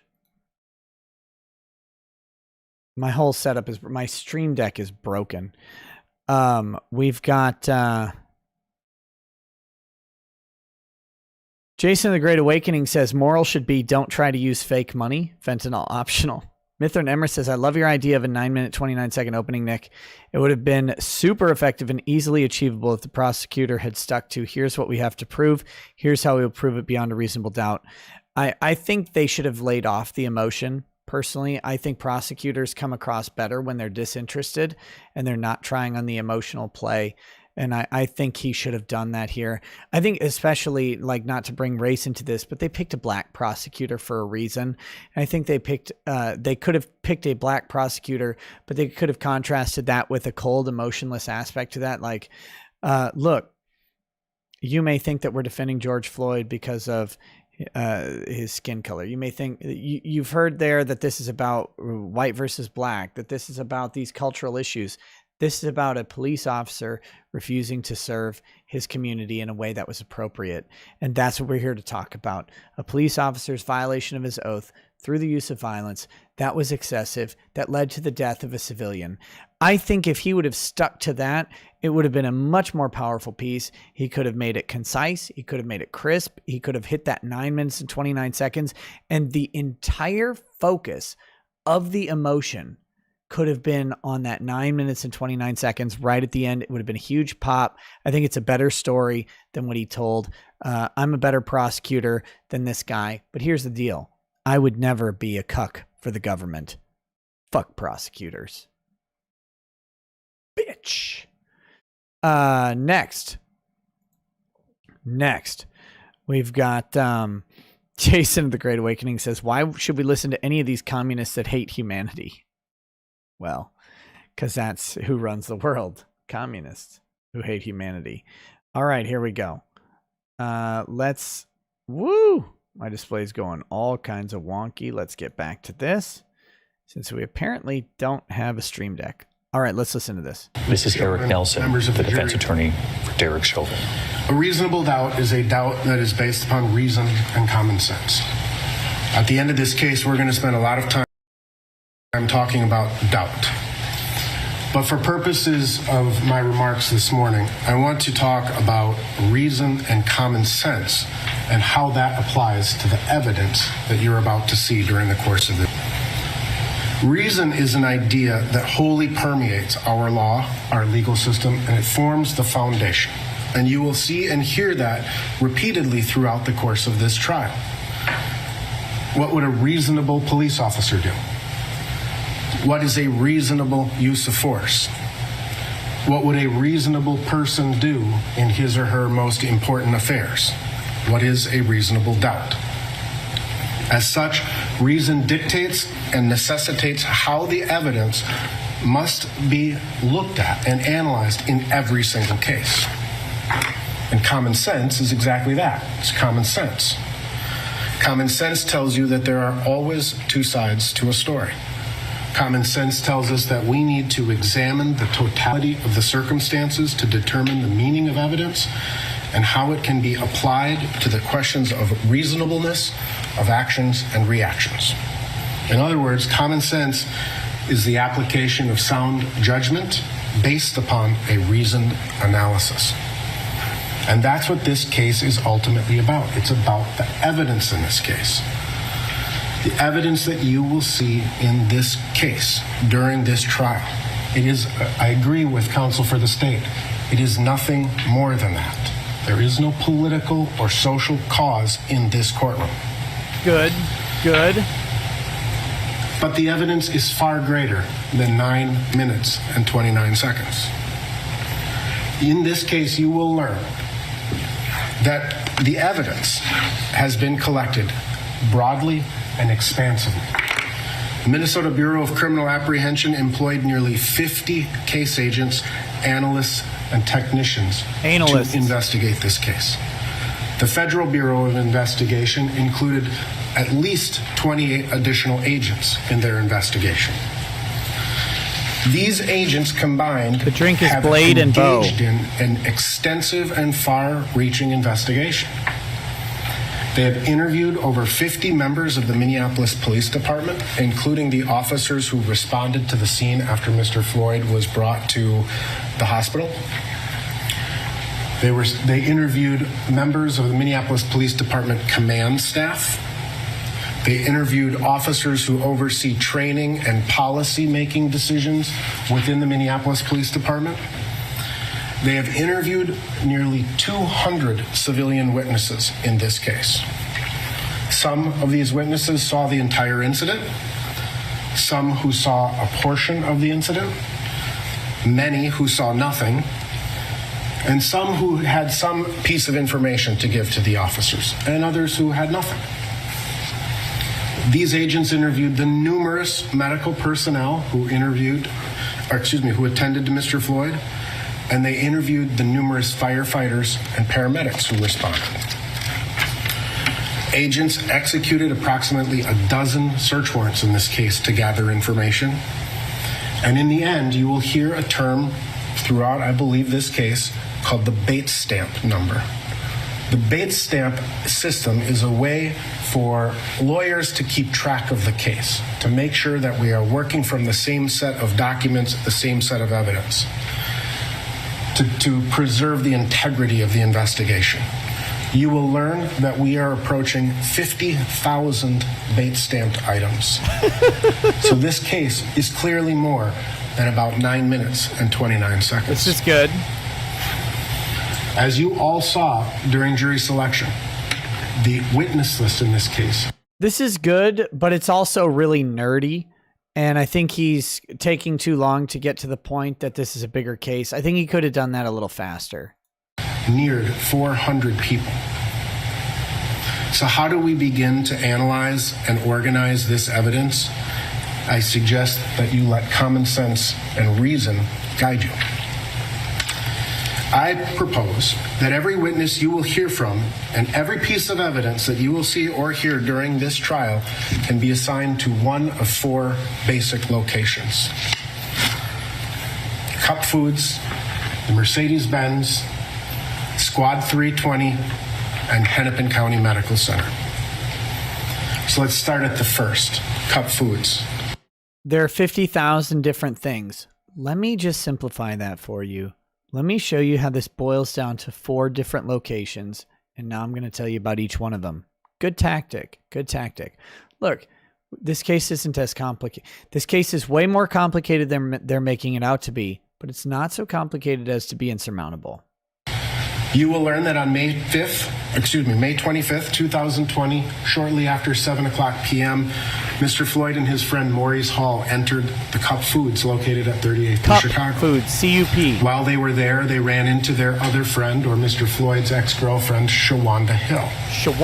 My whole setup is my Stream Deck is broken. We've got Jason the Great Awakening says moral should be don't try to use fake money. Fentanyl optional. Mithran Emmer says, I love your idea of a 9-minute, 29-second opening, Nick. It would have been super effective and easily achievable if the prosecutor had stuck to, here's what we have to prove. Here's how we will prove it beyond a reasonable doubt. I think they should have laid off the emotion. Personally, I think prosecutors come across better when they're disinterested and they're not trying on the emotional play. And I think he should have done that here. I think especially, like, not to bring race into this, but they picked a black prosecutor for a reason. And I think they could have picked a black prosecutor, but they could have contrasted that with a cold, emotionless aspect to that. Like, look, you may think that we're defending George Floyd because of his skin color. You may think you've heard there that this is about white versus black, that this is about these cultural issues. This is about a police officer refusing to serve his community in a way that was appropriate. And that's what we're here to talk about. A police officer's violation of his oath through the use of violence. That was excessive. That led to the death of a civilian. I think if he would have stuck to that, it would have been a much more powerful piece. He could have made it concise. He could have made it crisp. He could have hit that 9 minutes and 29 seconds. And the entire focus of the emotion could have been on that 9 minutes and 29 seconds right at the end. It would have been a huge pop. I think it's a better story than what he told. I'm a better prosecutor than this guy. But here's the deal. I would never be a cuck for the government. Fuck prosecutors. Bitch. Next, we've got Jason of the Great Awakening says, why should we listen to any of these communists that hate humanity? Well, because that's who runs the world. Communists who hate humanity. All right, here we go. Woo! My display's going all kinds of wonky. Let's get back to this, since we apparently don't have a stream deck. All right, let's listen to this. This is Eric Nelson, the defense attorney for Derek Chauvin. A reasonable doubt is a doubt that is based upon reason and common sense. At the end of this case, we're going to spend a lot of time talking about doubt. But for purposes of my remarks this morning, I want to talk about reason and common sense and how that applies to the evidence that you're about to see during the course of this. Reason is an idea that wholly permeates our law, our legal system, and it forms the foundation. And you will see and hear that repeatedly throughout the course of this trial. What would a reasonable police officer do? What is a reasonable use of force? What would a reasonable person do in his or her most important affairs? What is a reasonable doubt? As such, reason dictates and necessitates how the evidence must be looked at and analyzed in every single case. And common sense is exactly that. It's common sense. Common sense tells you that there are always two sides to a story. Common sense tells us that we need to examine the totality of the circumstances to determine the meaning of evidence and how it can be applied to the questions of reasonableness of actions and reactions. In other words, common sense is the application of sound judgment based upon a reasoned analysis. And that's what this case is ultimately about. It's about the evidence in this case. The evidence that you will see in this case during this trial. It is, I agree with counsel for the state, it is nothing more than that. There is no political or social cause in this courtroom. Good. But the evidence is far greater than 9 minutes and 29 seconds. In this case, you will learn that the evidence has been collected broadly and expansively. The Minnesota Bureau of Criminal Apprehension employed nearly 50 case agents, analysts, and technicians to investigate this case. The Federal Bureau of Investigation included at least 28 additional agents in their investigation. These agents combined the drink is have blade and bow. engaged in an extensive and far-reaching investigation. They have interviewed over 50 members of the Minneapolis Police Department, including the officers who responded to the scene after Mr. Floyd was brought to the hospital. They interviewed members of the Minneapolis Police Department command staff. They interviewed officers who oversee training and policy-making decisions within the Minneapolis Police Department. They have interviewed nearly 200 civilian witnesses in this case. Some of these witnesses saw the entire incident, some who saw a portion of the incident, many who saw nothing, and some who had some piece of information to give to the officers, and others who had nothing. These agents interviewed the numerous medical personnel who attended to Mr. Floyd, and they interviewed the numerous firefighters and paramedics who responded. Agents executed approximately a dozen search warrants in this case to gather information. And in the end, you will hear a term throughout, I believe, this case called the Bates stamp number. The Bates stamp system is a way for lawyers to keep track of the case, to make sure that we are working from the same set of documents, the same set of evidence, to preserve the integrity of the investigation. You will learn that we are approaching 50,000 Bates stamped items. So this case is clearly more than about 9 minutes and 29 seconds. This is good. As you all saw during jury selection, the witness list in this case. This is good, but it's also really nerdy. And I think he's taking too long to get to the point that this is a bigger case. I think he could have done that a little faster. Neared 400 people. So how do we begin to analyze and organize this evidence? I suggest that you let common sense and reason guide you. I propose that every witness you will hear from and every piece of evidence that you will see or hear during this trial can be assigned to one of four basic locations: Cup Foods, the Mercedes-Benz, Squad 320, and Hennepin County Medical Center. So let's start at the first, Cup Foods. There are 50,000 different things. Let me just simplify that for you. Let me show you how this boils down to four different locations, and now I'm going to tell you about each one of them. Good tactic. Good tactic. Look, this case isn't as complicated. This case is way more complicated than they're making it out to be, but it's not so complicated as to be insurmountable. You will learn that on May 25th, 2020, shortly after 7 o'clock p.m., Mr. Floyd and his friend Maurice Hall entered the Cup Foods located at 38th Cup in Chicago. Foods, C-U-P. While they were there, they ran into their other friend, or Mr. Floyd's ex-girlfriend, Shawanda Hill.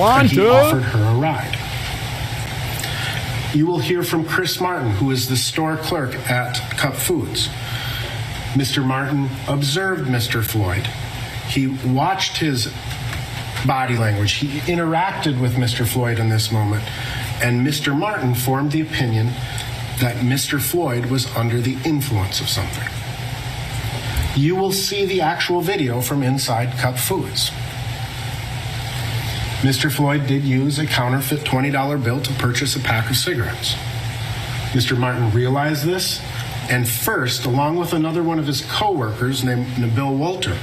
And he offered her a ride. You will hear from Chris Martin, who is the store clerk at Cup Foods. Mr. Martin observed Mr. Floyd. He watched his body language. He interacted with Mr. Floyd in this moment. And Mr. Martin formed the opinion that Mr. Floyd was under the influence of something. You will see the actual video from inside Cup Foods. Mr. Floyd did use a counterfeit $20 bill to purchase a pack of cigarettes. Mr. Martin realized this, and first, along with another one of his co-workers named Nabil Walter,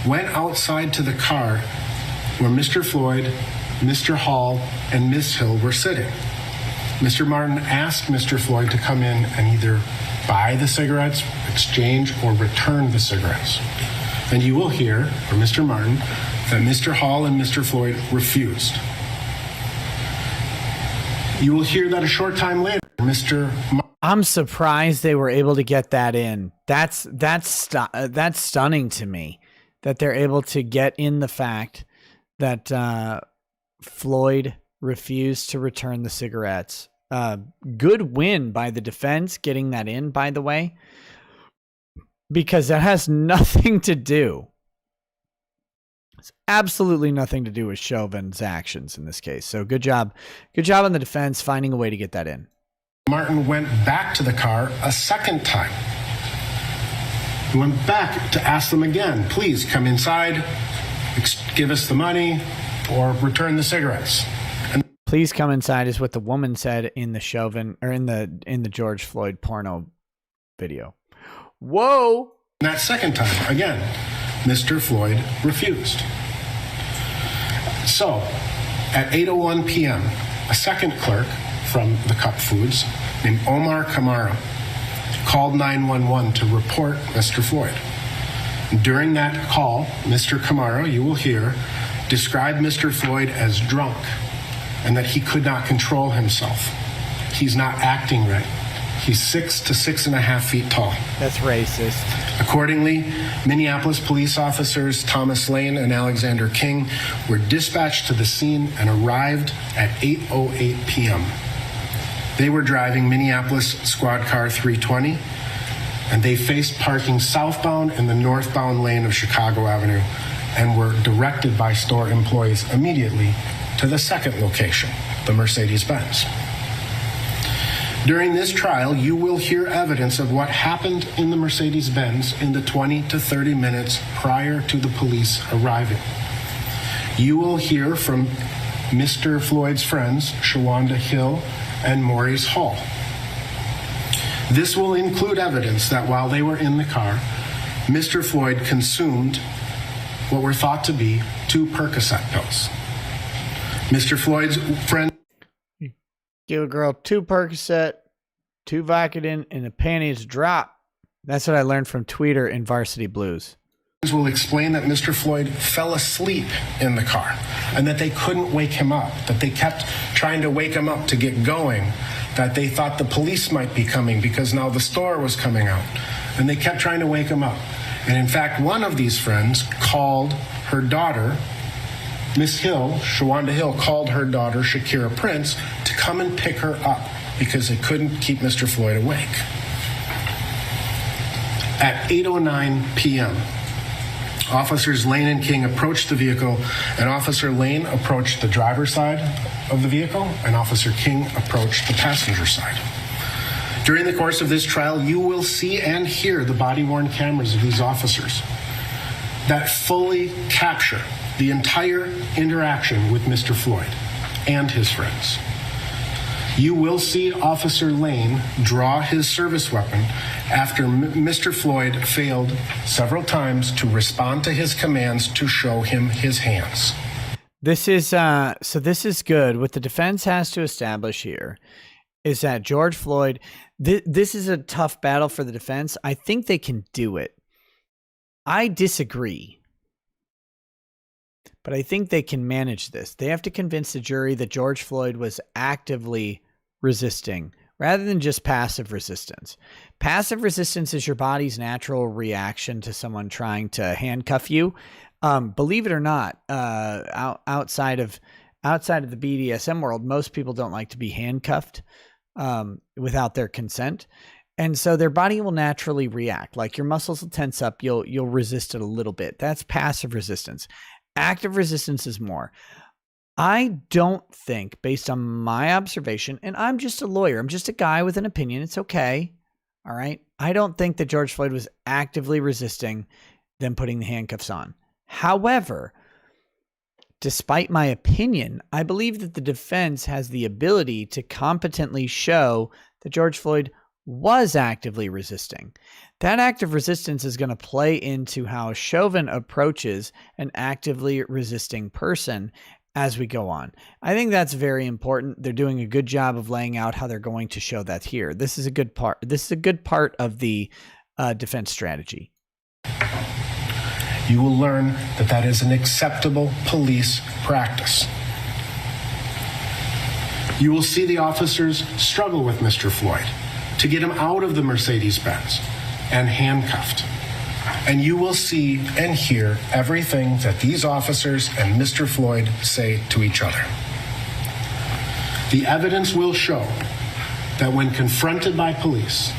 went outside to the car where Mr. Floyd, Mr. Hall, and Ms. Hill were sitting. Mr. Martin asked Mr. Floyd to come in and either buy the cigarettes, exchange, or return the cigarettes. And you will hear from Mr. Martin that Mr. Hall and Mr. Floyd refused. You will hear that a short time later, I'm surprised they were able to get that in. That's stunning to me, that they're able to get in the fact that Floyd refused to return the cigarettes. Good win by the defense getting that in, by the way, because that has nothing to do. It's absolutely nothing to do with Chauvin's actions in this case. So good job. Good job on the defense finding a way to get that in. Martin went back to the car a second time. He went back to ask them again, please come inside, give us the money, or return the cigarettes. And please come inside is what the woman said in the Chauvin, or in the George Floyd porno video. Whoa! That second time, again, Mr. Floyd refused. So, at 8:01 p.m., a second clerk from the Cup Foods named Omar Camaro called 911 to report Mr. Floyd. During that call, Mr. Camaro, you will hear, described Mr. Floyd as drunk and that he could not control himself. He's not acting right. He's 6 to 6.5 feet tall. That's racist. Accordingly, Minneapolis police officers Thomas Lane and Alexander King were dispatched to the scene and arrived at 8:08 p.m. They were driving Minneapolis Squad Car 320, and they faced parking southbound in the northbound lane of Chicago Avenue and were directed by store employees immediately to the second location, the Mercedes-Benz. During this trial, you will hear evidence of what happened in the Mercedes-Benz in the 20 to 30 minutes prior to the police arriving. You will hear from Mr. Floyd's friends, Shawanda Hill and Maurice Hall. This will include evidence that while they were in the car, Mr. Floyd consumed what were thought to be 2 Percocet pills. Mr. Floyd's friend Give a girl 2 Percocet, 2 Vicodin, and the panties drop. That's what I learned from Tweeter in Varsity Blues. Will explain that Mr. Floyd fell asleep in the car and that they couldn't wake him up, that they kept trying to wake him up to get going, that they thought the police might be coming because now the store was coming out. And they kept trying to wake him up. And in fact, one of these friends called her daughter, Miss Hill, Shawanda Hill, called her daughter, Shakira Prince, to come and pick her up because they couldn't keep Mr. Floyd awake. At 8:09 p.m., Officers Lane and King approached the vehicle, and Officer Lane approached the driver's side of the vehicle, and Officer King approached the passenger side. During the course of this trial, you will see and hear the body-worn cameras of these officers that fully capture the entire interaction with Mr. Floyd and his friends. You will see Officer Lane draw his service weapon after Mr. Floyd failed several times to respond to his commands to show him his hands. This is so this is good. What the defense has to establish here is that George Floyd, this is a tough battle for the defense. I think they can do it. I disagree, but I think they can manage this. They have to convince the jury that George Floyd was actively resisting rather than just passive resistance. Passive resistance is your body's natural reaction to someone trying to handcuff you. Believe it or not, outside of the BDSM world, most people don't like to be handcuffed without their consent. And so their body will naturally react. Like your muscles will tense up, you'll resist it a little bit. That's passive resistance. Active resistance is more. I don't think, based on my observation, and I'm just a lawyer, I'm just a guy with an opinion, it's okay, all right? I don't think that George Floyd was actively resisting them putting the handcuffs on. However, despite my opinion, I believe that the defense has the ability to competently show that George Floyd was actively resisting. That act of resistance is going to play into how Chauvin approaches an actively resisting person as we go on. I think that's very important. They're doing a good job of laying out how they're going to show that here. This is a good part. This is a good part of the defense strategy. You will learn that that is an acceptable police practice. You will see the officers struggle with Mr. Floyd to get him out of the Mercedes-Benz and handcuffed. And you will see and hear everything that these officers and Mr. Floyd say to each other. The evidence will show that when confronted by police,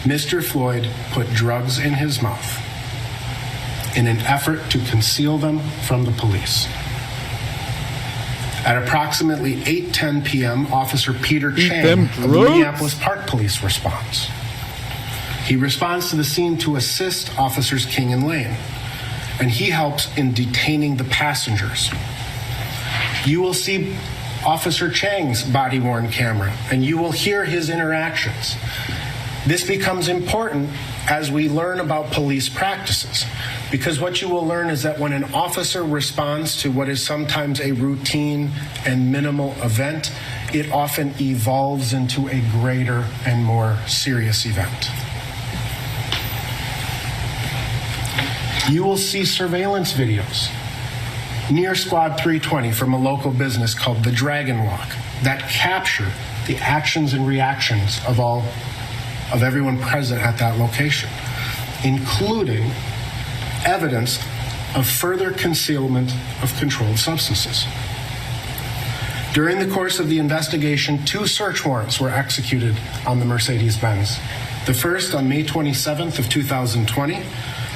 Mr. Floyd put drugs in his mouth in an effort to conceal them from the police. At approximately 8:10 p.m., Officer Peter Chang of the Minneapolis Park Police responds. He responds to the scene to assist Officers King and Lane, and he helps in detaining the passengers. You will see Officer Chang's body-worn camera, and you will hear his interactions. This becomes important as we learn about police practices, because what you will learn is that when an officer responds to what is sometimes a routine and minimal event, it often evolves into a greater and more serious event. You will see surveillance videos near Squad 320 from a local business called the Dragon Walk that capture the actions and reactions of everyone present at that location, including evidence of further concealment of controlled substances. During the course of the investigation, 2 search warrants were executed on the Mercedes-Benz. The first on May 27th of 2020,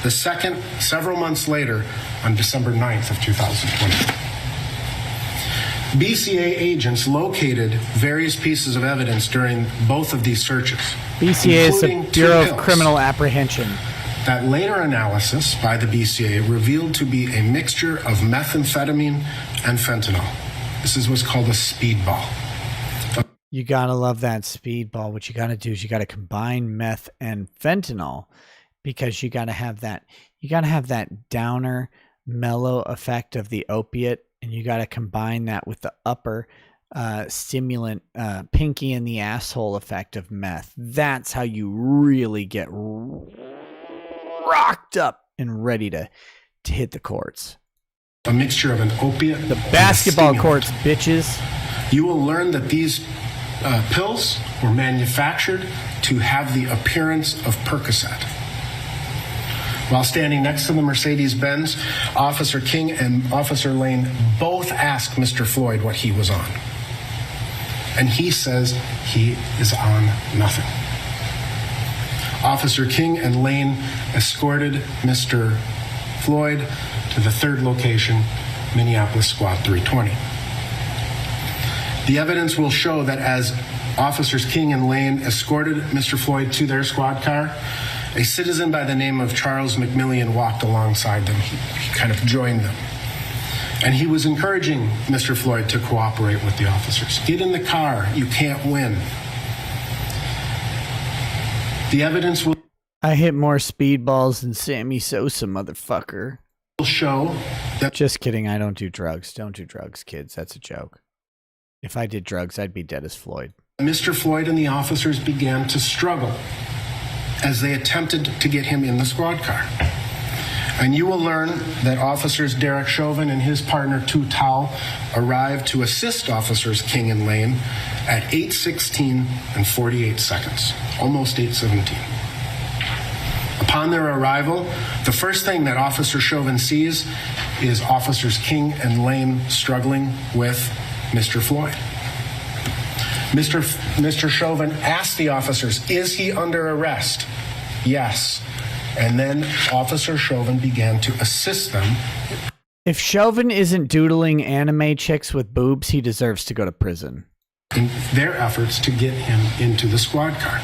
the second several months later on December 9th of 2020. BCA agents located various pieces of evidence during both of these searches. BCA is the Bureau of Criminal Apprehension. That later analysis by the BCA revealed to be a mixture of methamphetamine and fentanyl. This is what's called a speedball. You gotta love that speedball. What you gotta do is you gotta combine meth and fentanyl, because you gotta have that downer, mellow effect of the opiate, and you gotta combine that with the upper stimulant, pinky in the asshole effect of meth. That's how you really get rocked up and ready to hit the courts. A mixture of an opiate, the basketball courts, bitches. You will learn that these pills were manufactured to have the appearance of Percocet. While standing next to the Mercedes-Benz, Officer King and Officer Lane both asked Mr. Floyd what he was on. And he says he is on nothing. Officer King and Lane escorted Mr. Floyd to the third location, Minneapolis Squad 320. The evidence will show that as Officers King and Lane escorted Mr. Floyd to their squad car, a citizen by the name of Charles McMillian walked alongside them. He kind of joined them. And he was encouraging Mr. Floyd to cooperate with the officers. Get in the car, you can't win. The evidence will I hit more speedballs than Sammy Sosa, motherfucker. show that... Just kidding, I don't do drugs. Don't do drugs, kids. That's a joke. If I did drugs, I'd be dead as Floyd. Mr. Floyd and the officers began to struggle as they attempted to get him in the squad car. And you will learn that Officers Derek Chauvin and his partner Tu Tao arrived to assist Officers King and Lane at 8:16 and 48 seconds, almost 8:17. Upon their arrival, the first thing that Officer Chauvin sees is Officers King and Lane struggling with Mr. Floyd. Mr. Chauvin asked the officers, is he under arrest? Yes. And then Officer Chauvin began to assist them. If Chauvin isn't doodling anime chicks with boobs, he deserves to go to prison. In their efforts to get him into the squad car.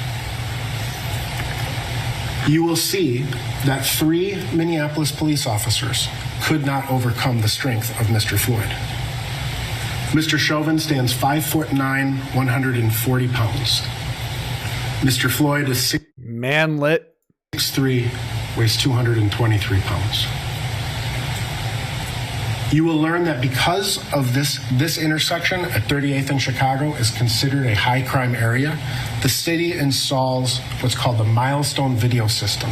You will see that 3 Minneapolis police officers could not overcome the strength of Mr. Floyd. Mr. Chauvin stands 5'9", 140 pounds. Mr. Floyd is Manlit. 6'3", weighs 223 pounds. You will learn that because of this intersection at 38th and Chicago is considered a high crime area, the city installs what's called the Milestone Video System.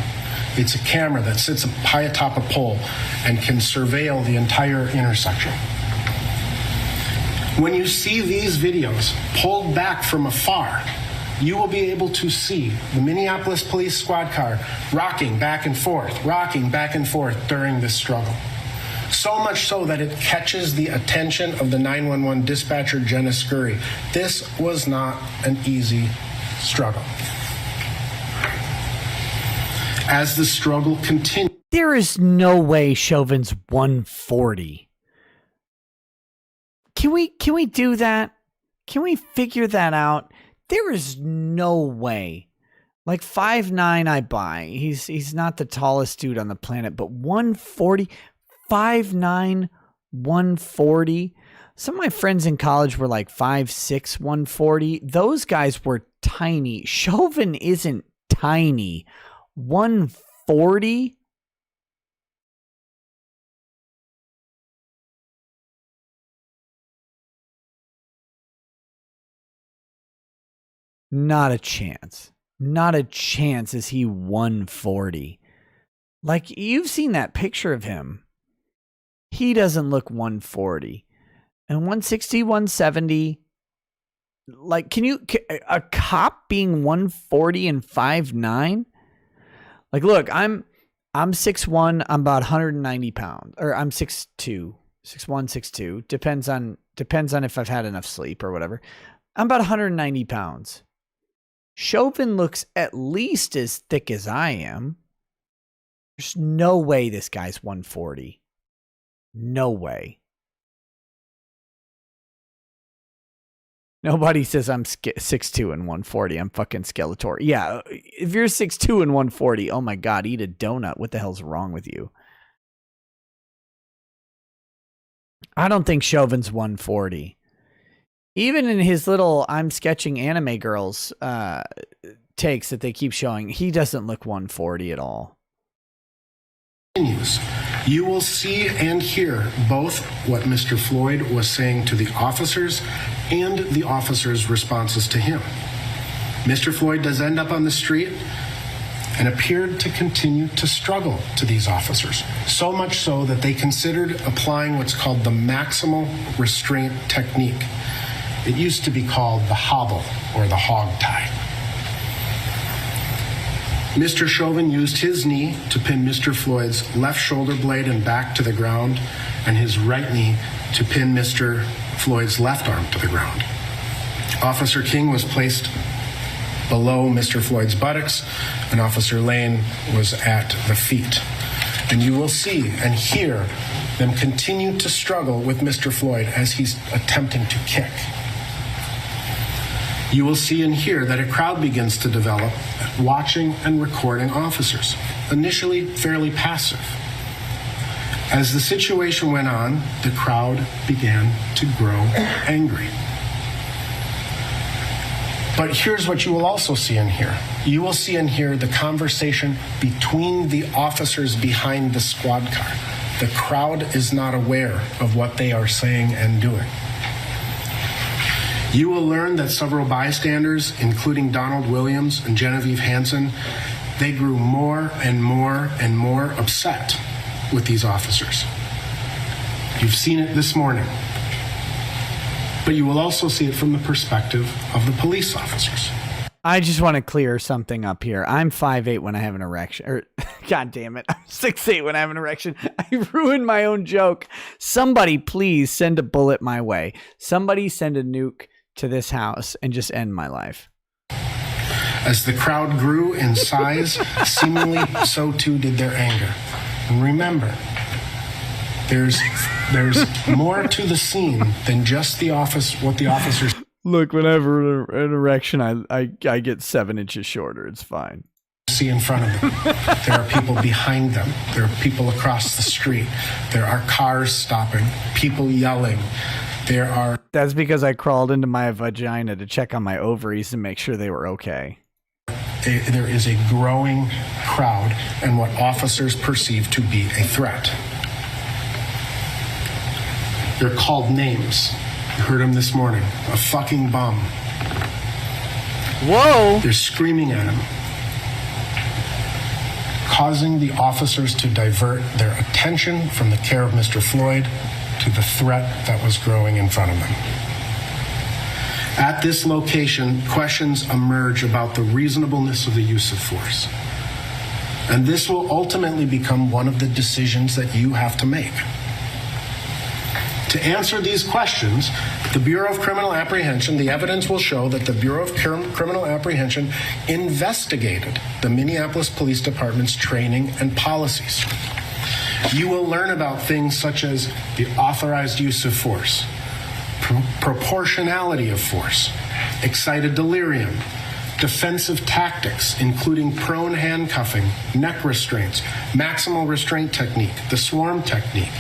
It's a camera that sits high atop a pole and can surveil the entire intersection. When you see these videos pulled back from afar, you will be able to see the Minneapolis police squad car rocking back and forth during this struggle. So much so that it catches the attention of the 911 dispatcher, Jenna Scurry. This was not an easy struggle. As the struggle continued... There is no way Chauvin's 140. Can we do that? Can we figure that out? There is no way. Like 5'9" I buy. He's not the tallest dude on the planet, but 140, 5'9", 140. Some of my friends in college were like 5'6", 140. Those guys were tiny. Chauvin isn't tiny. 140? Not a chance. Not a chance is he 140. Like, you've seen that picture of him. He doesn't look 140. And 160, 170. Like, a cop being 140 and 5'9"? Like, look, I'm 6'1", I'm about 190 pounds. Or I'm 6'2", 6'1", 6'2". Depends on if I've had enough sleep or whatever. I'm about 190 pounds. Chauvin looks at least as thick as I am. There's no way this guy's 140. No way. Nobody says I'm 6'2" and 140. I'm fucking Skeletor. Yeah, if you're 6'2" and 140, oh my God, eat a donut. What the hell's wrong with you? I don't think Chauvin's 140. Even in his little I'm sketching anime girls takes that they keep showing, he doesn't look 140 at all. You will see and hear both what Mr. Floyd was saying to the officers and the officers' responses to him. Mr. Floyd does end up on the street and appeared to continue to struggle to these officers, so much so that they considered applying what's called the maximal restraint technique. It used to be called the hobble or the hog tie. Mr. Chauvin used his knee to pin Mr. Floyd's left shoulder blade and back to the ground, and his right knee to pin Mr. Floyd's left arm to the ground. Officer King was placed below Mr. Floyd's buttocks, and Officer Lane was at the feet. And you will see and hear them continue to struggle with Mr. Floyd as he's attempting to kick. You will see and hear that a crowd begins to develop, watching and recording officers, initially fairly passive. As the situation went on, the crowd began to grow angry. But here's what you will also see and hear. You will see and hear the conversation between the officers behind the squad car. The crowd is not aware of what they are saying and doing. You will learn that several bystanders, including Donald Williams and Genevieve Hansen, they grew more and more and more upset with these officers. You've seen it this morning. But you will also see it from the perspective of the police officers. I just want to clear something up here. I'm 5'8" when I have an erection. Or, God damn it, I'm 6'8" when I have an erection. I ruined my own joke. Somebody please send a bullet my way. Somebody send a nuke to this house and just end my life. As the crowd grew in size, seemingly so too did their anger. And remember, there's more to the scene than just what the officers. Look, whenever an erection, I get 7 inches shorter. It's fine. See in front of them. There are people behind them. There are people across the street. There are cars stopping, people yelling. That's because I crawled into my vagina to check on my ovaries and make sure they were okay. There is a growing crowd and what officers perceive to be a threat. They're called names. You heard them this morning. A fucking bum. Whoa! They're screaming at him, causing the officers to divert their attention from the care of Mr. Floyd to the threat that was growing in front of them. At this location, questions emerge about the reasonableness of the use of force. And this will ultimately become one of the decisions that you have to make. To answer these questions, the Bureau of Criminal Apprehension, the evidence will show that the Bureau of Criminal Apprehension investigated the Minneapolis Police Department's training and policies. You will learn about things such as the authorized use of force, proportionality of force, excited delirium, defensive tactics, including prone handcuffing, neck restraints, maximal restraint technique, the swarm technique.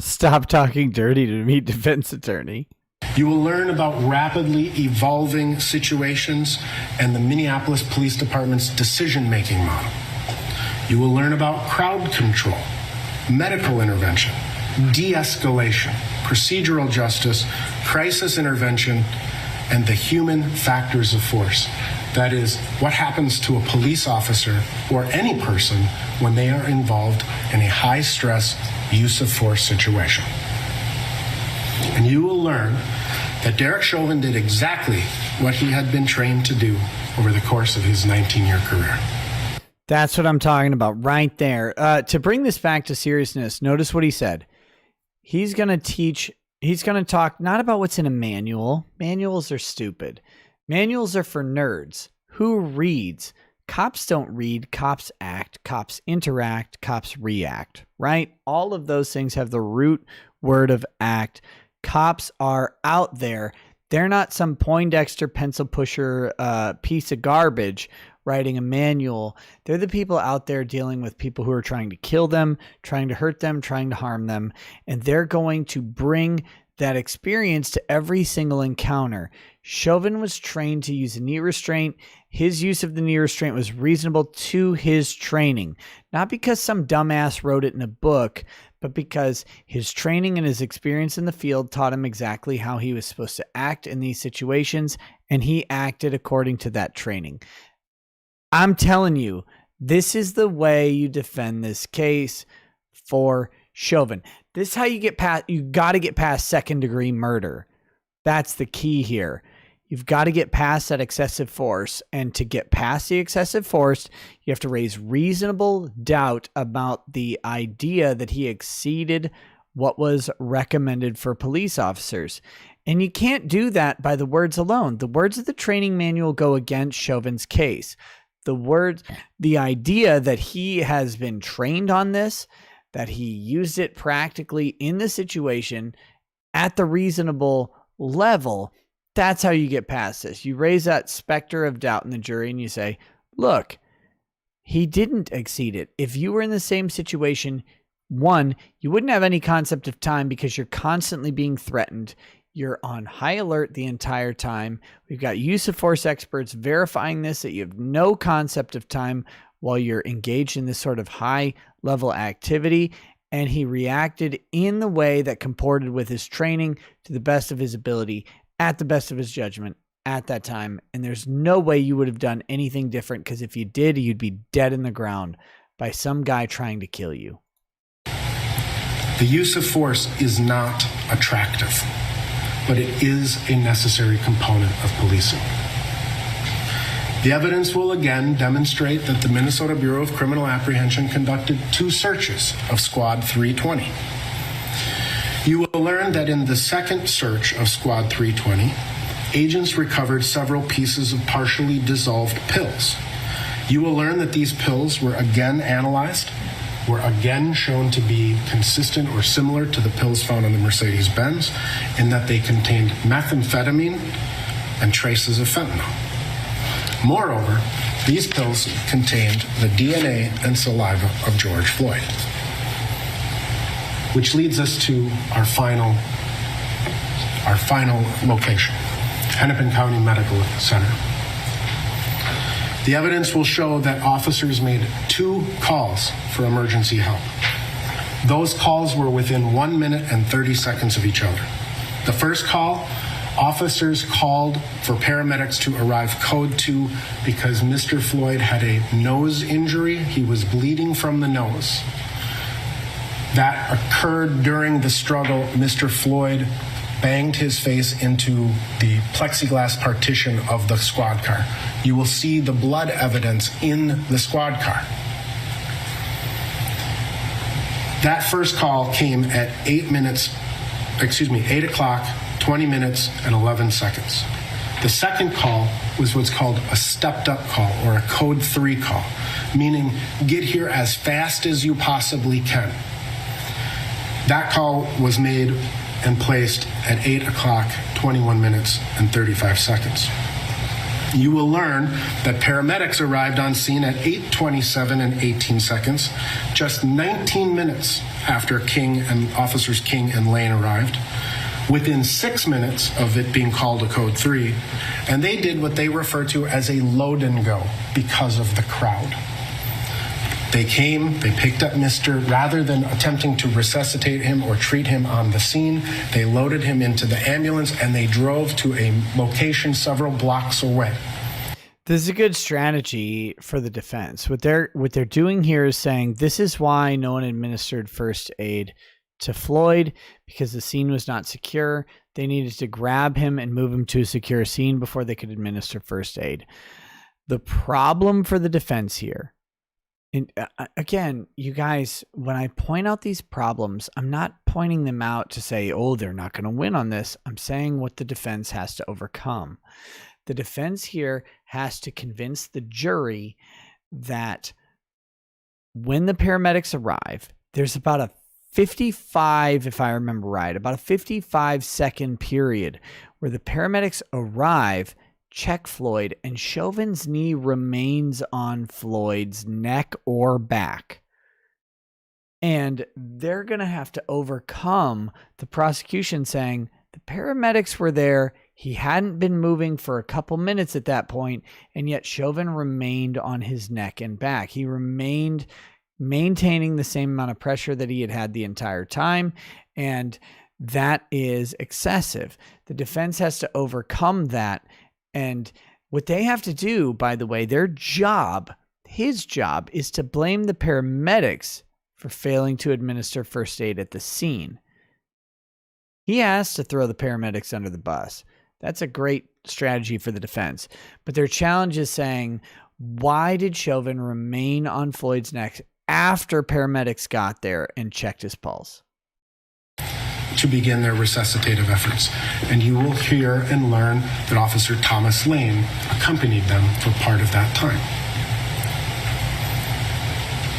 Stop talking dirty to me, defense attorney. You will learn about rapidly evolving situations and the Minneapolis Police Department's decision-making model. You will learn about crowd control, medical intervention, de-escalation, procedural justice, crisis intervention, and the human factors of force. That is, what happens to a police officer or any person when they are involved in a high-stress use of force situation. And you will learn that Derek Chauvin did exactly what he had been trained to do over the course of his 19-year career. That's what I'm talking about right there. To bring this back to seriousness, notice what he said. He's going to talk not about what's in a manual. Manuals are stupid. Manuals are for nerds. Who reads? Cops don't read, cops act, cops interact, cops react, right? All of those things have the root word of act. Cops are out there. They're not some Poindexter pencil pusher piece of garbage writing a manual. They're the people out there dealing with people who are trying to kill them, trying to hurt them, trying to harm them, and they're going to bring that experience to every single encounter. Chauvin was trained to use a knee restraint. His use of the knee restraint was reasonable to his training, not because some dumbass wrote it in a book, but because his training and his experience in the field taught him exactly how he was supposed to act in these situations, and he acted according to that training. I'm telling you, this is the way you defend this case for Chauvin. This is how you get past, you got to get past second degree murder. That's the key here. You've got to get past that excessive force. And to get past the excessive force, you have to raise reasonable doubt about the idea that he exceeded what was recommended for police officers. And you can't do that by the words alone. The words of the training manual go against Chauvin's case. The idea that he has been trained on this, that he used it practically in the situation at the reasonable level, that's how you get past this. You raise that specter of doubt in the jury and you say, look, he didn't exceed it. If you were in the same situation, one, you wouldn't have any concept of time because you're constantly being threatened. You're on high alert the entire time. We've got use of force experts verifying this, that you have no concept of time while you're engaged in this sort of high level activity. And he reacted in the way that comported with his training to the best of his ability, at the best of his judgment at that time. And there's no way you would have done anything different, because if you did, you'd be dead in the ground by some guy trying to kill you. The use of force is not attractive, but it is a necessary component of policing. The evidence will again demonstrate that the Minnesota Bureau of Criminal Apprehension conducted 2 searches of Squad 320. You will learn that in the second search of Squad 320, agents recovered several pieces of partially dissolved pills. You will learn that these pills were again analyzed, were again shown to be consistent or similar to the pills found on the Mercedes-Benz, in that they contained methamphetamine and traces of fentanyl. Moreover, these pills contained the DNA and saliva of George Floyd. Which leads us to our final location, Hennepin County Medical Center. The evidence will show that officers made 2 calls for emergency help. Those calls were within 1 minute and 30 seconds of each other. The first call, officers called for paramedics to arrive code 2 because Mr. Floyd had a nose injury. He was bleeding from the nose. That occurred during the struggle. Mr. Floyd banged his face into the plexiglass partition of the squad car. You will see the blood evidence in the squad car. That first call came at 8 o'clock, 20 minutes, and 11 seconds. The second call was what's called a stepped up call, or a code 3 call, meaning get here as fast as you possibly can. That call was made and placed at 8 o'clock, 21 minutes, and 35 seconds. You will learn that paramedics arrived on scene at 8:27 and 18 seconds, just 19 minutes after Officers King and Lane arrived, within 6 minutes of it being called a code 3, and they did what they refer to as a load and go because of the crowd. They came, they picked up rather than attempting to resuscitate him or treat him on the scene, they loaded him into the ambulance and they drove to a location several blocks away. This is a good strategy for the defense. What they're doing here is saying this is why no one administered first aid to Floyd, because the scene was not secure. They needed to grab him and move him to a secure scene before they could administer first aid. The problem for the defense here, and again, you guys, when I point out these problems, I'm not pointing them out to say, oh, they're not going to win on this. I'm saying what the defense has to overcome. The defense here has to convince the jury that when the paramedics arrive, there's about a 55, if I remember right, about a 55-second period where the paramedics arrive, check Floyd, and Chauvin's knee remains on Floyd's neck or back. And they're going to have to overcome the prosecution saying the paramedics were there. He hadn't been moving for a couple minutes at that point, and yet Chauvin remained on his neck and back. He remained maintaining the same amount of pressure that he had had the entire time, and that is excessive. The defense has to overcome that. And what they have to do, by the way, his job is to blame the paramedics for failing to administer first aid at the scene. He has to throw the paramedics under the bus. That's a great strategy for the defense. But their challenge is saying, why did Chauvin remain on Floyd's neck after paramedics got there and checked his pulse? To begin their resuscitative efforts. And you will hear and learn that Officer Thomas Lane accompanied them for part of that time.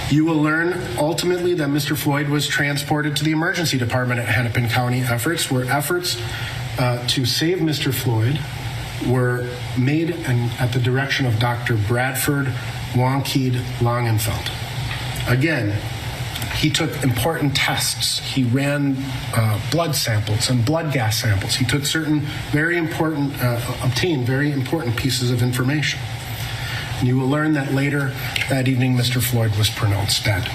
You will learn ultimately that Mr. Floyd was transported to the emergency department at Hennepin County. Efforts to save Mr. Floyd were made at the direction of Dr. Bradford Wankeed Langenfeld. Again, he took important tests. He ran blood samples and blood gas samples. He took certain obtained very important pieces of information. And you will learn that later that evening, Mr. Floyd was pronounced dead.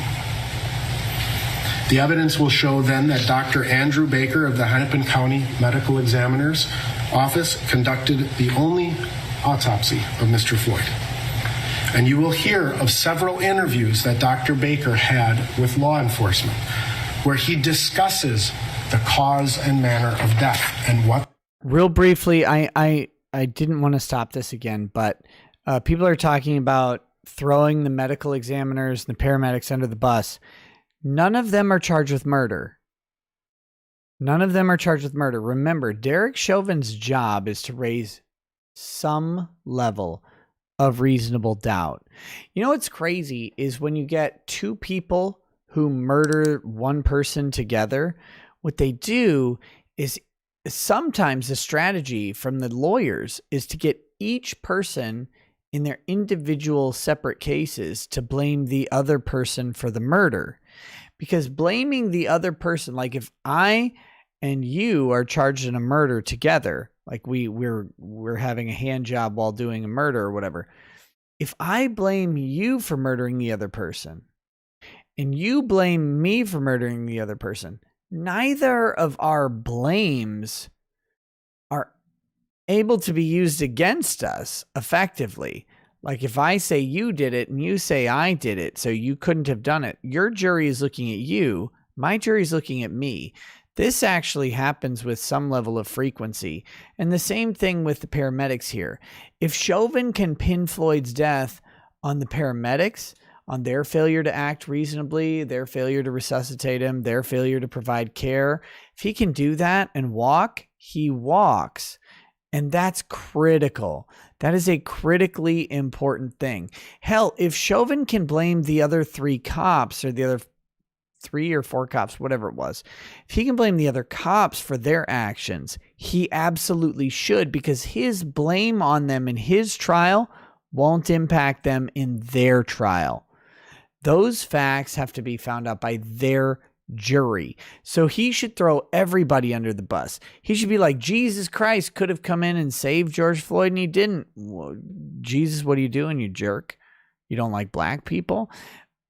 The evidence will show then that Dr. Andrew Baker of the Hennepin County Medical Examiner's Office conducted the only autopsy of Mr. Floyd. And you will hear of several interviews that Dr. Baker had with law enforcement where he discusses the cause and manner of death and what. Real briefly, I didn't want to stop this again, but people are talking about throwing the medical examiners and the paramedics under the bus. None of them are charged with murder. None of them are charged with murder. Remember, Derek Chauvin's job is to raise some level of reasonable doubt. You know what's crazy is when you get two people who murder one person together, what they do is sometimes the strategy from the lawyers is to get each person in their individual separate cases to blame the other person for the murder. Because blaming the other person, like if I and you are charged in a murder together, like we're having a hand job while doing a murder or whatever. If I blame you for murdering the other person and you blame me for murdering the other person, neither of our blames are able to be used against us effectively. Like if I say you did it and you say I did it, so you couldn't have done it, your jury is looking at you, my jury is looking at me. This actually happens with some level of frequency. And the same thing with the paramedics here. If Chauvin can pin Floyd's death on the paramedics, on their failure to act reasonably, their failure to resuscitate him, their failure to provide care, if he can do that and walk, he walks. And that's critical. That is a critically important thing. Hell, if Chauvin can blame the other three cops or the other 3 or 4 cops, whatever it was, if he can blame the other cops for their actions, he absolutely should, because his blame on them in his trial won't impact them in their trial. Those facts have to be found out by their jury. So he should throw everybody under the bus. He should be like, Jesus Christ could have come in and saved George Floyd and he didn't. Well, Jesus, what are you doing, you jerk? You don't like black people?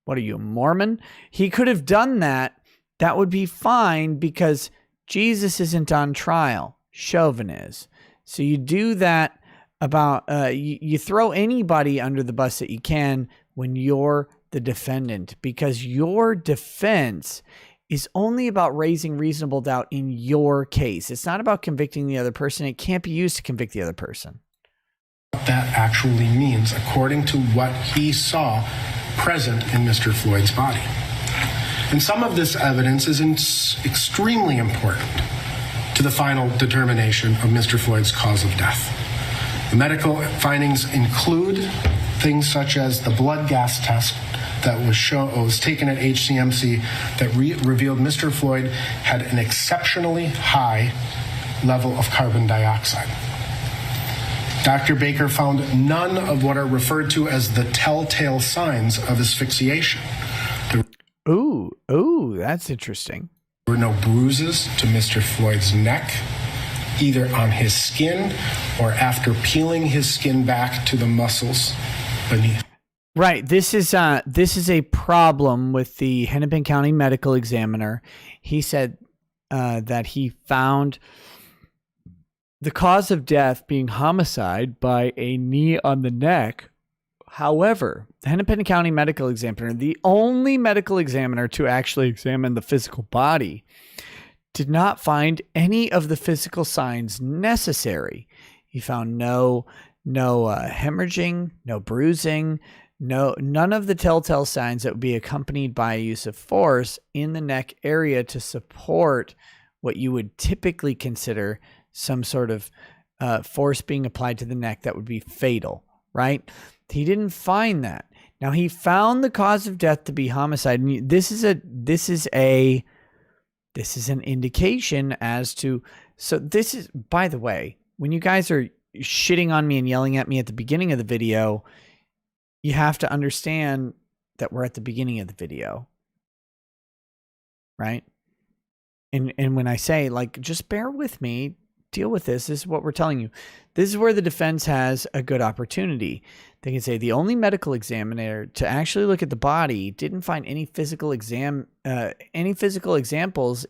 What are you, a Mormon? He could have done that. That would be fine because Jesus isn't on trial. Chauvin is. So you do that about, you throw anybody under the bus that you can when you're the defendant, because your defense is only about raising reasonable doubt in your case. It's not about convicting the other person. It can't be used to convict the other person. What that actually means according to what he saw present in Mr. Floyd's body. And some of this evidence is extremely important to the final determination of Mr. Floyd's cause of death. The medical findings include things such as the blood gas test that was taken at HCMC that revealed Mr. Floyd had an exceptionally high level of carbon dioxide. Dr. Baker found none of what are referred to as the telltale signs of asphyxiation. Ooh, that's interesting. There were no bruises to Mr. Floyd's neck, either on his skin or after peeling his skin back to the muscles beneath. Right. This is a problem with the Hennepin County Medical Examiner. He said that he found the cause of death being homicide by a knee on the neck. However, the Hennepin County Medical Examiner, the only medical examiner to actually examine the physical body, did not find any of the physical signs necessary. He found no hemorrhaging, no bruising, none of the telltale signs that would be accompanied by a use of force in the neck area to support what you would typically consider some sort of force being applied to the neck that would be fatal, right? He didn't find that. Now, he found the cause of death to be homicide. And this is an indication as to, so this is, by the way, when you guys are shitting on me and yelling at me at the beginning of the video, you have to understand that we're at the beginning of the video, right? And when I say, like, just bear with me, deal with this. This is what we're telling you. This is where the defense has a good opportunity. They can say the only medical examiner to actually look at the body didn't find any physical examples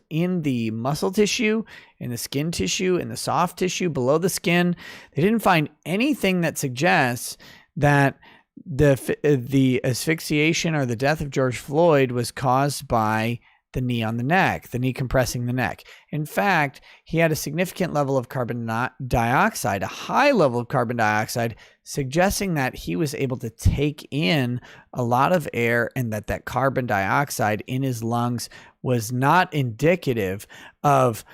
in the muscle tissue, in the skin tissue, in the soft tissue below the skin. They didn't find anything that suggests that the asphyxiation or the death of George Floyd was caused by the knee on the neck, the knee compressing the neck. In fact, he had a significant level of carbon dioxide, a high level of carbon dioxide, suggesting that he was able to take in a lot of air and that carbon dioxide in his lungs was not indicative of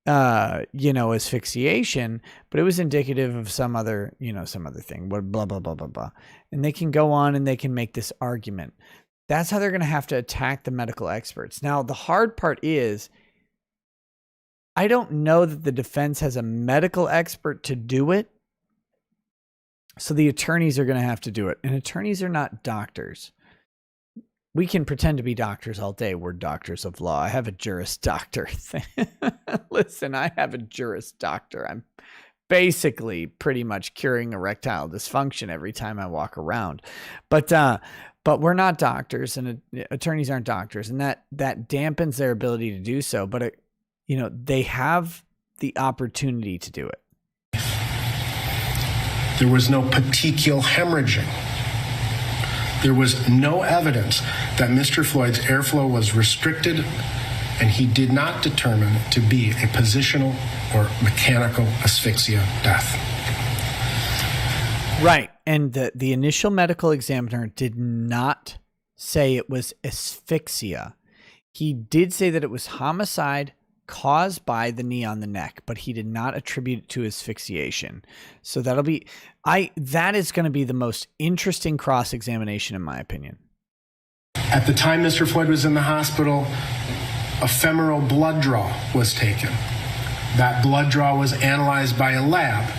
asphyxiation, but it was indicative of some other thing, blah, blah, blah, blah, blah. And they can go on and they can make this argument. That's how they're going to have to attack the medical experts. Now, the hard part is, I don't know that the defense has a medical expert to do it. So the attorneys are going to have to do it. And attorneys are not doctors. We can pretend to be doctors all day. We're doctors of law. I have a Juris Doctor. Listen, I have a Juris Doctor. I'm basically pretty much curing erectile dysfunction every time I walk around. But we're not doctors, and attorneys aren't doctors, and that dampens their ability to do so. But they have the opportunity to do it. There was no petechial hemorrhaging. There was no evidence that Mr. Floyd's airflow was restricted, and he did not determine to be a positional or mechanical asphyxia death. Right. And the initial medical examiner did not say it was asphyxia. He did say that it was homicide caused by the knee on the neck, but he did not attribute it to asphyxiation. So that is going to be the most interesting cross-examination, in my opinion. At the time Mr. Floyd was in the hospital, a femoral blood draw was taken. That blood draw was analyzed by a lab.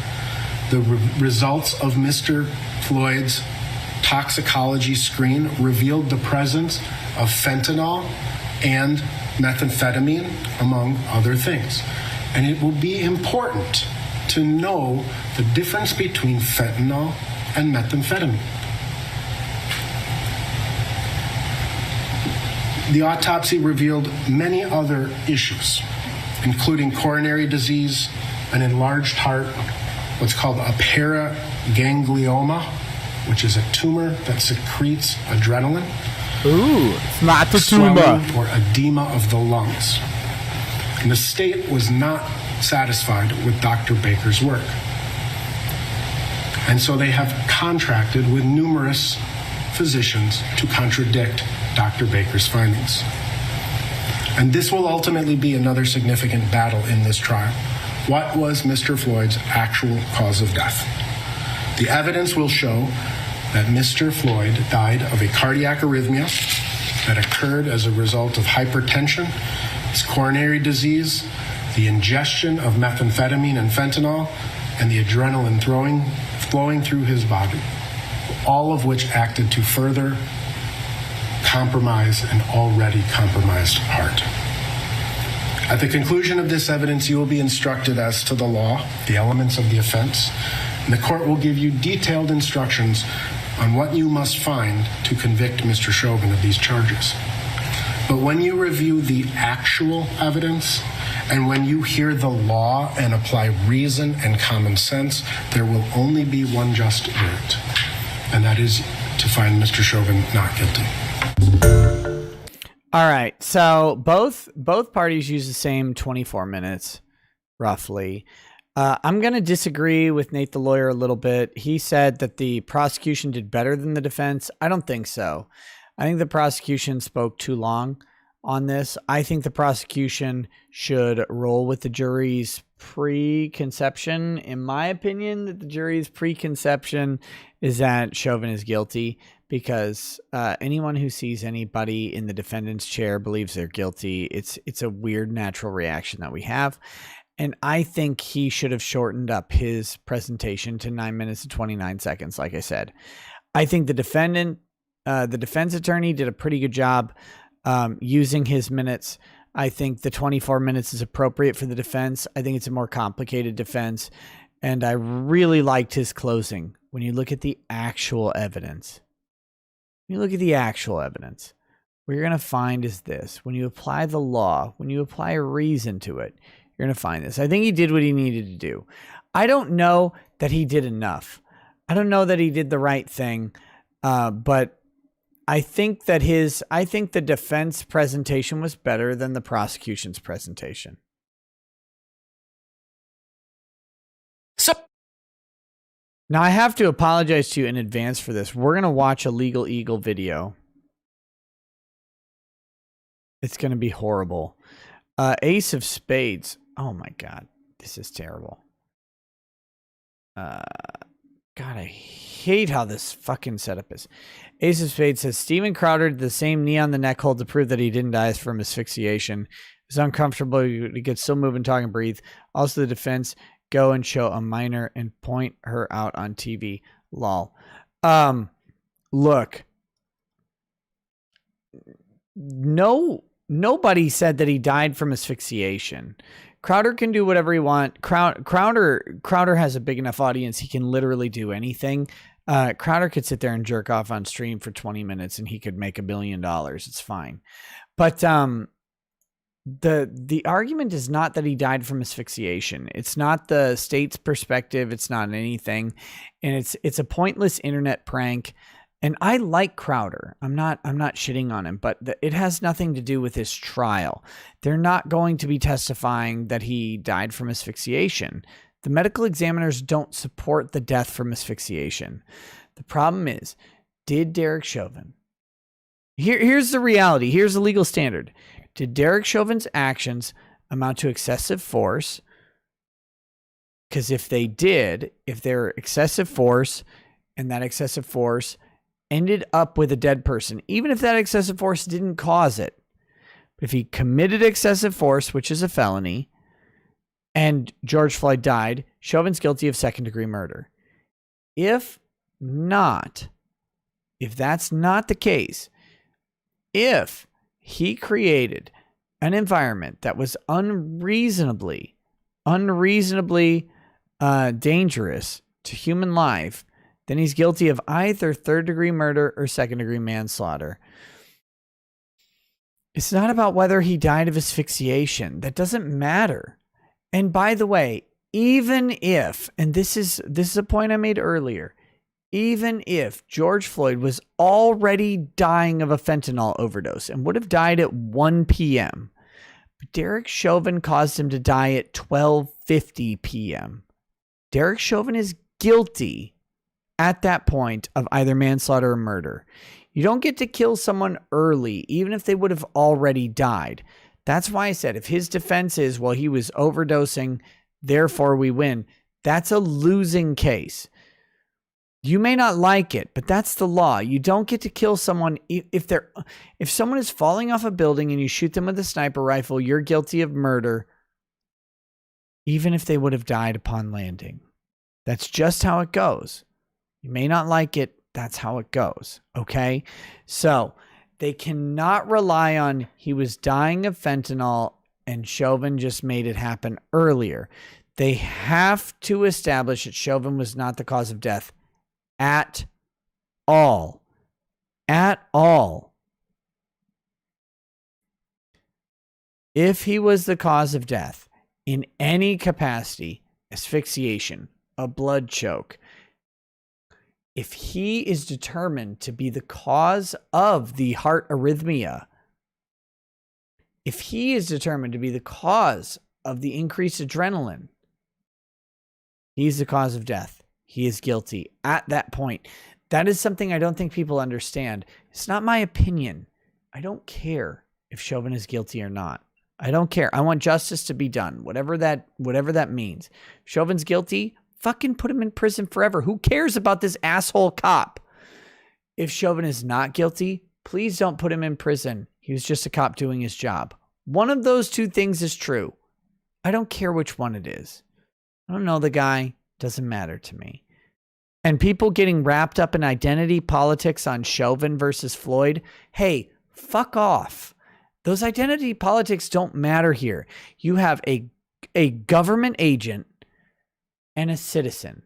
The results of Mr. Floyd's toxicology screen revealed the presence of fentanyl and methamphetamine, among other things. And it will be important to know the difference between fentanyl and methamphetamine. The autopsy revealed many other issues, including coronary disease, an enlarged heart, what's called a paraganglioma, which is a tumor that secretes adrenaline. Ooh, it's not the tumor. Or edema of the lungs. And the state was not satisfied with Dr. Baker's work. And so they have contracted with numerous physicians to contradict Dr. Baker's findings. And this will ultimately be another significant battle in this trial. What was Mr. Floyd's actual cause of death? The evidence will show that Mr. Floyd died of a cardiac arrhythmia that occurred as a result of hypertension, his coronary disease, the ingestion of methamphetamine and fentanyl, and the adrenaline flowing through his body, all of which acted to further compromise an already compromised heart. At the conclusion of this evidence, you will be instructed as to the law, the elements of the offense, and the court will give you detailed instructions on what you must find to convict Mr. Chauvin of these charges. But when you review the actual evidence, and when you hear the law and apply reason and common sense, there will only be one just verdict, and that is to find Mr. Chauvin not guilty. All right. So both parties use the same 24 minutes, roughly. I'm going to disagree with Nate the lawyer a little bit. He said that the prosecution did better than the defense. I don't think so. I think the prosecution spoke too long on this. I think the prosecution should roll with the jury's preconception. In my opinion, that the jury's preconception is that Chauvin is guilty, because anyone who sees anybody in the defendant's chair believes they're guilty. It's a weird natural reaction that we have. And I think he should have shortened up his presentation to 9 minutes and 29 seconds, like I said. I think the defense attorney did a pretty good job using his minutes. I think the 24 minutes is appropriate for the defense. I think it's a more complicated defense. And I really liked his closing. When you look at the actual evidence, what you're going to find is this. When you apply the law, when you apply a reason to it, you're going to find this. I think he did what he needed to do. I don't know that he did enough. I don't know that he did the right thing. But I think that the defense presentation was better than the prosecution's presentation. So now I have to apologize to you in advance for this. We're going to watch a Legal Eagle video. It's going to be horrible. Ace of Spades. Oh my God, this is terrible. God, I hate how this fucking setup is. Ace of Spades says, Steven Crowder did the same knee on the neck hold to prove that he didn't die from asphyxiation. It's uncomfortable. He could still move and talk and breathe. Also, the defense go and show a minor and point her out on TV. Lol. Look. Nobody said that he died from asphyxiation. Crowder can do whatever he wants. Crowder has a big enough audience. He can literally do anything. Crowder could sit there and jerk off on stream for 20 minutes and he could make $1 billion. It's fine. But the argument is not that he died from asphyxiation. It's not the state's perspective. It's not anything. And it's a pointless internet prank. And I like Crowder. I'm not shitting on him, but it has nothing to do with his trial. They're not going to be testifying that he died from asphyxiation. The medical examiners don't support the death from asphyxiation. The problem is, did Derek Chauvin... Here's the reality. Here's the legal standard. Did Derek Chauvin's actions amount to excessive force? Because if they're excessive force, and that excessive force ended up with a dead person, even if that excessive force didn't cause it. But if he committed excessive force, which is a felony, and George Floyd died, Chauvin's guilty of second-degree murder. If that's not the case, if he created an environment that was unreasonably dangerous to human life, then he's guilty of either third-degree murder or second-degree manslaughter. It's not about whether he died of asphyxiation. That doesn't matter. And by the way, even if, and this is a point I made earlier, even if George Floyd was already dying of a fentanyl overdose and would have died at 1 p.m., but Derek Chauvin caused him to die at 12:50 p.m., Derek Chauvin is guilty at that point of either manslaughter or murder. You don't get to kill someone early, even if they would have already died. That's why I said if his defense is, well, he was overdosing, therefore we win, that's a losing case. You may not like it, but that's the law. You don't get to kill someone if someone is falling off a building and you shoot them with a sniper rifle, you're guilty of murder, even if they would have died upon landing. That's just how it goes. You may not like it. That's how it goes. Okay. So they cannot rely on he was dying of fentanyl and Chauvin just made it happen earlier. They have to establish that Chauvin was not the cause of death at all. At all. If he was the cause of death in any capacity, asphyxiation, a blood choke, if he is determined to be the cause of the heart arrhythmia, If he is determined to be the cause of the increased adrenaline, he's the cause of death. He is guilty at that point. That is something I don't think people understand. It's not my opinion. I don't care if Chauvin is guilty or not. I don't care. I want justice to be done, whatever that means. Chauvin's guilty, fucking put him in prison forever. Who cares about this asshole cop? If Chauvin is not guilty, please don't put him in prison. He was just a cop doing his job. One of those two things is true. I don't care which one it is. I don't know the guy. Doesn't matter to me. And people getting wrapped up in identity politics on Chauvin versus Floyd, hey, fuck off. Those identity politics don't matter here. You have a government agent and a citizen.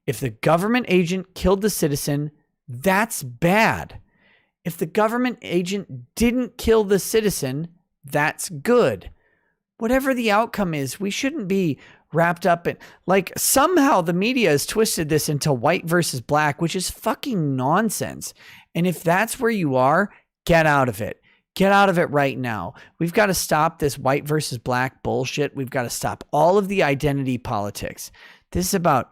If the government agent killed the citizen, that's bad. If the government agent didn't kill the citizen, that's good. Whatever the outcome is, we shouldn't be wrapped up in, like, somehow the media has twisted this into white versus black, which is fucking nonsense. And if that's where you are, get out of it. Get out of it right now. We've got to stop this white versus black bullshit. We've got to stop all of the identity politics. This is about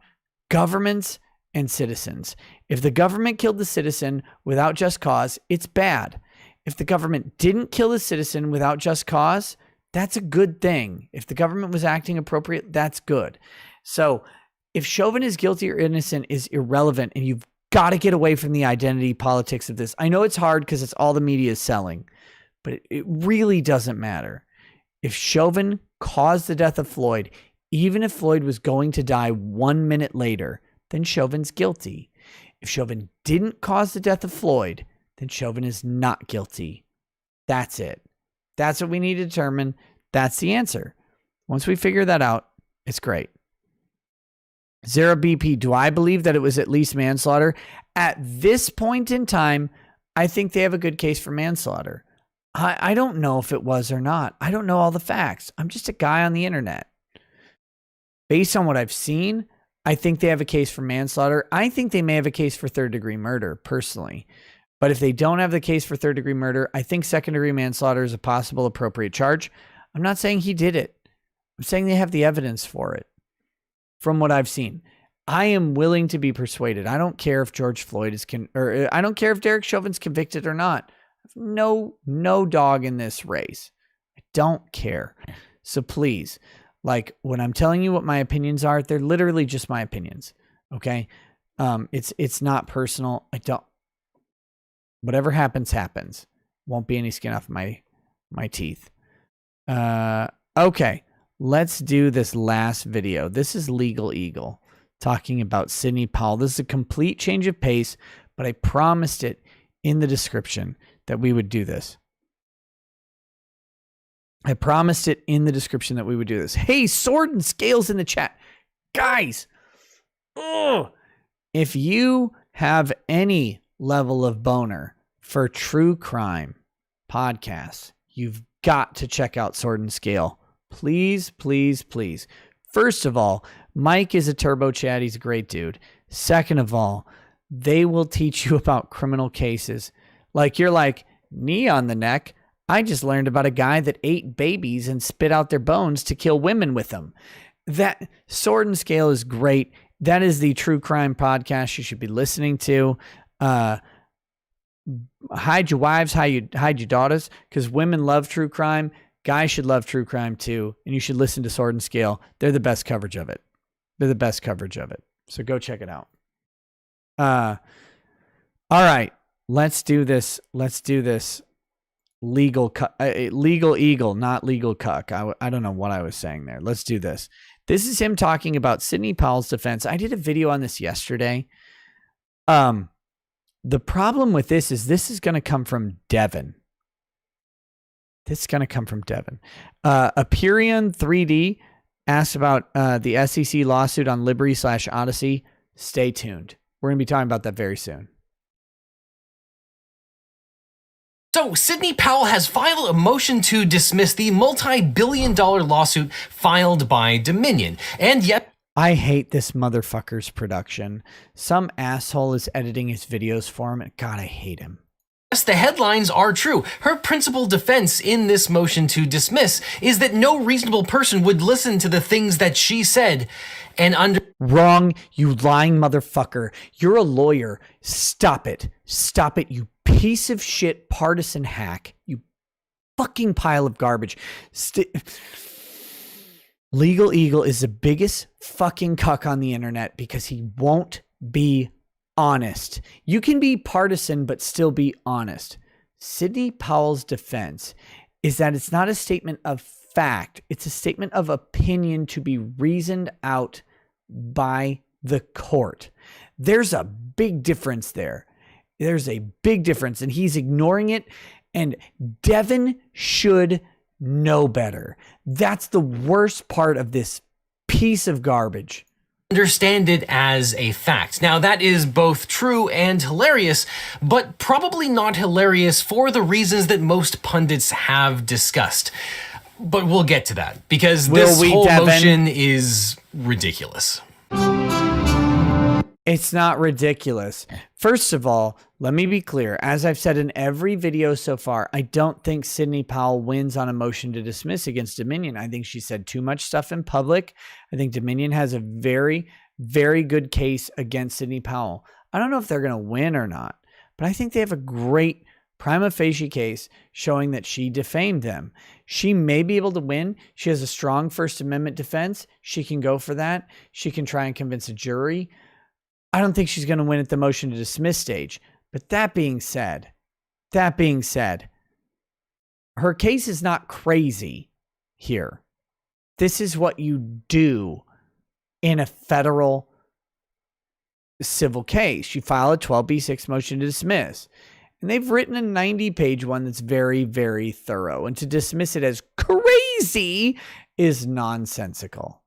governments and citizens. If the government killed the citizen without just cause, it's bad. If the government didn't kill the citizen without just cause, that's a good thing. If the government was acting appropriate, that's good. So if Chauvin is guilty or innocent is irrelevant, and you've got to get away from the identity politics of this. I know it's hard because it's all the media is selling, but it really doesn't matter. If Chauvin caused the death of Floyd, even if Floyd was going to die 1 minute later, then Chauvin's guilty. If Chauvin didn't cause the death of Floyd, then Chauvin is not guilty. That's it. That's what we need to determine. That's the answer. Once we figure that out, it's great. Zero BP, do I believe that it was at least manslaughter? At this point in time, I think they have a good case for manslaughter. I don't know if it was or not. I don't know all the facts. I'm just a guy on the internet. Based on what I've seen, I think they have a case for manslaughter. I think they may have a case for third-degree murder, personally. But if they don't have the case for third-degree murder, I think second-degree manslaughter is a possible appropriate charge. I'm not saying he did it. I'm saying they have the evidence for it from what I've seen. I am willing to be persuaded. I don't care if George Floyd is I don't care if Derek Chauvin's convicted or not. No dog in this race. I don't care. So please, like, when I'm telling you what my opinions are, they're literally just my opinions. Okay? It's not personal. Whatever happens. Won't be any skin off my teeth. Okay. Let's do this last video. This is Legal Eagle talking about Sidney Powell. This is a complete change of pace, but I promised it in the description that we would do this. I promised it in the description that we would do this. Hey, Sword and Scales in the chat. Guys, if you have any level of boner for true crime podcasts, you've got to check out Sword and Scale. Please, please, please. First of all, Mike is a turbo chat. He's a great dude. Second of all, they will teach you about criminal cases. Like, you're like, knee on the neck. I just learned about a guy that ate babies and spit out their bones to kill women with them. That Sword and Scale is great. That is the true crime podcast you should be listening to. Hide your wives, hide your daughters, because women love true crime. Guys should love true crime too, and you should listen to Sword and Scale. They're the best coverage of it. So go check it out. All right, let's do this. Legal Eagle, not legal cuck. I don't know what I was saying there. Let's do this. This is him talking about Sidney Powell's defense. I did a video on this yesterday. The problem with this is going to come from Devin. Aperion 3D asked about the SEC lawsuit on Liberty/Odyssey. Stay tuned. We're going to be talking about that very soon. So, Sidney Powell has filed a motion to dismiss the multi-billion-dollar lawsuit filed by Dominion. And yet, I hate this motherfucker's production. Some asshole is editing his videos for him, and God, I hate him. the headlines are true. Her principal defense in this motion to dismiss is that no reasonable person would listen to the things that she said and Wrong, you lying motherfucker. You're a lawyer. Stop it. Stop it, you piece of shit partisan hack. You fucking pile of garbage. Legal Eagle is the biggest fucking cuck on the internet because he won't be honest. You can be partisan but still be honest. Sidney Powell's defense is that it's not a statement of fact. It's a statement of opinion to be reasoned out by the court. There's a big difference there. There's a big difference, and he's ignoring it, and Devin should know better. That's the worst part of this piece of garbage. Understand it as a fact. Now, that is both true and hilarious, but probably not hilarious for the reasons that most pundits have discussed. But we'll get to that, because this whole motion is ridiculous. It's not ridiculous. First of all, let me be clear. As I've said in every video so far, I don't think Sidney Powell wins on a motion to dismiss against Dominion. I think she said too much stuff in public. I think Dominion has a very, very good case against Sidney Powell. I don't know if they're going to win or not, but I think they have a great prima facie case showing that she defamed them. She may be able to win. She has a strong First Amendment defense. She can go for that. She can try and convince a jury. I don't think she's going to win at the motion to dismiss stage. But that being said, her case is not crazy here. This is what you do in a federal civil case. You file a 12b6 motion to dismiss. And they've written a 90-page one that's very, very thorough. And to dismiss it as crazy is nonsensical.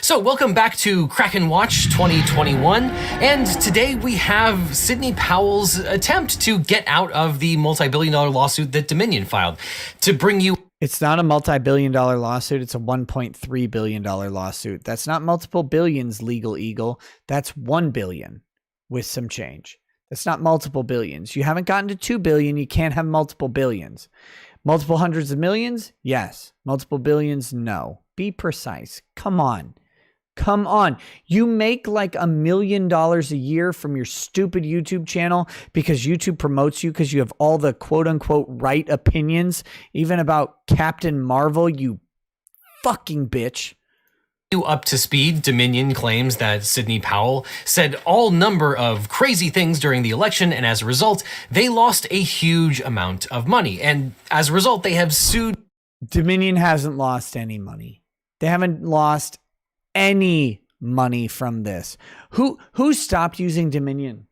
So welcome back to Kraken Watch 2021, and today we have Sidney Powell's attempt to get out of the multi-billion-dollar lawsuit that Dominion filed to bring you... It's not a multi-billion-dollar lawsuit, it's a $1.3 billion lawsuit. That's not multiple billions, Legal Eagle. That's 1 billion with some change. That's not multiple billions. You haven't gotten to 2 billion, you can't have multiple billions. Multiple hundreds of millions? Yes. Multiple billions? No. Be precise. Come on. Come on. You make like $1 million a year from your stupid YouTube channel because YouTube promotes you because you have all the quote unquote right opinions, even about Captain Marvel, you fucking bitch. Up to speed, Dominion claims that Sidney Powell said all number of crazy things during the election, and as a result, they lost a huge amount of money. And as a result, they have sued. Dominion hasn't lost any money. They haven't lost any money from this. Who stopped using Dominion?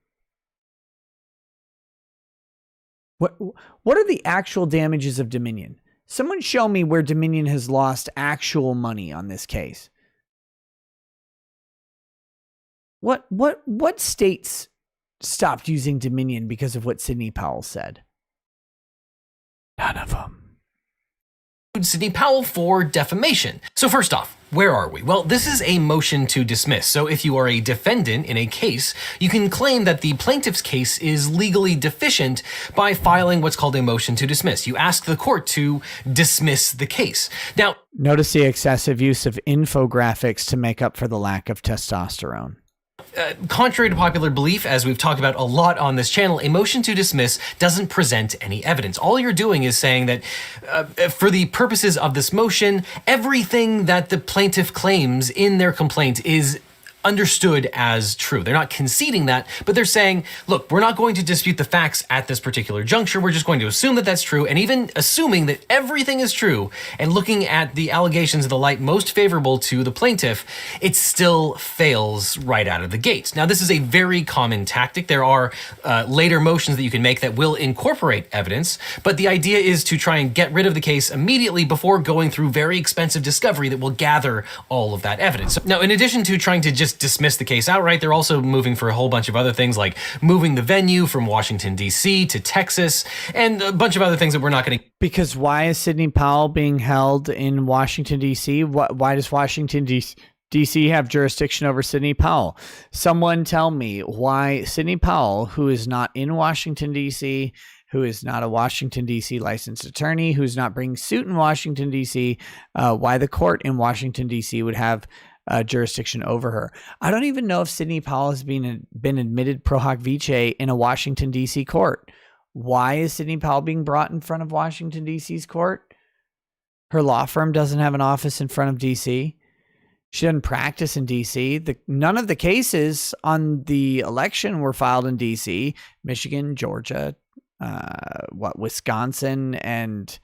What are the actual damages of Dominion? Someone show me where Dominion has lost actual money on this case. What states stopped using Dominion because of what Sidney Powell said? None of them. Sidney Powell for defamation. So first off, where are we? Well, this is a motion to dismiss. So if you are a defendant in a case, you can claim that the plaintiff's case is legally deficient by filing what's called a motion to dismiss. You ask the court to dismiss the case. Now, notice the excessive use of infographics to make up for the lack of testosterone. Contrary to popular belief, as we've talked about a lot on this channel, a motion to dismiss doesn't present any evidence. All you're doing is saying that for the purposes of this motion, everything that the plaintiff claims in their complaint is understood as true. They're not conceding that, but they're saying, look, we're not going to dispute the facts at this particular juncture. We're just going to assume that that's true. And even assuming that everything is true and looking at the allegations of the light most favorable to the plaintiff, it still fails right out of the gate. Now, this is a very common tactic. There are later motions that you can make that will incorporate evidence, but the idea is to try and get rid of the case immediately before going through very expensive discovery that will gather all of that evidence. Now, in addition to trying to just dismiss the case outright, they're also moving for a whole bunch of other things like moving the venue from Washington, D.C. to Texas and a bunch of other things that we're not going to... Because why is Sidney Powell being held in Washington, D.C.? Why does Washington, DC have jurisdiction over Sidney Powell? Someone tell me why Sidney Powell, who is not in Washington, D.C., who is not a Washington, D.C. licensed attorney, who's not bringing suit in Washington, D.C., why the court in Washington, D.C. would have jurisdiction over her. I don't even know if Sidney Powell has been admitted pro hoc vice in a Washington, D.C. court. Why is Sidney Powell being brought in front of Washington, D.C.'s court? Her law firm doesn't have an office in front of D.C. She doesn't practice in D.C. None of the cases on the election were filed in D.C. Michigan, Georgia, Wisconsin, and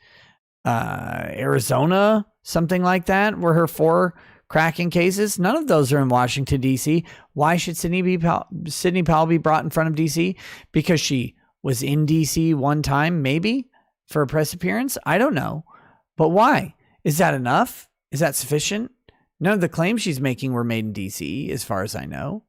Arizona, something like that, were her 4 cracking cases. None of those are in Washington, D.C. Why should Sidney Powell be brought in front of D.C.? Because she was in D.C. one time, maybe, for a press appearance? I don't know. But why? Is that enough? Is that sufficient? None of the claims she's making were made in D.C., as far as I know.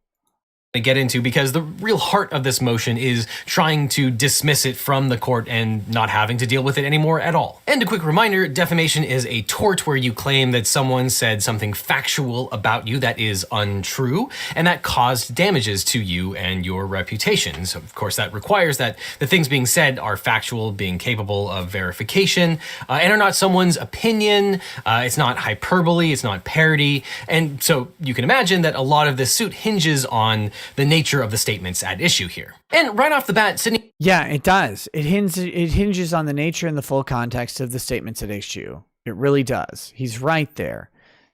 To get into, because the real heart of this motion is trying to dismiss it from the court and not having to deal with it anymore at all. And a quick reminder, defamation is a tort where you claim that someone said something factual about you that is untrue and that caused damages to you and your reputation. So of course that requires that the things being said are factual, being capable of verification, and are not someone's opinion. It's not hyperbole, it's not parody. And so you can imagine that a lot of this suit hinges on the nature of the statements at issue here. And right off the bat, Sidney... Yeah, it does. It hinges on the nature and the full context of the statements at issue. It really does. He's right there.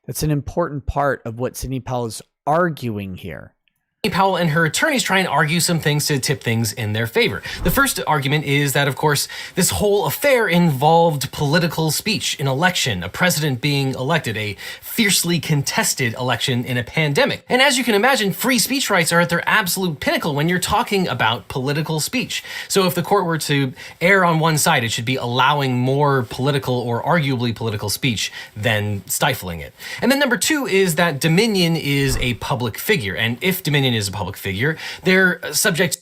That's an important part of what Sidney Powell is arguing here. Powell and her attorneys try and argue some things to tip things in their favor. The first argument is that, of course, this whole affair involved political speech, an election, a president being elected, a fiercely contested election in a pandemic. And as you can imagine, free speech rights are at their absolute pinnacle when you're talking about political speech. So if the court were to err on one side, it should be allowing more political or arguably political speech than stifling it. And then number 2 is that Dominion is a public figure. And if Dominion is a public figure, they're subject.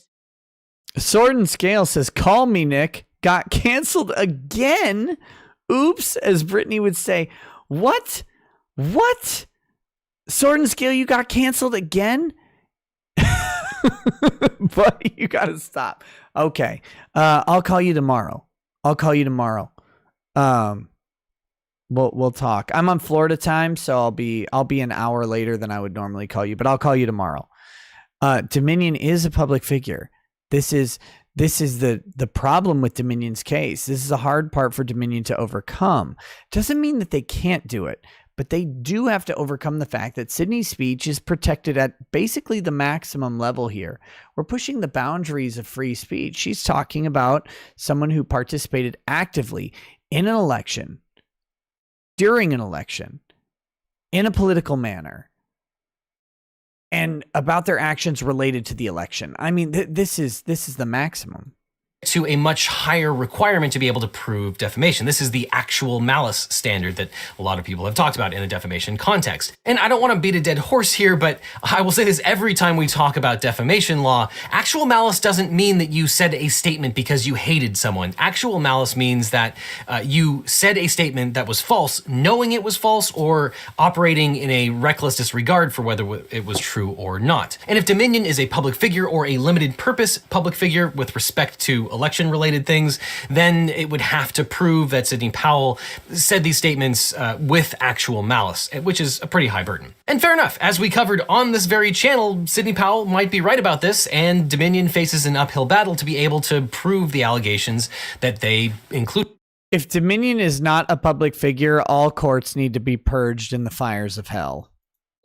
Sword and Scale says, call me, Nick. Got canceled again? Oops, as Brittany would say. What? Sword and Scale, you got canceled again? Buddy, you gotta stop. Okay. I'll call you tomorrow. We'll talk. I'm on Florida time, so I'll be an hour later than I would normally call you, but I'll call you tomorrow. Dominion is a public figure. This is the problem with Dominion's case. This is a hard part for Dominion to overcome. Doesn't mean that they can't do it, but they do have to overcome the fact that Sidney's speech is protected at basically the maximum level here. We're pushing the boundaries of free speech. She's talking about someone who participated actively in an election, during an election, in a political manner, and about their actions related to the election. I mean, this is the maximum. To a much higher requirement to be able to prove defamation. This is the actual malice standard that a lot of people have talked about in the defamation context. And I don't want to beat a dead horse here, but I will say this every time we talk about defamation law. Actual malice doesn't mean that you said a statement because you hated someone. Actual malice means that you said a statement that was false, knowing it was false, or operating in a reckless disregard for whether it was true or not. And if Dominion is a public figure or a limited purpose public figure with respect to election-related things, then it would have to prove that Sidney Powell said these statements with actual malice, which is a pretty high burden. And fair enough, as we covered on this very channel, Sidney Powell might be right about this, and Dominion faces an uphill battle to be able to prove the allegations that they include. If Dominion is not a public figure, all courts need to be purged in the fires of hell.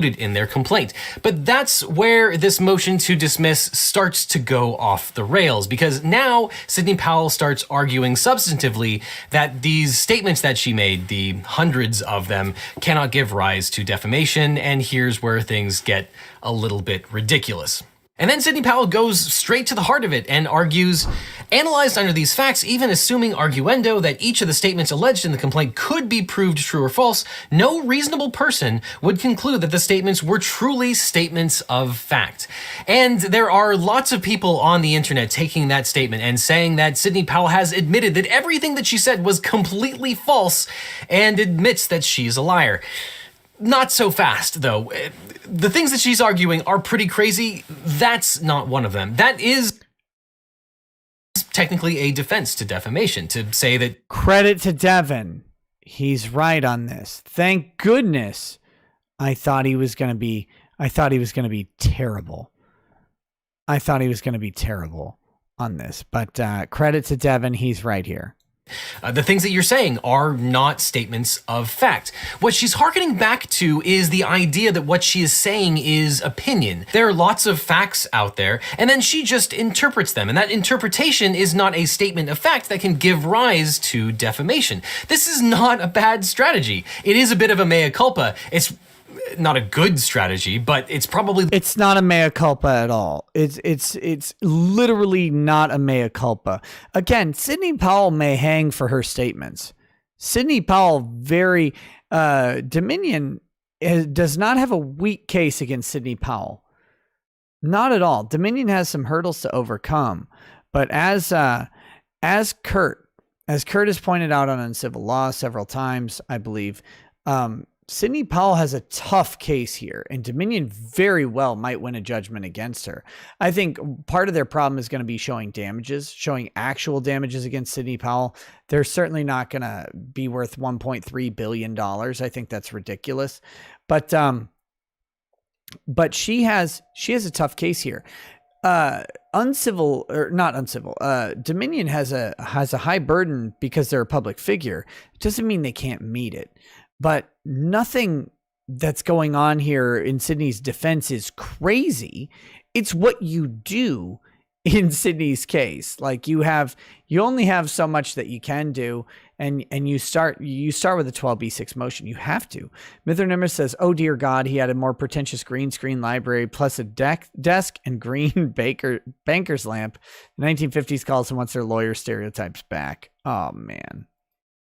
In their complaint. But that's where this motion to dismiss starts to go off the rails, because now Sidney Powell starts arguing substantively that these statements that she made, the hundreds of them, cannot give rise to defamation, and here's where things get a little bit ridiculous. And then Sidney Powell goes straight to the heart of it and argues, analyzed under these facts, even assuming arguendo that each of the statements alleged in the complaint could be proved true or false, no reasonable person would conclude that the statements were truly statements of fact. And there are lots of people on the internet taking that statement and saying that Sidney Powell has admitted that everything that she said was completely false and admits that she's a liar. Not so fast, though. The things that she's arguing are pretty crazy. That's not one of them. That is technically a defense to defamation, to say that... Credit to Devin. He's right on this. Thank goodness. I thought he was going to be terrible. I thought he was going to be terrible on this, but credit to Devin. He's right here. The things that you're saying are not statements of fact. What she's hearkening back to is the idea that what she is saying is opinion. There are lots of facts out there, and then she just interprets them, and that interpretation is not a statement of fact that can give rise to defamation. This is not a bad strategy. It is a bit of a mea culpa. It's not a good strategy, but it's probably... It's not a mea culpa at all. It's literally not a mea culpa. Again, Sidney Powell may hang for her statements. Sidney Powell Dominion does not have a weak case against Sidney Powell. Not at all. Dominion has some hurdles to overcome, but as Kurt has pointed out on Uncivil Law several times, I believe, Sidney Powell has a tough case here, and Dominion very well might win a judgment against her. I think part of their problem is going to be showing actual damages against Sidney Powell. They're certainly not going to be worth $1.3 billion. I think that's ridiculous. But she has a tough case here. Dominion has a high burden because they're a public figure. It doesn't mean they can't meet it. But nothing that's going on here in Sydney's defense is crazy. It's what you do in Sydney's case. Like you only have so much that you can do, and you start with a 12b6 motion. You have to. Mither Nimmer says, "Oh dear God, he had a more pretentious green screen library plus a desk and green banker's lamp." The 1950s calls and wants their lawyer stereotypes back. Oh man.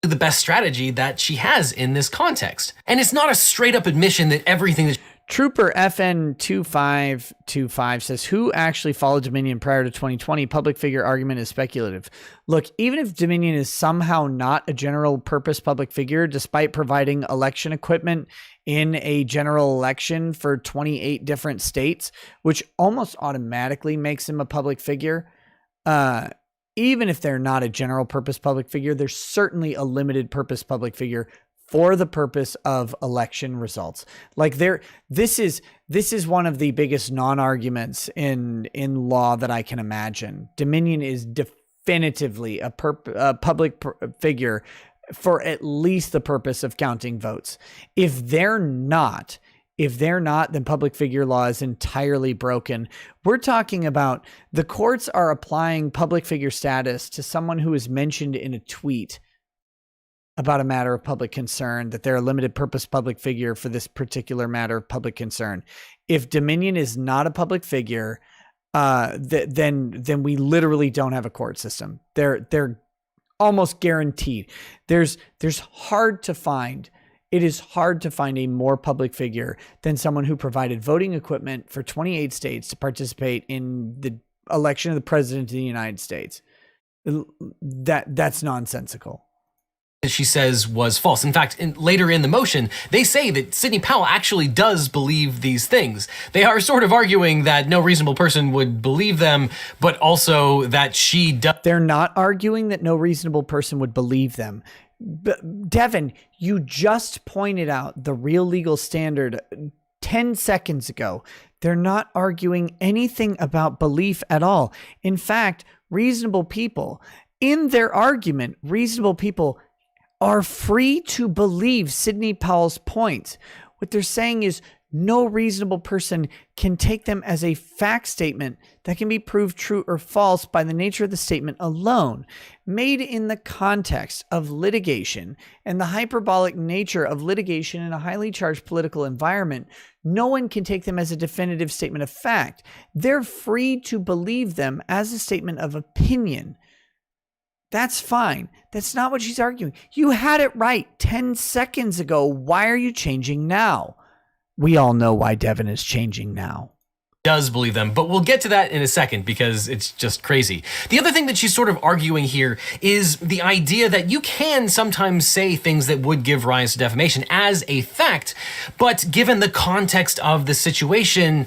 The best strategy that she has in this context. And it's not a straight up admission that everything that... Trooper FN2525 says, who actually followed Dominion prior to 2020? Public figure argument is speculative. Look, even if Dominion is somehow not a general purpose public figure, despite providing election equipment in a general election for 28 different states, which almost automatically makes him a public figure, even if they're not a general purpose public figure, they're certainly a limited purpose public figure for the purpose of election results. Like this is one of the biggest non-arguments in law that I can imagine. Dominion is definitively a public figure for at least the purpose of counting votes. If they're not, then public figure law is entirely broken. We're talking about the courts are applying public figure status to someone who is mentioned in a tweet about a matter of public concern, that they're a limited purpose public figure for this particular matter of public concern. If Dominion is not a public figure, then we literally don't have a court system. They're almost guaranteed. It is hard to find a more public figure than someone who provided voting equipment for 28 states to participate in the election of the president of the United States. That's nonsensical. She says was false. In fact, later in the motion, they say that Sidney Powell actually does believe these things. They are sort of arguing that no reasonable person would believe them, but also that she does. They're not arguing that no reasonable person would believe them. Devin, you just pointed out the real legal standard 10 seconds ago. They're not arguing anything about belief at all. In fact, reasonable people, in their argument, reasonable people are free to believe Sidney Powell's points. What they're saying is no reasonable person can take them as a fact statement that can be proved true or false by the nature of the statement alone, made in the context of litigation and the hyperbolic nature of litigation in a highly charged political environment. No one can take them as a definitive statement of fact. They're free to believe them as a statement of opinion. That's fine. That's not what she's arguing. You had it right 10 seconds ago. Why are you changing now? We all know why Devin is changing now. does believe them, but we'll get to that in a second because it's just crazy. The other thing that she's sort of arguing here is the idea that you can sometimes say things that would give rise to defamation as a fact, but given the context of the situation,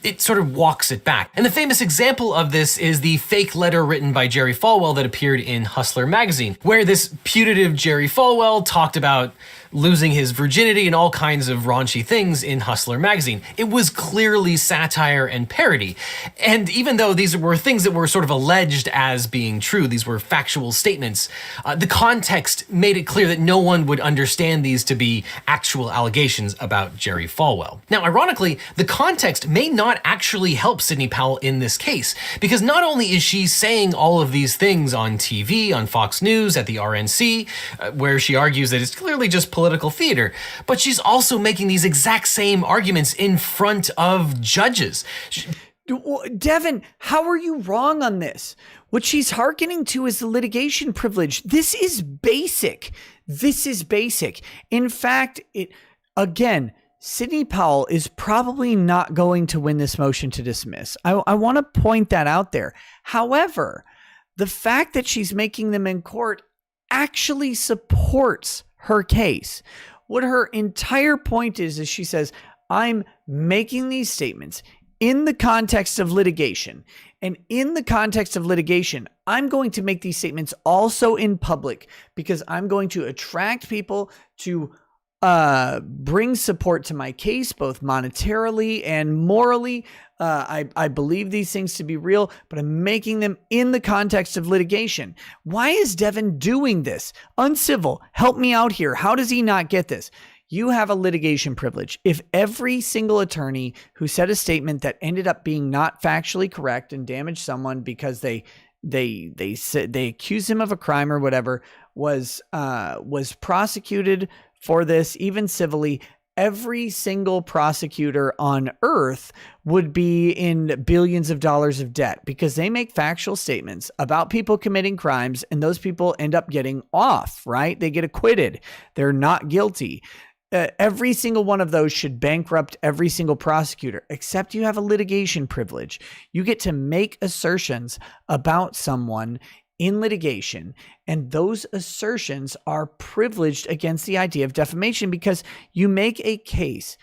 it sort of walks it back. And the famous example of this is the fake letter written by Jerry Falwell that appeared in Hustler magazine, where this putative Jerry Falwell talked about losing his virginity and all kinds of raunchy things in Hustler magazine. It was clearly satire and parody. And even though these were things that were sort of alleged as being true, these were factual statements, the context made it clear that no one would understand these to be actual allegations about Jerry Falwell. Now, ironically, the context may not actually help Sidney Powell in this case, because not only is she saying all of these things on TV, on Fox News, at the RNC, where she argues that it's clearly just political theater, but she's also making these exact same arguments in front of judges. Devin, how are you wrong on this? What she's hearkening to is the litigation privilege. This is basic. This is basic. In fact, again, Sidney Powell is probably not going to win this motion to dismiss. I want to point that out there. However, the fact that she's making them in court actually supports her case. What her entire point is she says, I'm making these statements in the context of litigation. And in the context of litigation, I'm going to make these statements also in public because I'm going to attract people to bring support to my case, both monetarily and morally. I believe these things to be real, but I'm making them in the context of litigation. Why is Devin doing this? Uncivil, help me out here. How does he not get this? You have a litigation privilege. If every single attorney who said a statement that ended up being not factually correct and damaged someone because they accused him of a crime or whatever was prosecuted for this, even civilly, every single prosecutor on earth would be in billions of dollars of debt because they make factual statements about people committing crimes and those people end up getting off, right? They get acquitted. They're not guilty. Every single one of those should bankrupt every single prosecutor, except you have a litigation privilege. You get to make assertions about someone in litigation, and those assertions are privileged against the idea of defamation because you make a case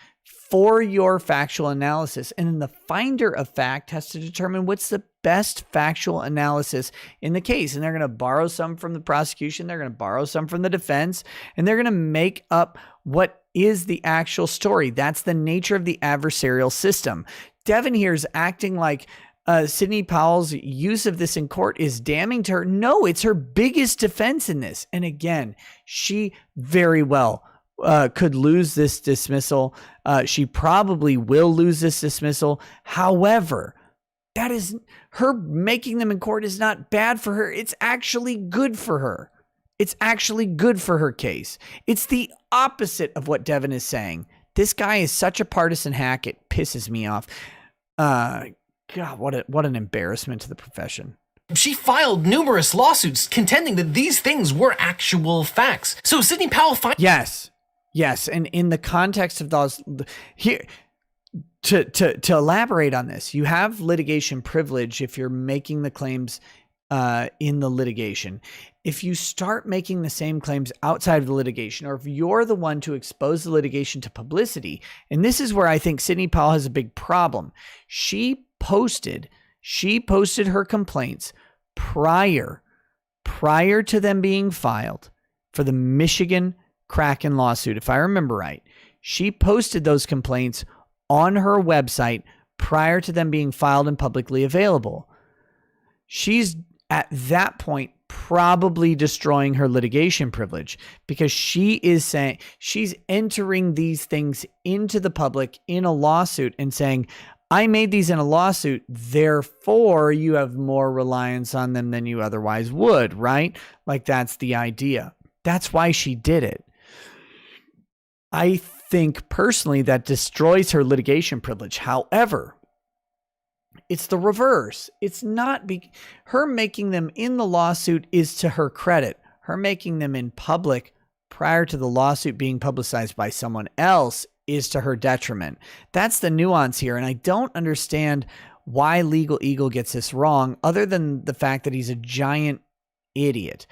for your factual analysis, and then the finder of fact has to determine what's the best factual analysis in the case. And they're going to borrow some from the prosecution, they're going to borrow some from the defense, and they're going to make up what is the actual story. That's the nature of the adversarial system. Devin here is acting like Sidney Powell's use of this in court is damning to her. No, it's her biggest defense in this. And again, she very well could lose this dismissal. She probably will lose this dismissal. However, that is her making them in court is not bad for her. It's actually good for her. It's actually good for her case. It's the opposite of what Devin is saying. This guy is such a partisan hack. It pisses me off. God, what an embarrassment to the profession. She filed numerous lawsuits contending that these things were actual facts. So Sidney Powell Yes. And in the context of those here, to elaborate on this, you have litigation privilege if you're making the claims in the litigation. If you start making the same claims outside of the litigation, or if you're the one to expose the litigation to publicity, and this is where I think Sidney Powell has a big problem. She posted her complaints prior to them being filed for the Michigan Kraken lawsuit. If I remember right, she posted those complaints on her website prior to them being filed and publicly available. She's at that point probably destroying her litigation privilege because she is saying she's entering these things into the public in a lawsuit and saying, I made these in a lawsuit, therefore you have more reliance on them than you otherwise would, right? Like that's the idea. That's why she did it. I think personally that destroys her litigation privilege. However, it's the reverse. It's not her making them in the lawsuit is to her credit. Her making them in public prior to the lawsuit being publicized by someone else is to her detriment. That's the nuance here. And I don't understand why Legal Eagle gets this wrong, other than the fact that he's a giant idiot.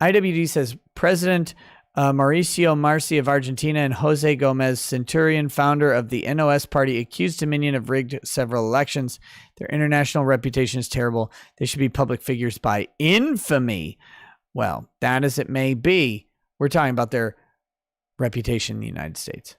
IWD says President Mauricio Marci of Argentina and Jose Gomez Centurion, founder of the NOS party, accused Dominion of rigged several elections. Their international reputation is terrible. They should be public figures by infamy. Well, that as it may be, we're talking about their reputation in the United States.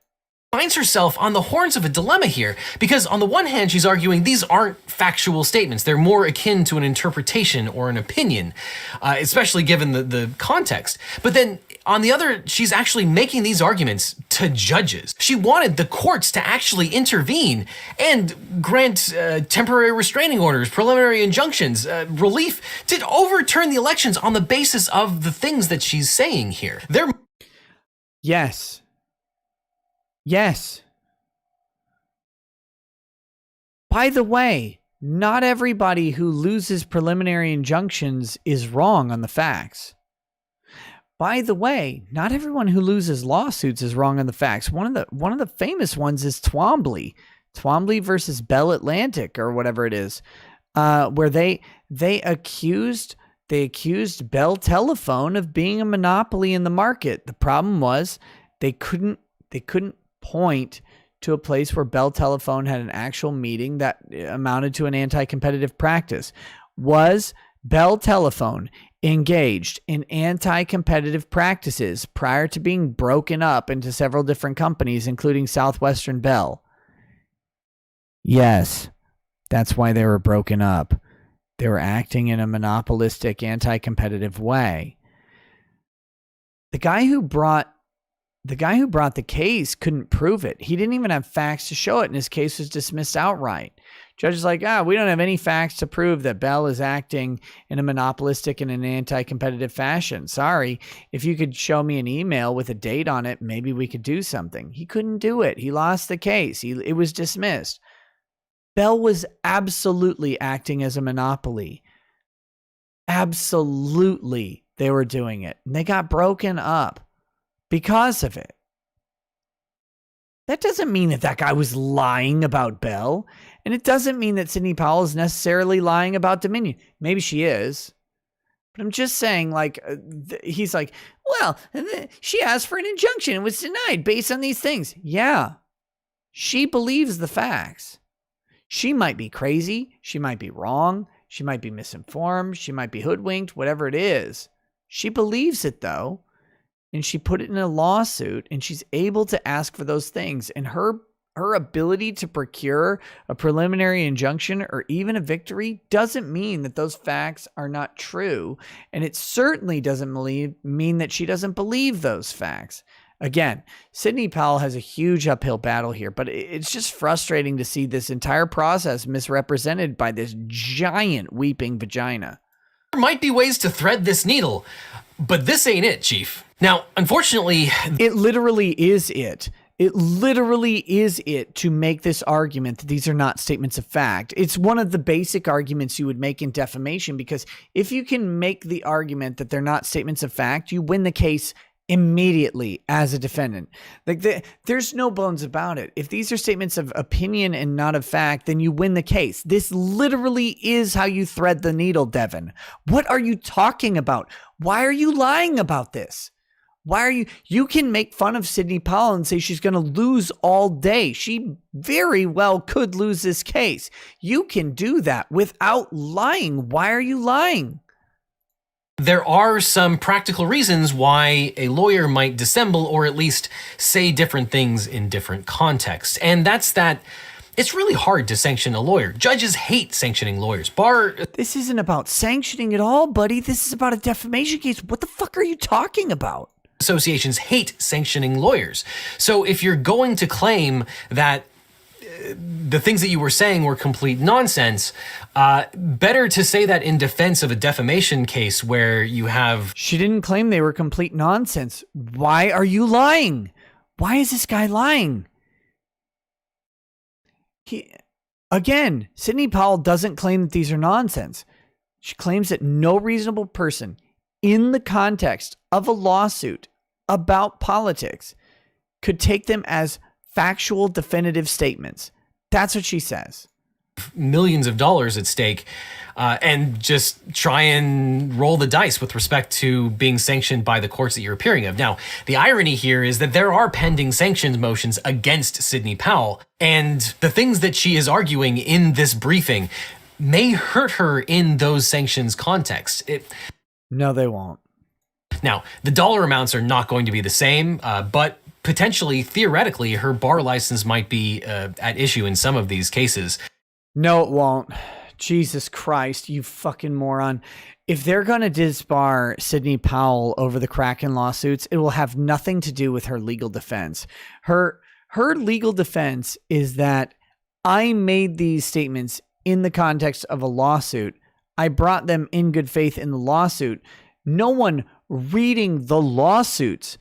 Finds herself on the horns of a dilemma here, because on the one hand, she's arguing these aren't factual statements. They're more akin to an interpretation or an opinion, especially given the context. But then on the other, she's actually making these arguments to judges. She wanted the courts to actually intervene and grant temporary restraining orders, preliminary injunctions, relief, to overturn the elections on the basis of the things that she's saying here. Yes. Yes. By the way, not everybody who loses preliminary injunctions is wrong on the facts. By the way, not everyone who loses lawsuits is wrong on the facts. One of the famous ones is Twombly versus Bell Atlantic, or whatever it is, where they accused Bell Telephone of being a monopoly in the market. The problem was they couldn't point to a place where Bell Telephone had an actual meeting that amounted to an anti-competitive practice. Was Bell Telephone engaged in anti-competitive practices prior to being broken up into several different companies, including Southwestern Bell? Yes, that's why they were broken up. They were acting in a monopolistic, anti-competitive way. The guy who brought the case couldn't prove it. He didn't even have facts to show it, and his case was dismissed outright. Judge is like, we don't have any facts to prove that Bell is acting in a monopolistic and an anti-competitive fashion. Sorry, if you could show me an email with a date on it, maybe we could do something. He couldn't do it. He lost the case. It was dismissed. Bell was absolutely acting as a monopoly. Absolutely, they were doing it. And they got broken up because of it. That doesn't mean that guy was lying about Bell. And it doesn't mean that Sidney Powell is necessarily lying about Dominion. Maybe she is. But I'm just saying, he's like, well, she asked for an injunction and was denied based on these things. Yeah, she believes the facts. She might be crazy. She might be wrong. She might be misinformed. She might be hoodwinked, whatever it is. She believes it, though. And she put it in a lawsuit, and she's able to ask for those things. And her ability to procure a preliminary injunction or even a victory doesn't mean that those facts are not true. And it certainly doesn't mean that she doesn't believe those facts. Again, Sidney Powell has a huge uphill battle here, but it's just frustrating to see this entire process misrepresented by this giant weeping vagina. There might be ways to thread this needle, but this ain't it, Chief. Now, unfortunately, it literally is it. It literally is it to make this argument that these are not statements of fact. It's one of the basic arguments you would make in defamation, because if you can make the argument that they're not statements of fact, you win the case immediately as a defendant. There's no bones about it. If these are statements of opinion and not of fact, then you win the case. This literally is how you thread the needle, Devin. What are you talking about? Why are you lying about this? You can make fun of Sidney Powell and say she's going to lose all day. She very well could lose this case. You can do that without lying. Why are you lying? There are some practical reasons why a lawyer might dissemble or at least say different things in different contexts. And that's that it's really hard to sanction a lawyer. Judges hate sanctioning lawyers. This isn't about sanctioning at all, buddy. This is about a defamation case. What the fuck are you talking about? Associations hate sanctioning lawyers. So if you're going to claim that the things that you were saying were complete nonsense, better to say that in defense of a defamation case where you have... She didn't claim they were complete nonsense. Why are you lying? Why is this guy lying? Again, Sidney Powell doesn't claim that these are nonsense. She claims that no reasonable person in the context of a lawsuit about politics could take them as factual, definitive statements. That's what she says. Millions of dollars at stake, and just try and roll the dice with respect to being sanctioned by the courts that you're appearing of. Now, the irony here is that there are pending sanctions motions against Sidney Powell, and the things that she is arguing in this briefing may hurt her in those sanctions context. No, they won't. Now, the dollar amounts are not going to be the same, but potentially, theoretically, her bar license might be at issue in some of these cases. No, it won't. Jesus Christ, you fucking moron. If they're going to disbar Sidney Powell over the Kraken lawsuits, it will have nothing to do with her legal defense. Her legal defense is that I made these statements in the context of a lawsuit. I brought them in good faith in the lawsuit. No one reading the lawsuits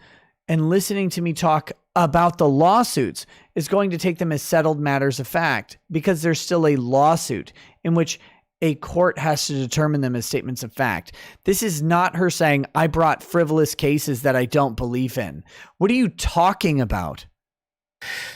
and listening to me talk about the lawsuits is going to take them as settled matters of fact, because there's still a lawsuit in which a court has to determine them as statements of fact. This is not her saying, I brought frivolous cases that I don't believe in. What are you talking about?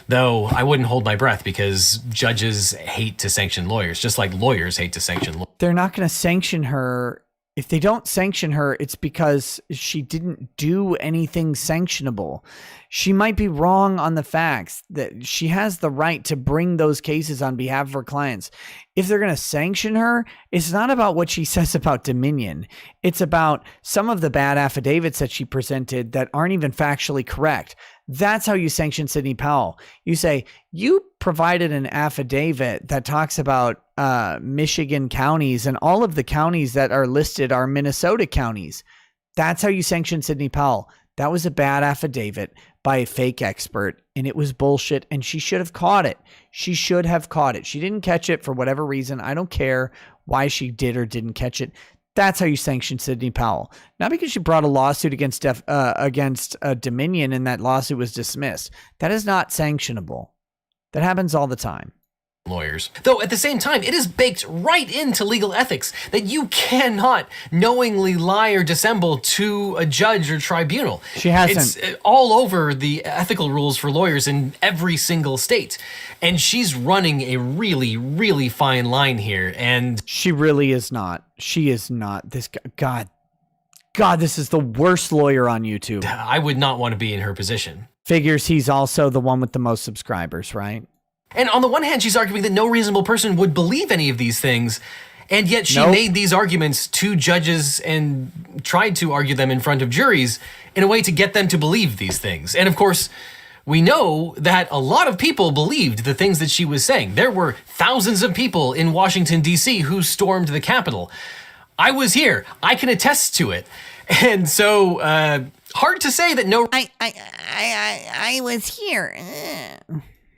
Though I wouldn't hold my breath, because judges hate to sanction lawyers, just like lawyers hate to sanction lawyers. They're not going to sanction her. If they don't sanction her, it's because she didn't do anything sanctionable. She might be wrong on the facts. That she has the right to bring those cases on behalf of her clients. If they're going to sanction her, it's not about what she says about Dominion. It's about some of the bad affidavits that she presented that aren't even factually correct. That's how you sanction Sidney Powell. You say, you provided an affidavit that talks about Michigan counties, and all of the counties that are listed are Minnesota counties. That's how you sanction Sidney Powell. That was a bad affidavit by a fake expert, and it was bullshit, and she should have caught it. She should have caught it. She didn't catch it for whatever reason. I don't care why she did or didn't catch it. That's how you sanction Sidney Powell. Not because she brought a lawsuit against Dominion and that lawsuit was dismissed. That is not sanctionable. That happens all the time. Lawyers. Though at the same time, it is baked right into legal ethics that you cannot knowingly lie or dissemble to a judge or tribunal. She hasn't. It's all over the ethical rules for lawyers in every single state. And she's running a really, really fine line here. And she really is not. She is not. This guy, God, this is the worst lawyer on YouTube. I would not want to be in her position. Figures he's also the one with the most subscribers, right? And on the one hand, she's arguing that no reasonable person would believe any of these things, and yet she made these arguments to judges and tried to argue them in front of juries in a way to get them to believe these things. And of course, we know that a lot of people believed the things that she was saying. There were thousands of people in Washington, D.C. who stormed the Capitol. I was here. I can attest to it. And so, hard to say that no I was here.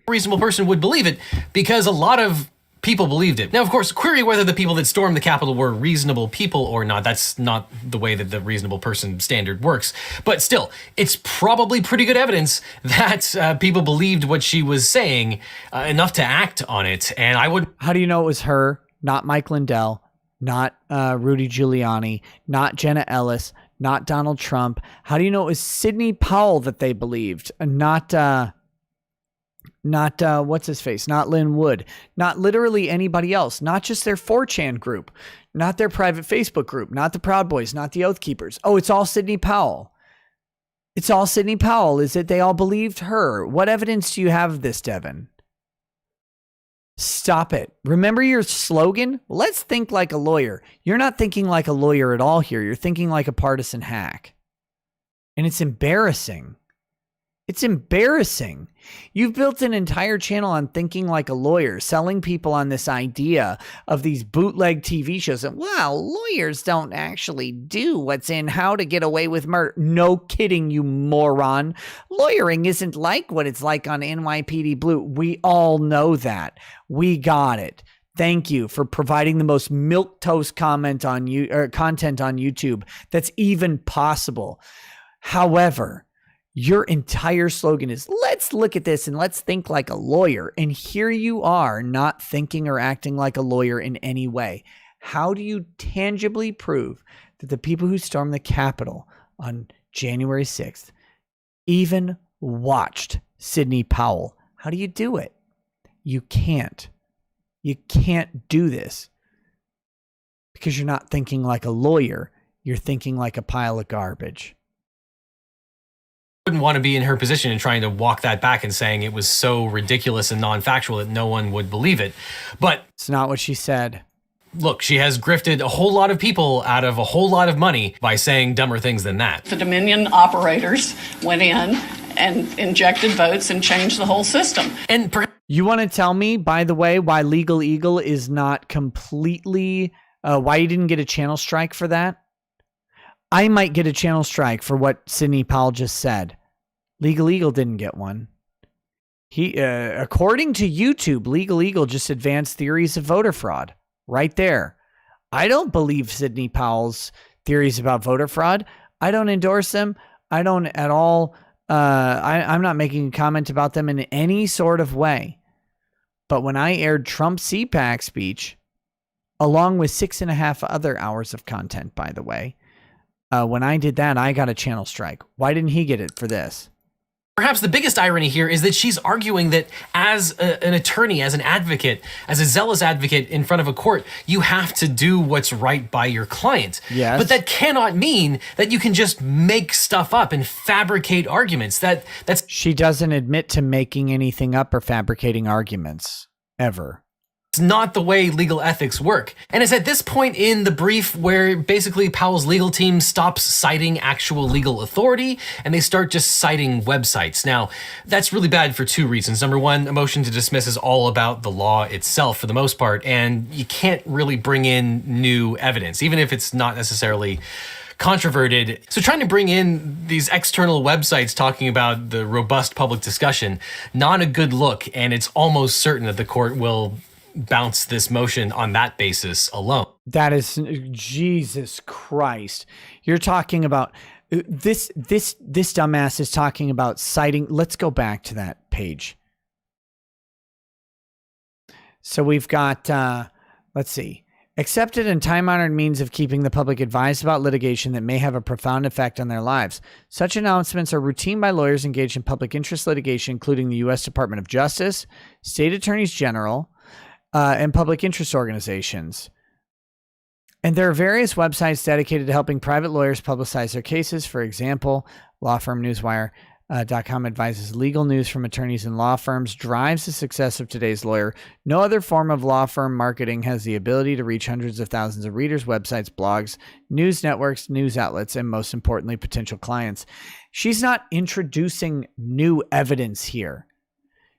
reasonable person would believe it, because a lot of people believed it. Now, of course, query whether the people that stormed the Capitol were reasonable people or not. That's not the way that the reasonable person standard works. But still, it's probably pretty good evidence that people believed what she was saying enough to act on it. And I would... How do you know it was her, not Mike Lindell, not Rudy Giuliani, not Jenna Ellis, not Donald Trump? How do you know it was Sidney Powell that they believed, not what's his face, not Lynn Wood, not literally anybody else, not just their 4chan group, not their private Facebook group, not the Proud Boys, not the Oath Keepers. Oh, it's all Sidney Powell. It's all Sidney Powell. Is it they all believed her? What evidence do you have of this, Devin? Stop it. Remember your slogan? Let's think like a lawyer. You're not thinking like a lawyer at all here. You're thinking like a partisan hack. And it's embarrassing. It's embarrassing. You've built an entire channel on thinking like a lawyer, selling people on this idea of these bootleg TV shows. And, well, lawyers don't actually do what's in How to Get Away with Murder. No kidding, you moron. Lawyering isn't like what it's like on NYPD Blue. We all know that. We got it. Thank you for providing the most milquetoast content on YouTube that's even possible. However, your entire slogan is, let's look at this and let's think like a lawyer. And here you are, not thinking or acting like a lawyer in any way. How do you tangibly prove that the people who stormed the Capitol on January 6th even watched Sidney Powell? How do you do it? You can't. You can't do this because you're not thinking like a lawyer. You're thinking like a pile of garbage. Wouldn't want to be in her position and trying to walk that back and saying it was so ridiculous and non-factual that no one would believe it. But it's not what she said. Look, she has grifted a whole lot of people out of a whole lot of money by saying dumber things than that. The Dominion operators went in and injected votes and changed the whole system. And you want to tell me, by the way, why Legal Eagle is not completely, why you didn't get a channel strike for that? I might get a channel strike for what Sidney Powell just said. Legal Eagle didn't get one. He, according to YouTube, Legal Eagle just advanced theories of voter fraud right there. I don't believe Sidney Powell's theories about voter fraud. I don't endorse them. I don't at all. I'm not making a comment about them in any sort of way. But when I aired Trump's CPAC speech, along with 6.5 other hours of content, by the way, when I did that, I got a channel strike. Why didn't he get it for this? Perhaps the biggest irony here is that she's arguing that as an attorney, as an advocate, as a zealous advocate in front of a court, you have to do what's right by your client. Yes. But that cannot mean that you can just make stuff up and fabricate arguments. That's She doesn't admit to making anything up or fabricating arguments, ever. not the way legal ethics work. And it's at this point in the brief where basically Powell's legal team stops citing actual legal authority and they start just citing websites. Now, that's really bad for two reasons. Number one, a motion to dismiss is all about the law itself for the most part, and you can't really bring in new evidence, even if it's not necessarily controverted. So trying to bring in these external websites talking about the robust public discussion, not a good look, and it's almost certain that the court will bounce this motion on that basis alone. That is, Jesus Christ. You're talking about this dumbass is talking about citing. Let's go back to that page. So we've got, let's see, accepted and time-honored means of keeping the public advised about litigation that may have a profound effect on their lives. Such announcements are routine by lawyers engaged in public interest litigation, including the U.S. Department of Justice, state attorneys general, and public interest organizations. And there are various websites dedicated to helping private lawyers publicize their cases. For example, law firm newswire.com advises legal news from attorneys and law firms, drives the success of today's lawyer. No other form of law firm marketing has the ability to reach hundreds of thousands of readers, websites, blogs, news networks, news outlets, and most importantly, potential clients. She's not introducing new evidence here.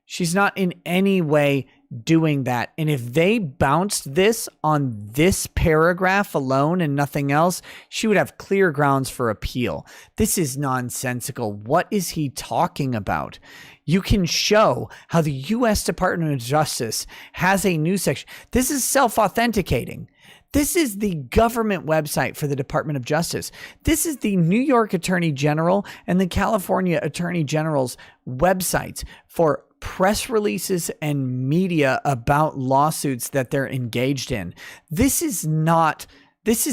She's not in any way doing that. And if they bounced this on this paragraph alone and nothing else, she would have clear grounds for appeal. This is nonsensical. What is he talking about? You can show how the U.S. Department of Justice has a news section. This is self-authenticating. This is the government website for the Department of Justice. This is the New York Attorney General and the California Attorney General's websites for press releases and media about lawsuits that they're engaged in. This is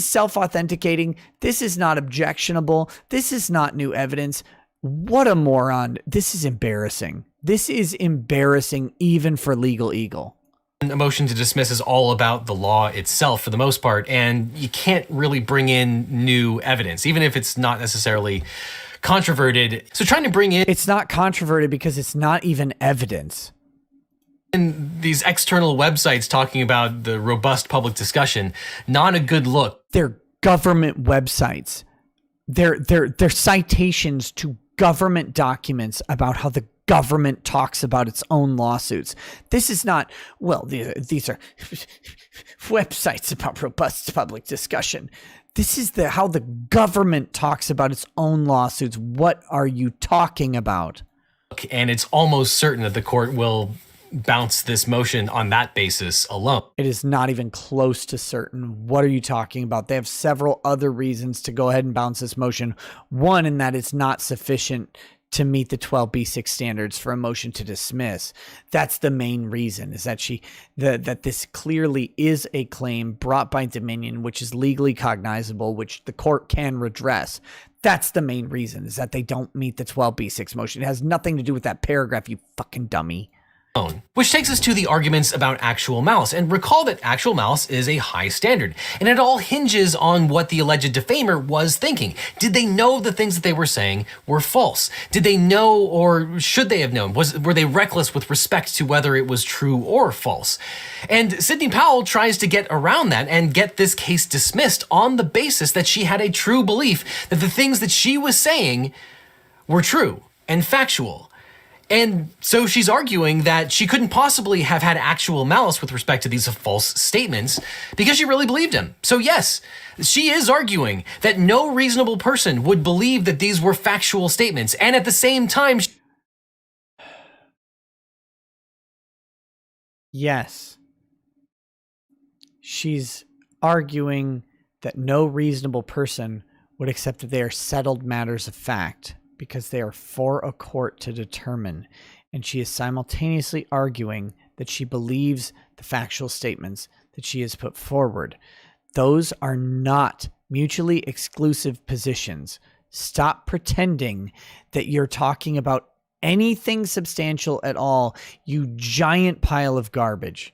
self-authenticating. This is not objectionable. This is not new evidence. What a moron. This is embarrassing. This is embarrassing even for Legal Eagle. A motion to dismiss is all about the law itself for the most part, and you can't really bring in new evidence, even if it's not necessarily controverted. So trying to bring in... It's not controverted because it's not even evidence. In these external websites talking about the robust public discussion, not a good look. They're government websites. They're citations to government documents about how the government talks about its own lawsuits. This is not, well, these are websites about robust public discussion. This is how the government talks about its own lawsuits. What are you talking about? And it's almost certain that the court will bounce this motion on that basis alone. It is not even close to certain. What are you talking about? They have several other reasons to go ahead and bounce this motion. One, in that it's not sufficient to meet the 12b6 standards for a motion to dismiss. That's the main reason, is that that this clearly is a claim brought by Dominion, which is legally cognizable, which the court can redress. That's the main reason, is that they don't meet the 12b6 motion. It has nothing to do with that paragraph, you fucking dummy. Which takes us to the arguments about actual malice. And recall that actual malice is a high standard, and it all hinges on what the alleged defamer was thinking. Did they know the things that they were saying were false? Did they know, or should they have known? Were they reckless with respect to whether it was true or false? And Sidney Powell tries to get around that and get this case dismissed on the basis that she had a true belief that the things that she was saying were true and factual. And so she's arguing that she couldn't possibly have had actual malice with respect to these false statements because she really believed him. So yes, she is arguing that no reasonable person would believe that these were factual statements. And at the same time, yes, she's arguing that no reasonable person would accept that they are settled matters of fact, because they are for a court to determine, and she is simultaneously arguing that she believes the factual statements that she has put forward. Those are not mutually exclusive positions. Stop pretending that you're talking about anything substantial at all, you giant pile of garbage.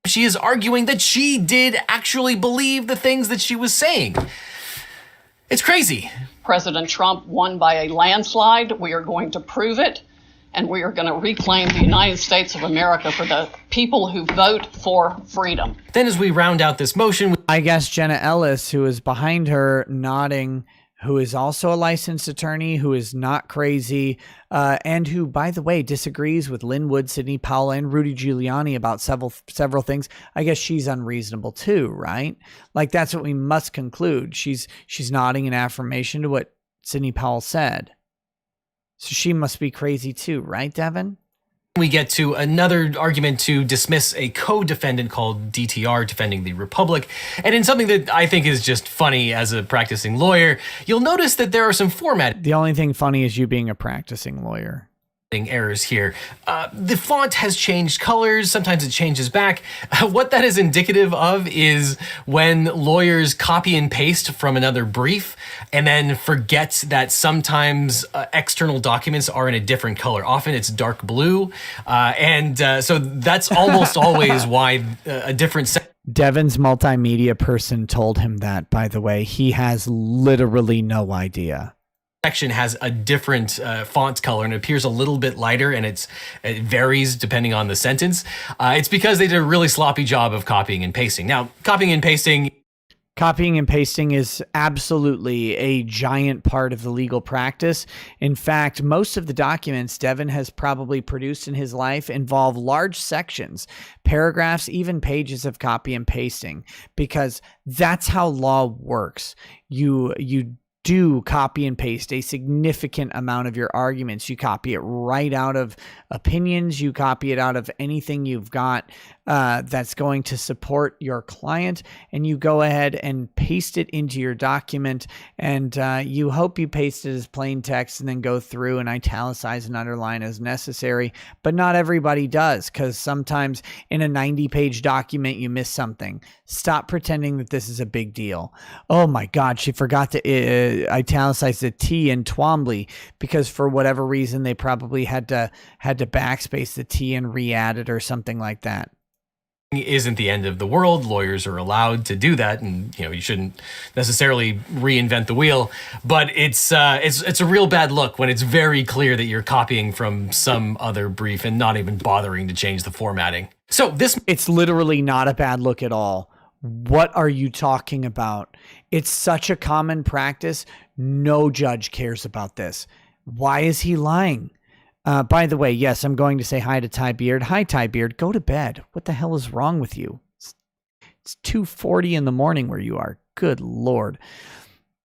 she is arguing that she did actually believe the things that she was saying. It's crazy. President Trump won by a landslide. We are going to prove it, and we are going to reclaim the United States of America for the people who vote for freedom. Then as we round out this motion, I guess Jenna Ellis, who is behind her nodding, who is also a licensed attorney, who is not crazy, and who, by the way, disagrees with Lynn Wood, Sidney Powell, and Rudy Giuliani about several things. I guess she's unreasonable too, right? Like, that's what we must conclude. She's nodding in affirmation to what Sidney Powell said. So she must be crazy too, right, Devin? we get to another argument to dismiss a co-defendant called DTR defending the Republic. And in something that I think is just funny as a practicing lawyer, you'll notice that there are some formatting The only thing funny is you being a practicing lawyer. errors here. The font has changed colors. Sometimes it changes back. What that is indicative of is when lawyers copy and paste from another brief and then forget that sometimes external documents are in a different color. Often it's dark blue. So that's almost always why a different Devin's multimedia person told him that, by the way. He has literally no idea. section has a different font color and it appears a little bit lighter, and it varies depending on the sentence. It's because they did a really sloppy job of copying and pasting. Now, copying and pasting is absolutely a giant part of the legal practice. In fact, most of the documents Devin has probably produced in his life involve large sections, paragraphs, even pages of copy and pasting, because that's how law works. You do copy and paste a significant amount of your arguments. You copy it right out of opinions. You copy it out of anything you've got that's going to support your client, and you go ahead and paste it into your document, and you hope you paste it as plain text and then go through and italicize and underline as necessary. But not everybody does, because sometimes in a 90-page document you miss something. Stop pretending that this is a big deal. Oh my God, she forgot to italicize the T in Twombly, because for whatever reason they probably had to backspace the T and re-add it or something like that. Isn't the end of the world. Lawyers are allowed to do that, and you shouldn't necessarily reinvent the wheel. But it's a real bad look when it's very clear that you're copying from some other brief and not even bothering to change the formatting. So it's literally not a bad look at all. What are you talking about? It's such a common practice. No judge cares about this. Why is he lying? By the way, yes, I'm going to say hi to Ty Beard. Hi, Ty Beard. Go to bed. What the hell is wrong with you? It's 2:40 in the morning where you are. Good Lord.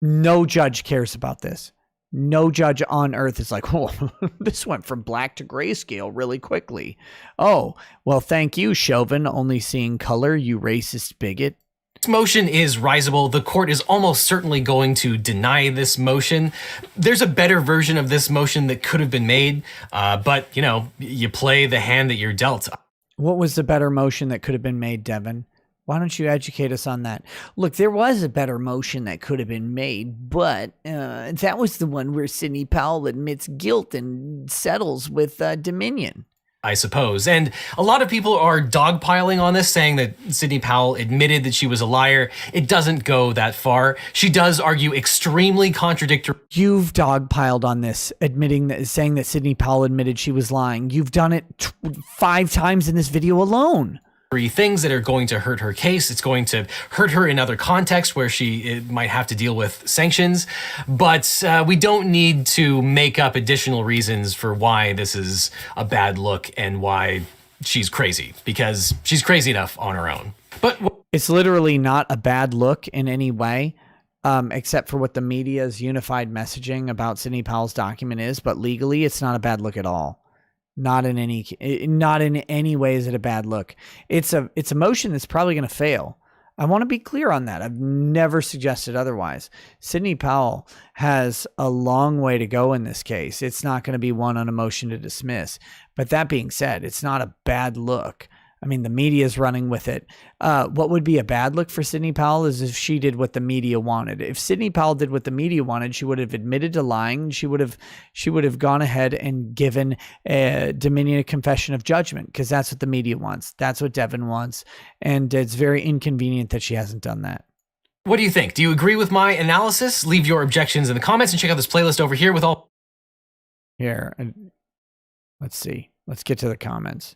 No judge cares about this. No judge on earth is like, oh, this went from black to grayscale really quickly. Oh, well, thank you, Chauvin, only seeing color, you racist bigot. This motion is risible. The court is almost certainly going to deny this motion. There's a better version of this motion that could have been made, but, you play the hand that you're dealt. What was the better motion that could have been made, Devin? Why don't you educate us on that? Look, there was a better motion that could have been made, but that was the one where Sidney Powell admits guilt and settles with Dominion. I suppose. And a lot of people are dogpiling on this, saying that Sidney Powell admitted that she was a liar. It doesn't go that far. She does argue extremely contradictory. You've dogpiled on this, saying that Sidney Powell admitted she was lying. You've done it 5 times in this video alone. Things that are going to hurt her case. It's going to hurt her in other contexts where she might have to deal with sanctions. But we don't need to make up additional reasons for why this is a bad look and why she's crazy, because she's crazy enough on her own. But it's literally not a bad look in any way, except for what the media's unified messaging about Sidney Powell's document is. But legally, it's not a bad look at all. Not in any way is it a bad look. It's a motion that's probably going to fail. I want to be clear on that. I've never suggested otherwise. Sidney Powell has a long way to go in this case. It's not going to be won on a motion to dismiss. But that being said, it's not a bad look. I mean, the media is running with it. What would be a bad look for Sidney Powell is if she did what the media wanted. If Sidney Powell did what the media wanted, she would have admitted to lying. She would have gone ahead and given Dominion a confession of judgment, because that's what the media wants. That's what Devin wants. And it's very inconvenient that she hasn't done that. What do you think? Do you agree with my analysis? Leave your objections in the comments and check out this playlist over here with all... Here, let's see. Let's get to the comments.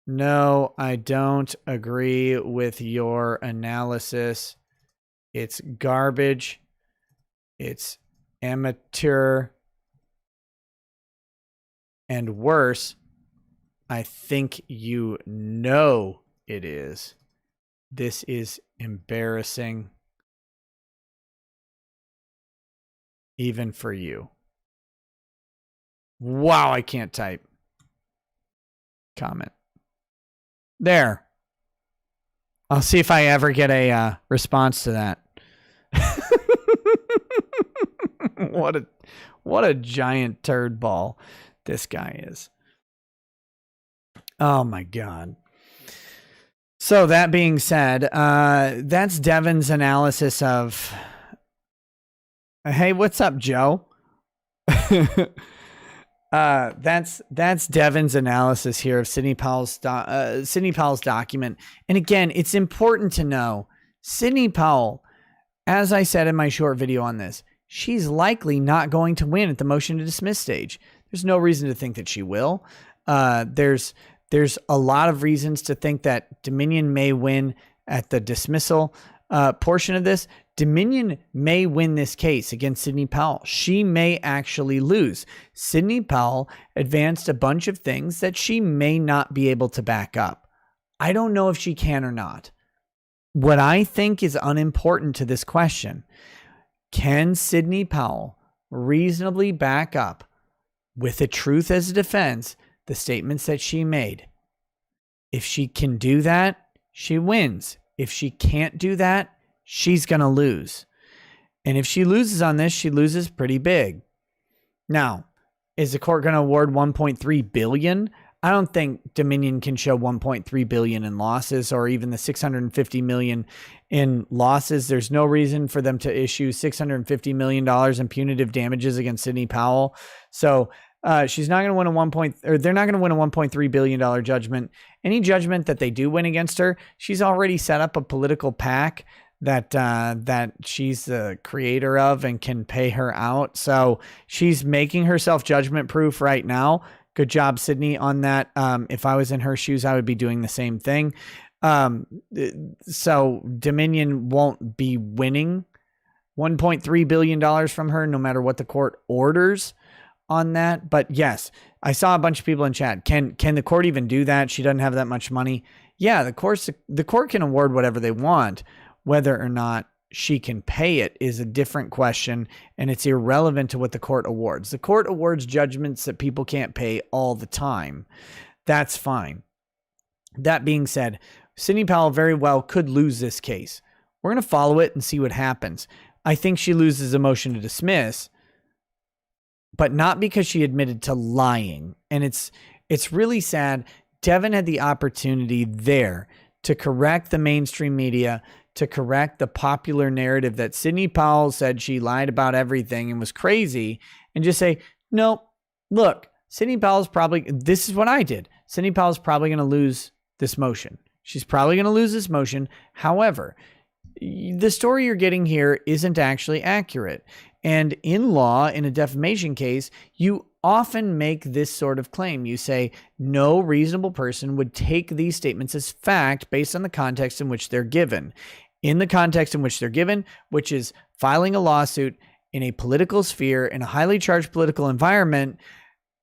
No, I don't agree with your analysis. It's garbage. It's amateur. And worse, I think you know it is. This is embarrassing. Even for you. Wow, I can't type. Comment. There. I'll see if I ever get a response to that. What a giant turd ball this guy is. Oh my God. So that being said, that's Devin's analysis of... Hey, what's up, Joe? That's Devin's analysis here of Sidney Powell's document. And again, it's important to know Sidney Powell, as I said in my short video on this, she's likely not going to win at the motion to dismiss stage. There's no reason to think that she will. There's a lot of reasons to think that Dominion may win at the dismissal portion of this. Dominion may win this case against Sidney Powell. She may actually lose. Sidney Powell advanced a bunch of things that she may not be able to back up. I don't know if she can or not. What I think is unimportant to this question, can Sidney Powell reasonably back up with the truth as a defense the statements that she made? If she can do that, she wins. If she can't do that, she's going to lose. And if she loses on this, she loses pretty big. Now, is the court going to award $1.3 billion? I don't think Dominion can show $1.3 billion in losses, or even the $650 million in losses. There's no reason for them to issue $650 million in punitive damages against Sidney Powell. So she's not going to win they're not going to win a $1.3 billion judgment. Any judgment that they do win against her, she's already set up a political PAC that she's the creator of and can pay her out. So she's making herself judgment proof right now. Good job, Sidney, on that. If I was in her shoes, I would be doing the same thing. So Dominion won't be winning $1.3 billion from her, no matter what the court orders on that. But yes, I saw a bunch of people in chat. Can the court even do that? She doesn't have that much money. Yeah, the court can award whatever they want. Whether or not she can pay it is a different question, and it's irrelevant to what the court awards. The court awards judgments that people can't pay all the time. That's fine. That being said, Sidney Powell very well could lose this case. We're going to follow it and see what happens. I think she loses a motion to dismiss, but not because she admitted to lying. And it's really sad. Devin had the opportunity there to correct the mainstream media, to correct the popular narrative that Sidney Powell said she lied about everything and was crazy, and just say, no, look, Sidney Powell's probably, this is what I did. Sidney Powell's probably going to lose this motion. She's probably going to lose this motion. However, the story you're getting here isn't actually accurate. And in law, in a defamation case, you often make this sort of claim. You say, no reasonable person would take these statements as fact based on the context in which they're given. In the context in which they're given, which is filing a lawsuit in a political sphere, in a highly charged political environment,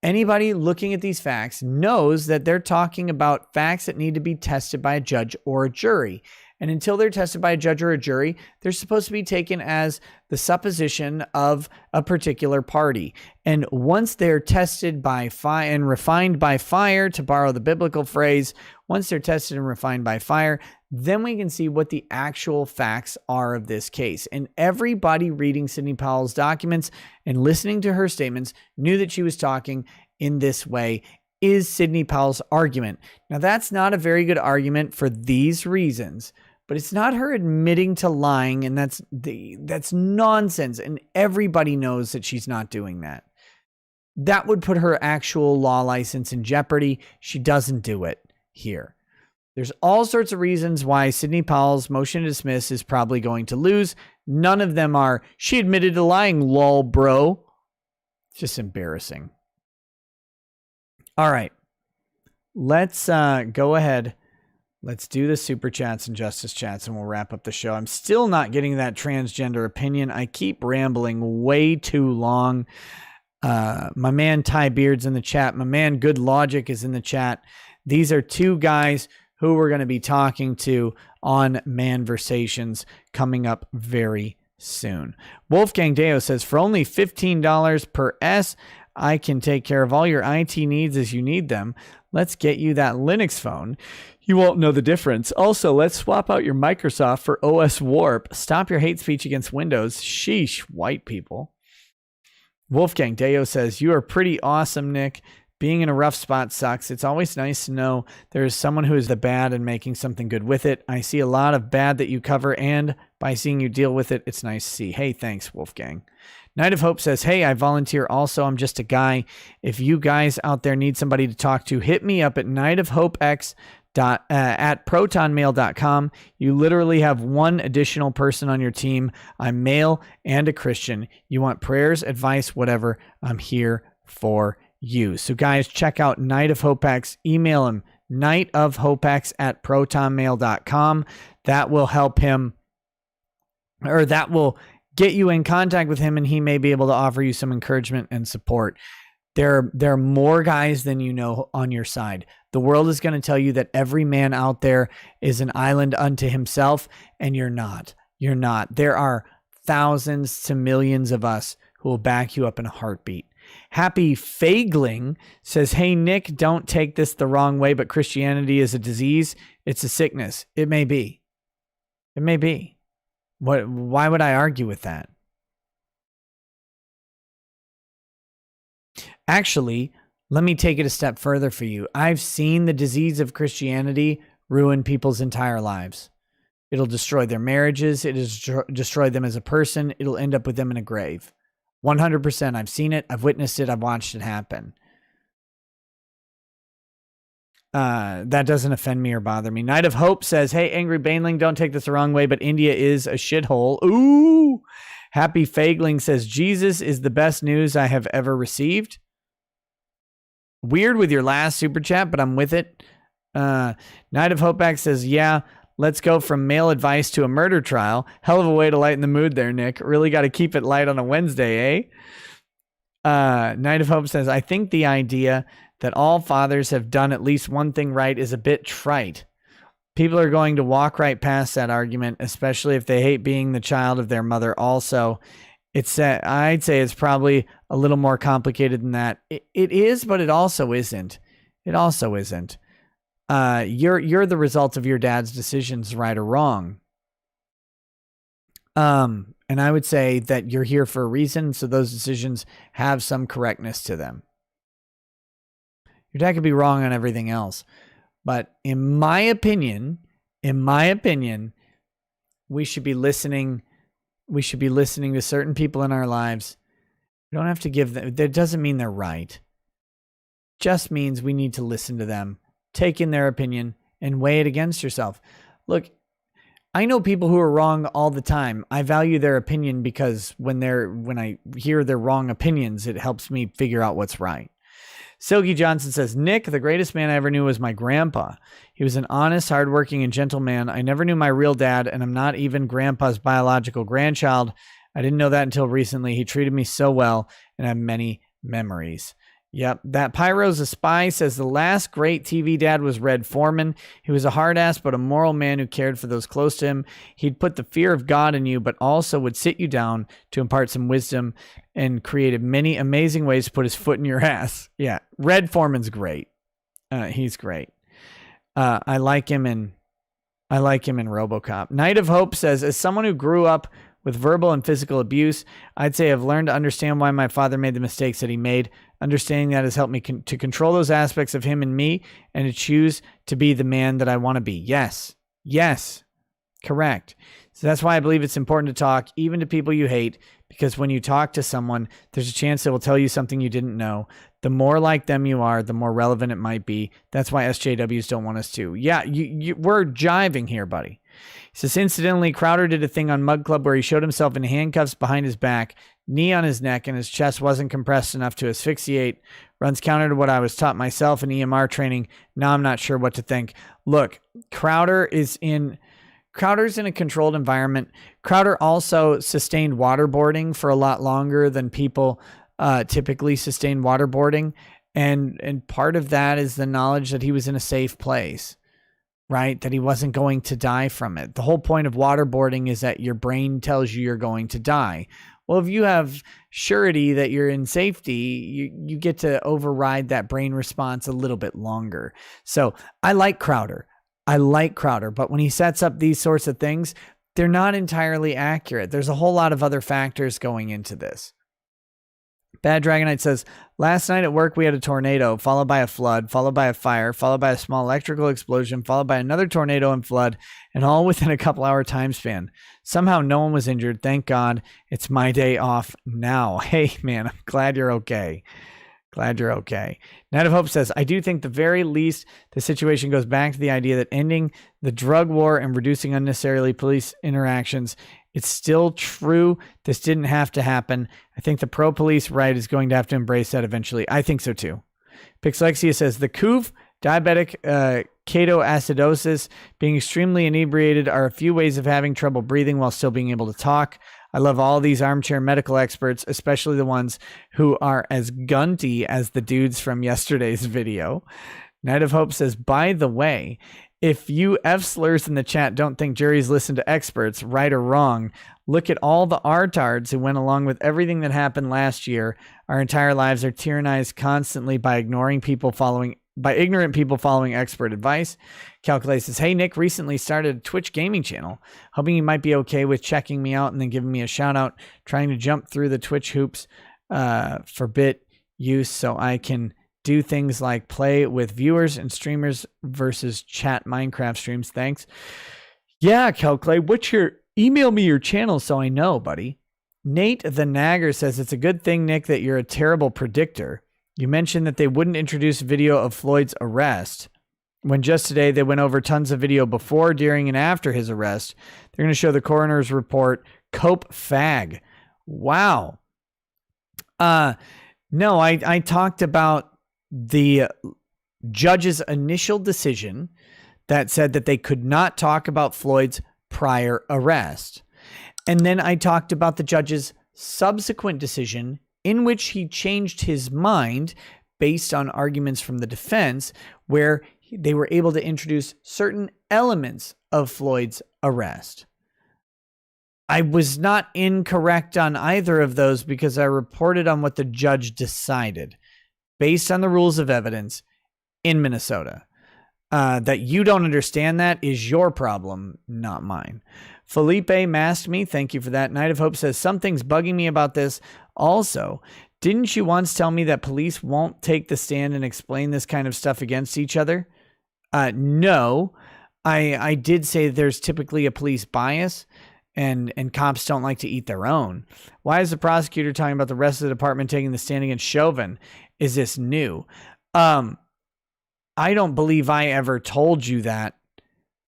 anybody looking at these facts knows that they're talking about facts that need to be tested by a judge or a jury. And until they're tested by a judge or a jury, they're supposed to be taken as the supposition of a particular party. And once they're tested by fire and refined by fire, to borrow the biblical phrase, once they're tested and refined by fire, then we can see what the actual facts are of this case. And everybody reading Sidney Powell's documents and listening to her statements knew that she was talking in this way, is Sidney Powell's argument. Now, that's not a very good argument for these reasons, but it's not her admitting to lying, and that's nonsense, and everybody knows that she's not doing that. That would put her actual law license in jeopardy. She doesn't do it here. There's all sorts of reasons why Sidney Powell's motion to dismiss is probably going to lose. None of them are, she admitted to lying, lol, bro. It's just embarrassing. All right. Let's go ahead. Let's do the super chats and justice chats, and we'll wrap up the show. I'm still not getting that transgender opinion. I keep rambling way too long. My man Ty Beard's in the chat. My man Good Logic is in the chat. These are two guys who we're going to be talking to on Manversations coming up very soon. Wolfgang Deo says, for only $15 per S, I can take care of all your IT needs as you need them. Let's get you that Linux phone. You won't know the difference. Also, let's swap out your Microsoft for OS Warp. Stop your hate speech against Windows. Sheesh, white people. Wolfgang Deo says, you are pretty awesome, Nick. Being in a rough spot sucks. It's always nice to know there is someone who is the bad and making something good with it. I see a lot of bad that you cover, and by seeing you deal with it, it's nice to see. Hey, thanks, Wolfgang. Night of Hope says, hey, I volunteer also. I'm just a guy. If you guys out there need somebody to talk to, hit me up at nightofhopex at protonmail.com. You literally have one additional person on your team. I'm male and a Christian. You want prayers, advice, whatever, I'm here for you. So guys, check out Night of Hopex. Email him, nightofhopex at protonmail.com. That will help him, or that will get you in contact with him, and he may be able to offer you some encouragement and support. There are more guys than you know on your side. The world is going to tell you that every man out there is an island unto himself, and you're not. You're not. There are thousands to millions of us who will back you up in a heartbeat. Happy Fagling says, hey, Nick, don't take this the wrong way, but Christianity is a disease. It's a sickness. It may be. It may be. Why would I argue with that? Actually, let me take it a step further for you. I've seen the disease of Christianity ruin people's entire lives. It'll destroy their marriages. It'll destroy them as a person. It'll end up with them in a grave. 100%. I've seen it. I've witnessed it. I've watched it happen. That doesn't offend me or bother me. Night of Hope says, hey, Angry Baneling, don't take this the wrong way, but India is a shithole. Ooh. Happy Fagling says, Jesus is the best news I have ever received. Weird with your last super chat, but I'm with it. Night of Hopeback says, yeah, let's go from male advice to a murder trial. Hell of a way to lighten the mood there, Nick. Really got to keep it light on a Wednesday, eh? Night of Hope says, I think the idea that all fathers have done at least one thing right is a bit trite. People are going to walk right past that argument, especially if they hate being the child of their mother also. I'd say it's probably a little more complicated than that. It is, but it also isn't. It also isn't. You're the result of your dad's decisions, right or wrong. And I would say that you're here for a reason, so those decisions have some correctness to them. Your dad could be wrong on everything else. But in my opinion, we should be listening. We should be listening to certain people in our lives. We don't have to give them, that doesn't mean they're right. Just means we need to listen to them, take in their opinion, and weigh it against yourself. Look, I know people who are wrong all the time. I value their opinion because when I hear their wrong opinions, it helps me figure out what's right. Silky Johnson says, Nick, the greatest man I ever knew was my grandpa. He was an honest, hardworking, and gentle man. I never knew my real dad, and I'm not even grandpa's biological grandchild. I didn't know that until recently. He treated me so well, and I have many memories. Yep. That Pyro's a spy says the last great TV dad was Red Foreman. He was a hard ass, but a moral man who cared for those close to him. He'd put the fear of God in you, but also would sit you down to impart some wisdom and created many amazing ways to put his foot in your ass. Yeah. Red Foreman's great. He's great. I like him in RoboCop. Night of Hope says, as someone who grew up with verbal and physical abuse, I'd say I've learned to understand why my father made the mistakes that he made. Understanding that has helped me to control those aspects of him and me and to choose to be the man that I want to be. Yes. Yes. Correct. So that's why I believe it's important to talk, even to people you hate, because when you talk to someone, there's a chance they will tell you something you didn't know. The more like them you are, the more relevant it might be. That's why SJWs don't want us to. Yeah, we're jiving here, buddy. He says, incidentally, Crowder did a thing on Mug Club where he showed himself in handcuffs behind his back, knee on his neck, and his chest wasn't compressed enough to asphyxiate. Runs counter to what I was taught myself in EMR training. Now I'm not sure what to think. Look, Crowder's in a controlled environment. Crowder also sustained waterboarding for a lot longer than people typically sustain waterboarding. And part of that is the knowledge that he was in a safe place, right? That he wasn't going to die from it. The whole point of waterboarding is that your brain tells you you're going to die. Well, if you have surety that you're in safety, you get to override that brain response a little bit longer. So I like Crowder, but when he sets up these sorts of things, they're not entirely accurate. There's a whole lot of other factors going into this. Bad Dragonite says, last night at work, we had a tornado, followed by a flood, followed by a fire, followed by a small electrical explosion, followed by another tornado and flood, and all within a couple-hour time span. Somehow no one was injured. Thank God. It's my day off now. Hey, man, I'm glad you're okay. Glad you're okay. Night of Hope says, I do think the very least the situation goes back to the idea that ending the drug war and reducing unnecessarily police interactions. It's still true. This didn't have to happen. I think the pro-police right is going to have to embrace that eventually. I think so too. Pixlexia says, the CUV, diabetic ketoacidosis, being extremely inebriated are a few ways of having trouble breathing while still being able to talk. I love all these armchair medical experts, especially the ones who are as gunty as the dudes from yesterday's video. Night of Hope says, by the way, if you F-slurs in the chat don't think juries listen to experts, right or wrong, look at all the artards who went along with everything that happened last year. Our entire lives are tyrannized constantly by ignorant people following expert advice. Calculate says, hey, Nick recently started a Twitch gaming channel. Hoping you might be okay with checking me out and then giving me a shout out. Trying to jump through the Twitch hoops for bit use so I can do things like play with viewers and streamers versus chat Minecraft streams. Thanks. Yeah, Calclay, email me your channel so I know, buddy. Nate the Nagger says, it's a good thing, Nick, that you're a terrible predictor. You mentioned that they wouldn't introduce video of Floyd's arrest when just today they went over tons of video before, during, and after his arrest. They're going to show the coroner's report. Cope fag. Wow. No, I talked about the judge's initial decision that said that they could not talk about Floyd's prior arrest. And then I talked about the judge's subsequent decision in which he changed his mind based on arguments from the defense, where they were able to introduce certain elements of Floyd's arrest. I was not incorrect on either of those because I reported on what the judge decided based on the rules of evidence in Minnesota. That you don't understand that is your problem, not mine. Felipe masked me. Thank you for that. Night of Hope says, something's bugging me about this. Also, didn't you once tell me that police won't take the stand and explain this kind of stuff against each other? No. I did say there's typically a police bias, and cops don't like to eat their own. Why is the prosecutor talking about the rest of the department taking the stand against Chauvin? Is this new? I don't believe I ever told you that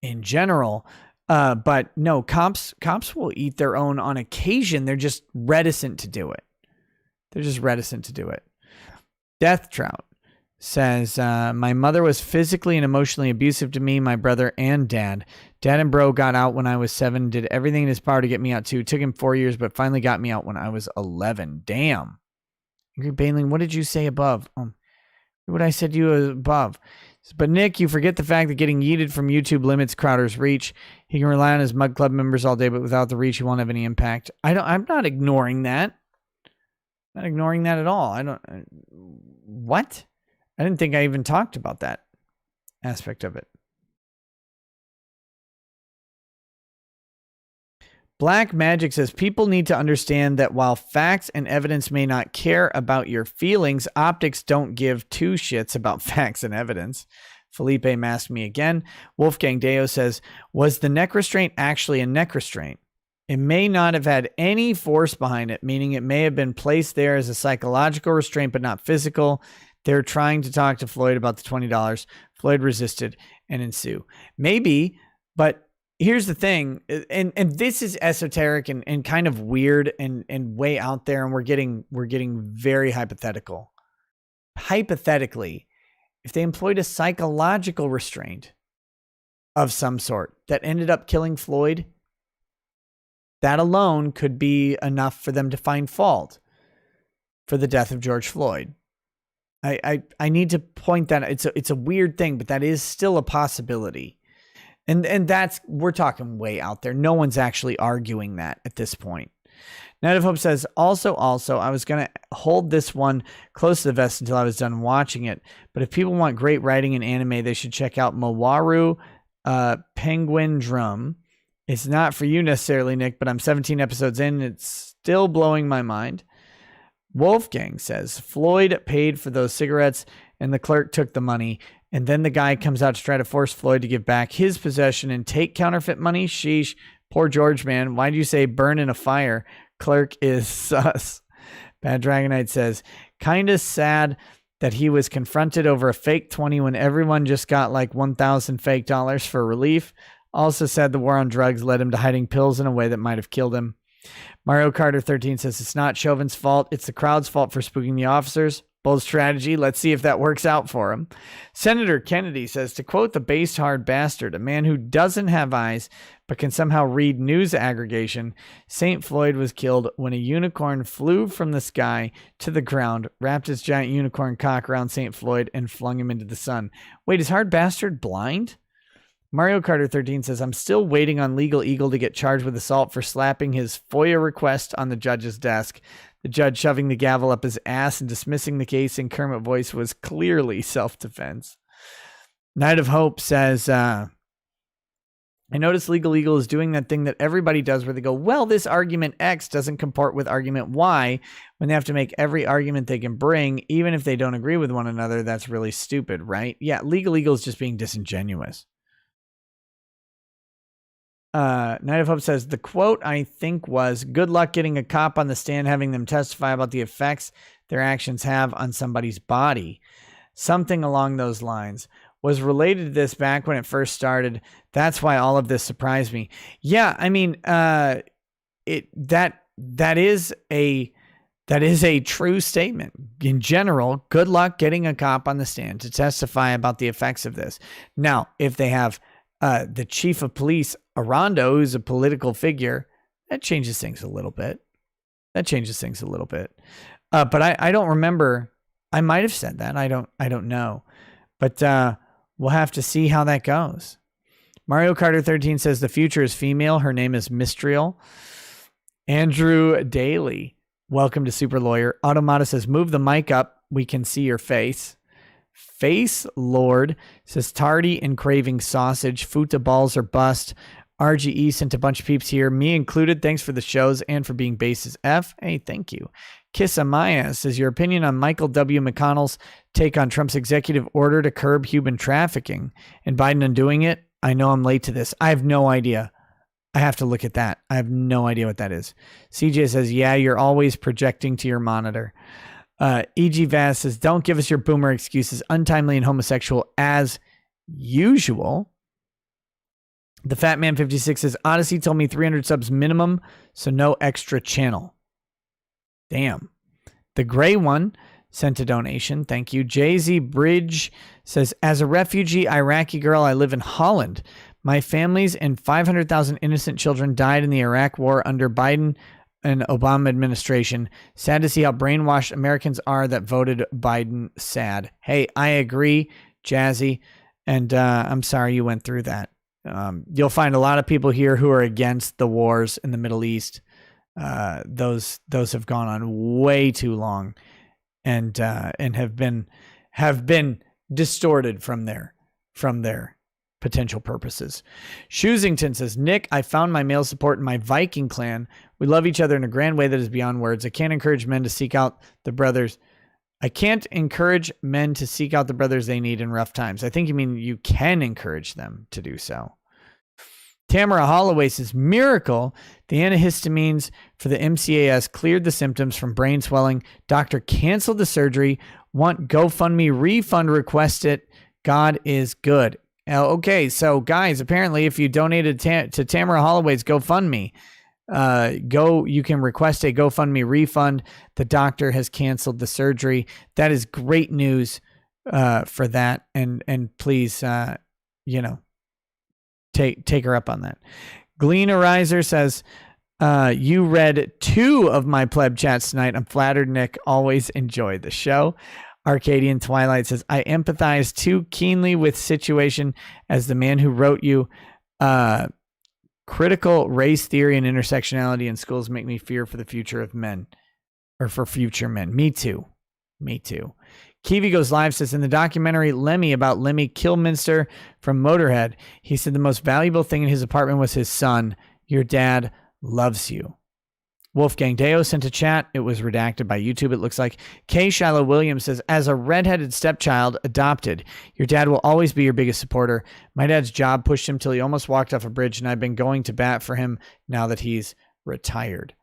in general. But no, cops will eat their own on occasion. They're just reticent to do it. Death Trout says, my mother was physically and emotionally abusive to me, my brother, and dad. Dad and bro got out when I was 7, did everything in his power to get me out too. Took him 4 years, but finally got me out when I was 11. Damn. Angry Baneling, what did you say above? What I said to you above. But Nick, you forget the fact that getting yeeted from YouTube limits Crowder's reach. He can rely on his Mud Club members all day, but without the reach, he won't have any impact. I'm not ignoring that. Not ignoring that at all. What? I didn't think I even talked about that aspect of it. Black Magic says, people need to understand that while facts and evidence may not care about your feelings, optics don't give two shits about facts and evidence. Felipe masked me again. Wolfgang Deo says, was the neck restraint actually a neck restraint? It may not have had any force behind it, meaning it may have been placed there as a psychological restraint, but not physical. They're trying to talk to Floyd about the $20. Floyd resisted and ensue. Maybe, but here's the thing, and this is esoteric and kind of weird and way out there, and we're getting very hypothetical. Hypothetically, if they employed a psychological restraint of some sort that ended up killing Floyd, that alone could be enough for them to find fault for the death of George Floyd. I need to point that it's a weird thing, but that is still a possibility. And that's, we're talking way out there. No one's actually arguing that at this point. Night of Hope says, also, I was going to hold this one close to the vest until I was done watching it. But if people want great writing in anime, they should check out Mawaru Penguin Drum. It's not for you necessarily, Nick, but I'm 17 episodes in. It's still blowing my mind. Wolfgang says, Floyd paid for those cigarettes and the clerk took the money. And then the guy comes out to try to force Floyd to give back his possession and take counterfeit money. Sheesh. Poor George, man. Why'd you say burn in a fire? Clerk is sus. Bad Dragonite says, kind of sad that he was confronted over a fake 20 when everyone just got like 1,000 fake dollars for relief. Also said the war on drugs led him to hiding pills in a way that might have killed him. Mario Carter 13 says, it's not Chauvin's fault. It's the crowd's fault for spooking the officers. Bold strategy. Let's see if that works out for him. Senator Kennedy says, to quote the based hard bastard, a man who doesn't have eyes but can somehow read news aggregation, St. Floyd was killed when a unicorn flew from the sky to the ground, wrapped its giant unicorn cock around St. Floyd, and flung him into the sun. Wait, is hard bastard blind? Mario Carter 13 says, I'm still waiting on Legal Eagle to get charged with assault for slapping his FOIA request on the judge's desk. The judge shoving the gavel up his ass and dismissing the case in Kermit voice was clearly self-defense. Night of Hope says, I notice Legal Eagle is doing that thing that everybody does where they go, well, this argument X doesn't comport with argument Y, when they have to make every argument they can bring, even if they don't agree with one another. That's really stupid, right? Yeah, Legal Eagle is just being disingenuous. Night of Hope says, the quote I think was, good luck getting a cop on the stand, having them testify about the effects their actions have on somebody's body. Something along those lines. Was related to this back when it first started. That's why all of this surprised me. Yeah, I mean, that is a true statement. In general, good luck getting a cop on the stand to testify about the effects of this. Now, if they have the chief of police, Arando, who's a political figure, that changes things a little bit. But I don't remember. I might have said that. I don't know. But we'll have to see how that goes. Mario Carter 13 says the future is female. Her name is Mistrial. Andrew Daly, welcome to Super Lawyer. Automata says, move the mic up. We can see your face. Face Lord says, tardy and craving sausage. Futa balls are bust. RGE sent a bunch of peeps here, me included. Thanks for the shows and for being base as F. Hey, thank you. Kiss Amaya says, your opinion on Michael W. McConnell's take on Trump's executive order to curb human trafficking and Biden undoing it? I know I'm late to this. I have no idea. I have to look at that. I have no idea what that is. CJ says, yeah, you're always projecting to your monitor. E.G. Vaz says, don't give us your boomer excuses. Untimely and homosexual as usual. The Fat Man 56 says, Odyssey told me 300 subs minimum, so no extra channel. Damn. The Gray One sent a donation. Thank you. Jay-Z Bridge says, as a refugee Iraqi girl, I live in Holland. My families and 500,000 innocent children died in the Iraq war under Biden and Obama administration. Sad to see how brainwashed Americans are that voted Biden. Sad. Hey, I agree, Jazzy. And I'm sorry you went through that. You'll find a lot of people here who are against the wars in the Middle East. Those have gone on way too long and have been distorted from their potential purposes. Shoesington says, Nick, I found my male support in my Viking clan. We love each other in a grand way that is beyond words. I can't encourage men to seek out the brothers. I can't encourage men to seek out the brothers they need in rough times. I think you mean you can encourage them to do so. Tamara Holloway says, miracle. The antihistamines for the MCAS cleared the symptoms from brain swelling. Doctor canceled the surgery. Want GoFundMe refund, request it. God is good. Okay, so guys, apparently if you donated to Tamara Holloway's GoFundMe, you can request a GoFundMe refund. The doctor has canceled the surgery. That is great news for that. And please, take her up on that. Glean Ariser says, you read 2 of my pleb chats tonight. I'm flattered, Nick. Always enjoy the show. Arcadian Twilight says, I empathize too keenly with situation as the man who wrote you. Critical race theory and intersectionality in schools make me fear for the future of men, or for future men. Me too. Kiwi Goes Live says, in the documentary Lemmy about Lemmy Kilminster from Motorhead, he said the most valuable thing in his apartment was his son. Your dad loves you. Wolfgang Deo sent a chat. It was redacted by YouTube, it looks like. Kay Shiloh Williams says, as a redheaded stepchild adopted, your dad will always be your biggest supporter. My dad's job pushed him till he almost walked off a bridge, and I've been going to bat for him now that he's retired.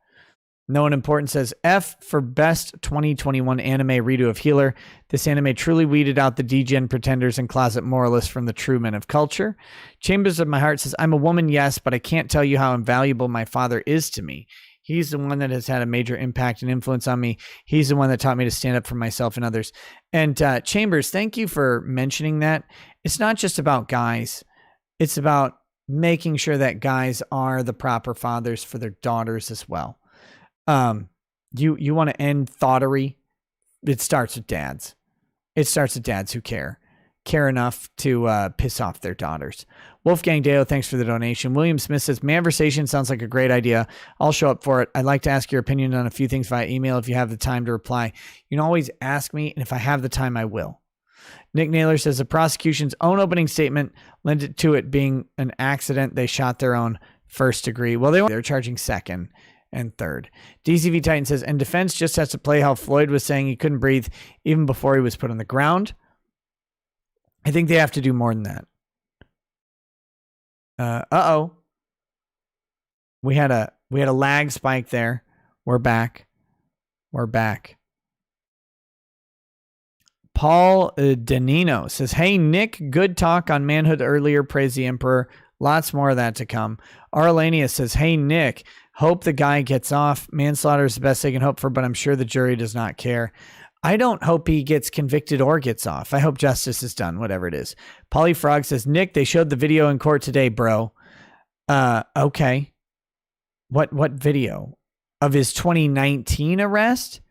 No One Important says, F for best 2021 anime redo of Healer. This anime truly weeded out the degen pretenders and closet moralists from the true men of culture. Chambers of My Heart says, I'm a woman, yes, but I can't tell you how invaluable my father is to me. He's the one that has had a major impact and influence on me. He's the one that taught me to stand up for myself and others. And Chambers, thank you for mentioning that. It's not just about guys. It's about making sure that guys are the proper fathers for their daughters as well. You want to end thoughterry? It starts with dads. It starts with dads who care enough to piss off their daughters. Wolfgang Deo, thanks for the donation. William Smith says, Manversation sounds like a great idea. I'll show up for it. I'd like to ask your opinion on a few things via email if you have the time to reply. You can always ask me, and if I have the time, I will. Nick Naylor says, the prosecution's own opening statement lent it to it being an accident. They shot their own first degree. Well, they're charging second and third. DCV Titan says, and defense just has to play how Floyd was saying he couldn't breathe even before he was put on the ground. I think they have to do more than that. We had a lag spike there. We're back. Paul Danino says, hey, Nick, good talk on manhood earlier. Praise the Emperor. Lots more of that to come. Arlania says, hey, Nick, hope the guy gets off. Manslaughter is the best they can hope for, but I'm sure the jury does not care. I don't hope he gets convicted or gets off. I hope justice is done, whatever it is. Polly Frog says, Nick, they showed the video in court today, bro. Okay. What video? Of his 2019 arrest?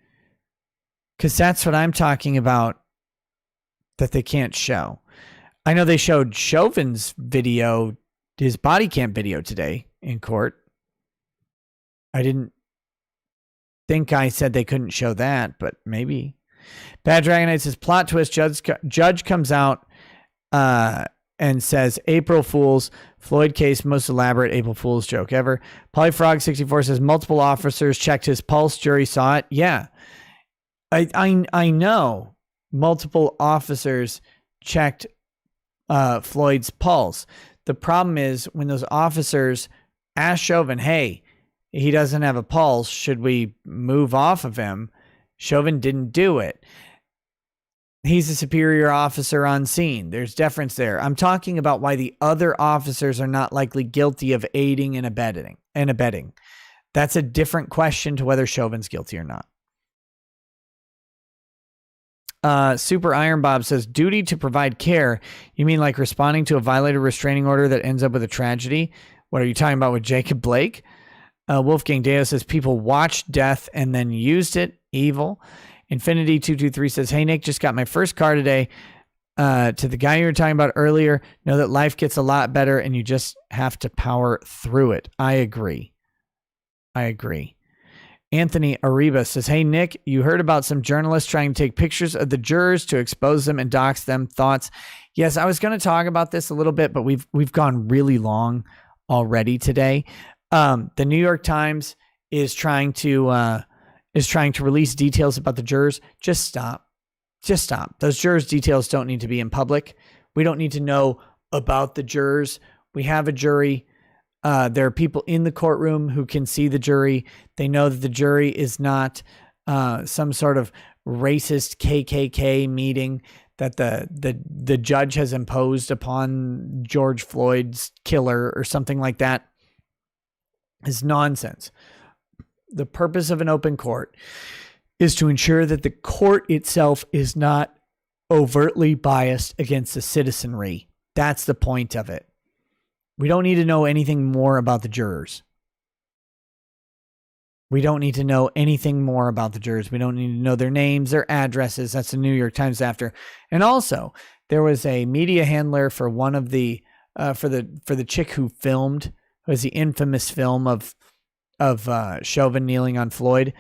Because that's what I'm talking about that they can't show. I know they showed Chauvin's video, his body cam video today in court. I didn't think I said they couldn't show that, but maybe. Bad Dragonite says, plot twist, judge comes out and says, April Fool's, Floyd case, most elaborate April Fool's joke ever. Polyfrog64 says, multiple officers checked his pulse, jury saw it. Yeah, I know multiple officers checked Floyd's pulse. The problem is when those officers ask Chauvin, hey, he doesn't have a pulse, should we move off of him? Chauvin didn't do it. He's a superior officer on scene. There's deference there. I'm talking about why the other officers are not likely guilty of aiding and abetting. That's a different question to whether Chauvin's guilty or not. Super Iron Bob says, duty to provide care. You mean like responding to a violated restraining order that ends up with a tragedy? What are you talking about with Jacob Blake? Wolfgang Deo says, people watched death and then used it. Evil. Infinity223 says, hey, Nick, just got my first car today. To the guy you were talking about earlier, know that life gets a lot better and you just have to power through it. I agree. Anthony Ariba says, hey, Nick, you heard about some journalists trying to take pictures of the jurors to expose them and dox them. Thoughts? Yes, I was going to talk about this a little bit, but we've gone really long already today. The New York Times is trying to release details about the jurors. Just stop. Those jurors' details don't need to be in public. We don't need to know about the jurors. We have a jury. There are people in the courtroom who can see the jury. They know that the jury is not some sort of racist KKK meeting that the judge has imposed upon George Floyd's killer or something like that. Is nonsense. The purpose of an open court is to ensure that the court itself is not overtly biased against the citizenry. That's the point of it. We don't need to know anything more about the jurors. We don't need to know anything more about the jurors. We don't need to know their names, their addresses. That's the New York Times after. And also, there was a media handler for one of the for the chick who filmed, who was the infamous film of Chauvin kneeling on Floyd.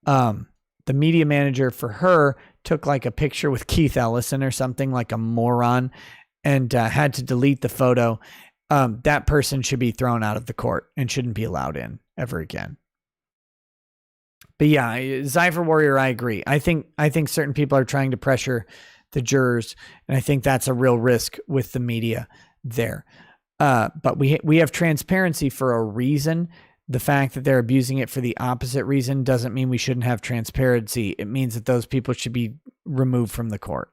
The media manager for her took like a picture with Keith Ellison or something, like a moron, and had to delete the photo. That person should be thrown out of the court and shouldn't be allowed in ever again. But yeah, Zypher Warrior, I agree. I think certain people are trying to pressure the jurors, and I think that's a real risk with the media there. But we have transparency for a reason. The fact that they're abusing it for the opposite reason doesn't mean we shouldn't have transparency. It means that those people should be removed from the court.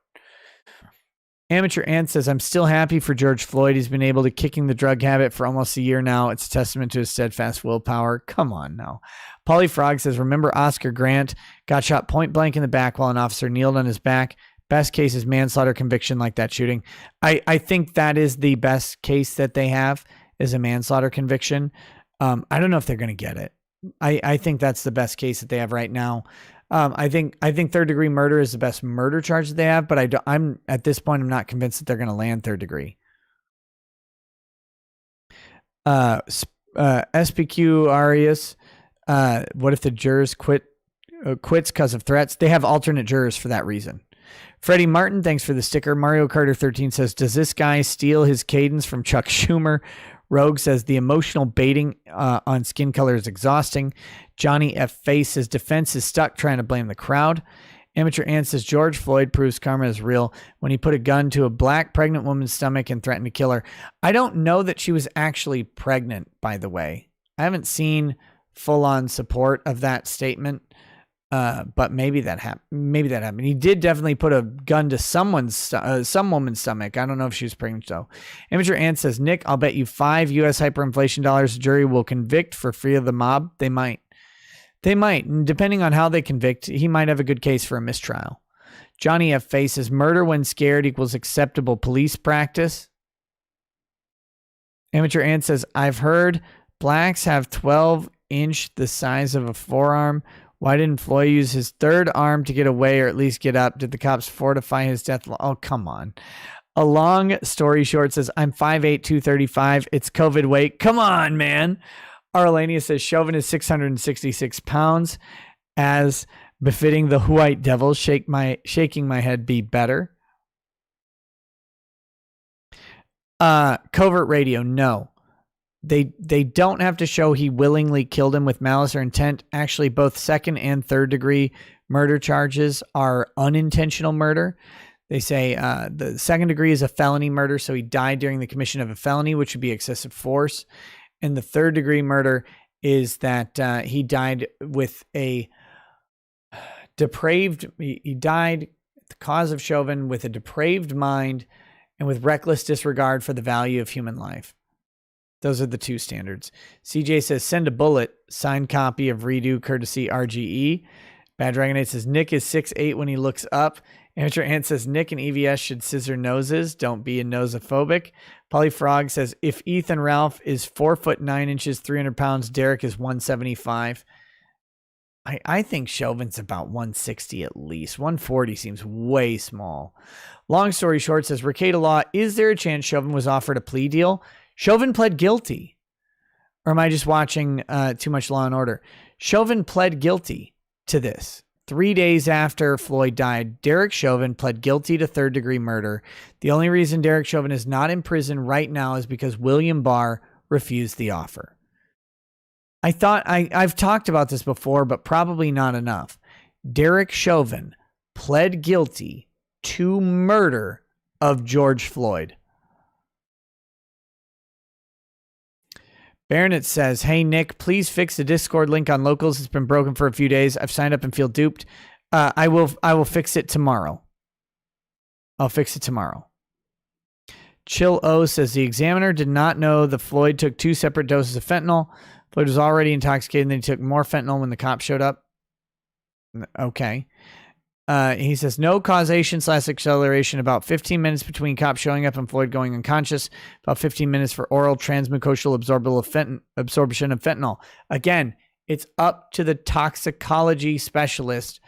Amateur Ant says, I'm still happy for George Floyd. He's been able to kicking the drug habit for almost a year now. It's a testament to his steadfast willpower. Come on now. Polly Frog says, remember Oscar Grant got shot point blank in the back while an officer kneeled on his back. Best case is manslaughter conviction like that shooting. I think that is the best case that they have, is a manslaughter conviction. I don't know if they're going to get it. I think that's the best case that they have right now. I think third degree murder is the best murder charge that they have, but I'm at this point, I'm not convinced that they're going to land third degree. SPQ Arias, what if the jurors quits because of threats? They have alternate jurors for that reason. Freddie Martin, thanks for the sticker. Mario Carter 13 says, does this guy steal his cadence from Chuck Schumer? Rogue says, the emotional baiting on skin color is exhausting. Johnny F. Face says, defense is stuck trying to blame the crowd. Amateur Ant says, George Floyd proves karma is real when he put a gun to a black pregnant woman's stomach and threatened to kill her. I don't know that she was actually pregnant, by the way. I haven't seen full-on support of that statement. But maybe that happened. He did definitely put a gun to some woman's stomach. I don't know if she was pregnant though. Amateur Ant says, Nick, I'll bet you $5 US hyperinflation dollars the jury will convict for Fear of the Mob. They might. And depending on how they convict, he might have a good case for a mistrial. Johnny F. Face says, murder when scared equals acceptable police practice. Amateur Ant says, I've heard blacks have 12-inch the size of a forearm. Why didn't Floyd use his third arm to get away or at least get up? Did the cops fortify his death? Oh, come on. A long story short says, I'm 5'8", 235. It's COVID weight. Come on, man. Arlania says, Chauvin is 666 pounds. As befitting the white devil, shaking my head be better. Covert radio, no. They don't have to show he willingly killed him with malice or intent. Actually, both second and third degree murder charges are unintentional murder. They say the second degree is a felony murder, so he died during the commission of a felony, which would be excessive force. And the third degree murder is that he died with a he died at the cause of Chauvin with a depraved mind and with reckless disregard for the value of human life. Those are the two standards. CJ says, send a bullet, signed copy of redo courtesy RGE. Bad Dragon 8 says, Nick is 6'8" when he looks up. Amateur Ant says, Nick and EVS should scissor noses. Don't be a nosophobic. Polyfrog says, if Ethan Ralph is 4'9", 300 pounds, Derek is 175. I think Chauvin's about 160 at least. 140 seems way small. Long story short says, Ricada Law, is there a chance Chauvin was offered a plea deal? Chauvin pled guilty. Or am I just watching too much Law and Order? Chauvin pled guilty to this. 3 days after Floyd died, Derek Chauvin pled guilty to third-degree murder. The only reason Derek Chauvin is not in prison right now is because William Barr refused the offer. I thought I've talked about this before, but probably not enough. Derek Chauvin pled guilty to murder of George Floyd. Baronet says, hey, Nick, please fix the Discord link on Locals. It's been broken for a few days. I've signed up and feel duped. I will fix it tomorrow. I'll fix it tomorrow. Chill O says, the examiner did not know the Floyd took 2 separate doses of fentanyl. Floyd was already intoxicated and then he took more fentanyl when the cops showed up. Okay. He says, no causation/acceleration. About 15 minutes between cops showing up and Floyd going unconscious. About 15 minutes for oral transmucosal absorption of fentanyl. Again, it's up to the toxicology specialist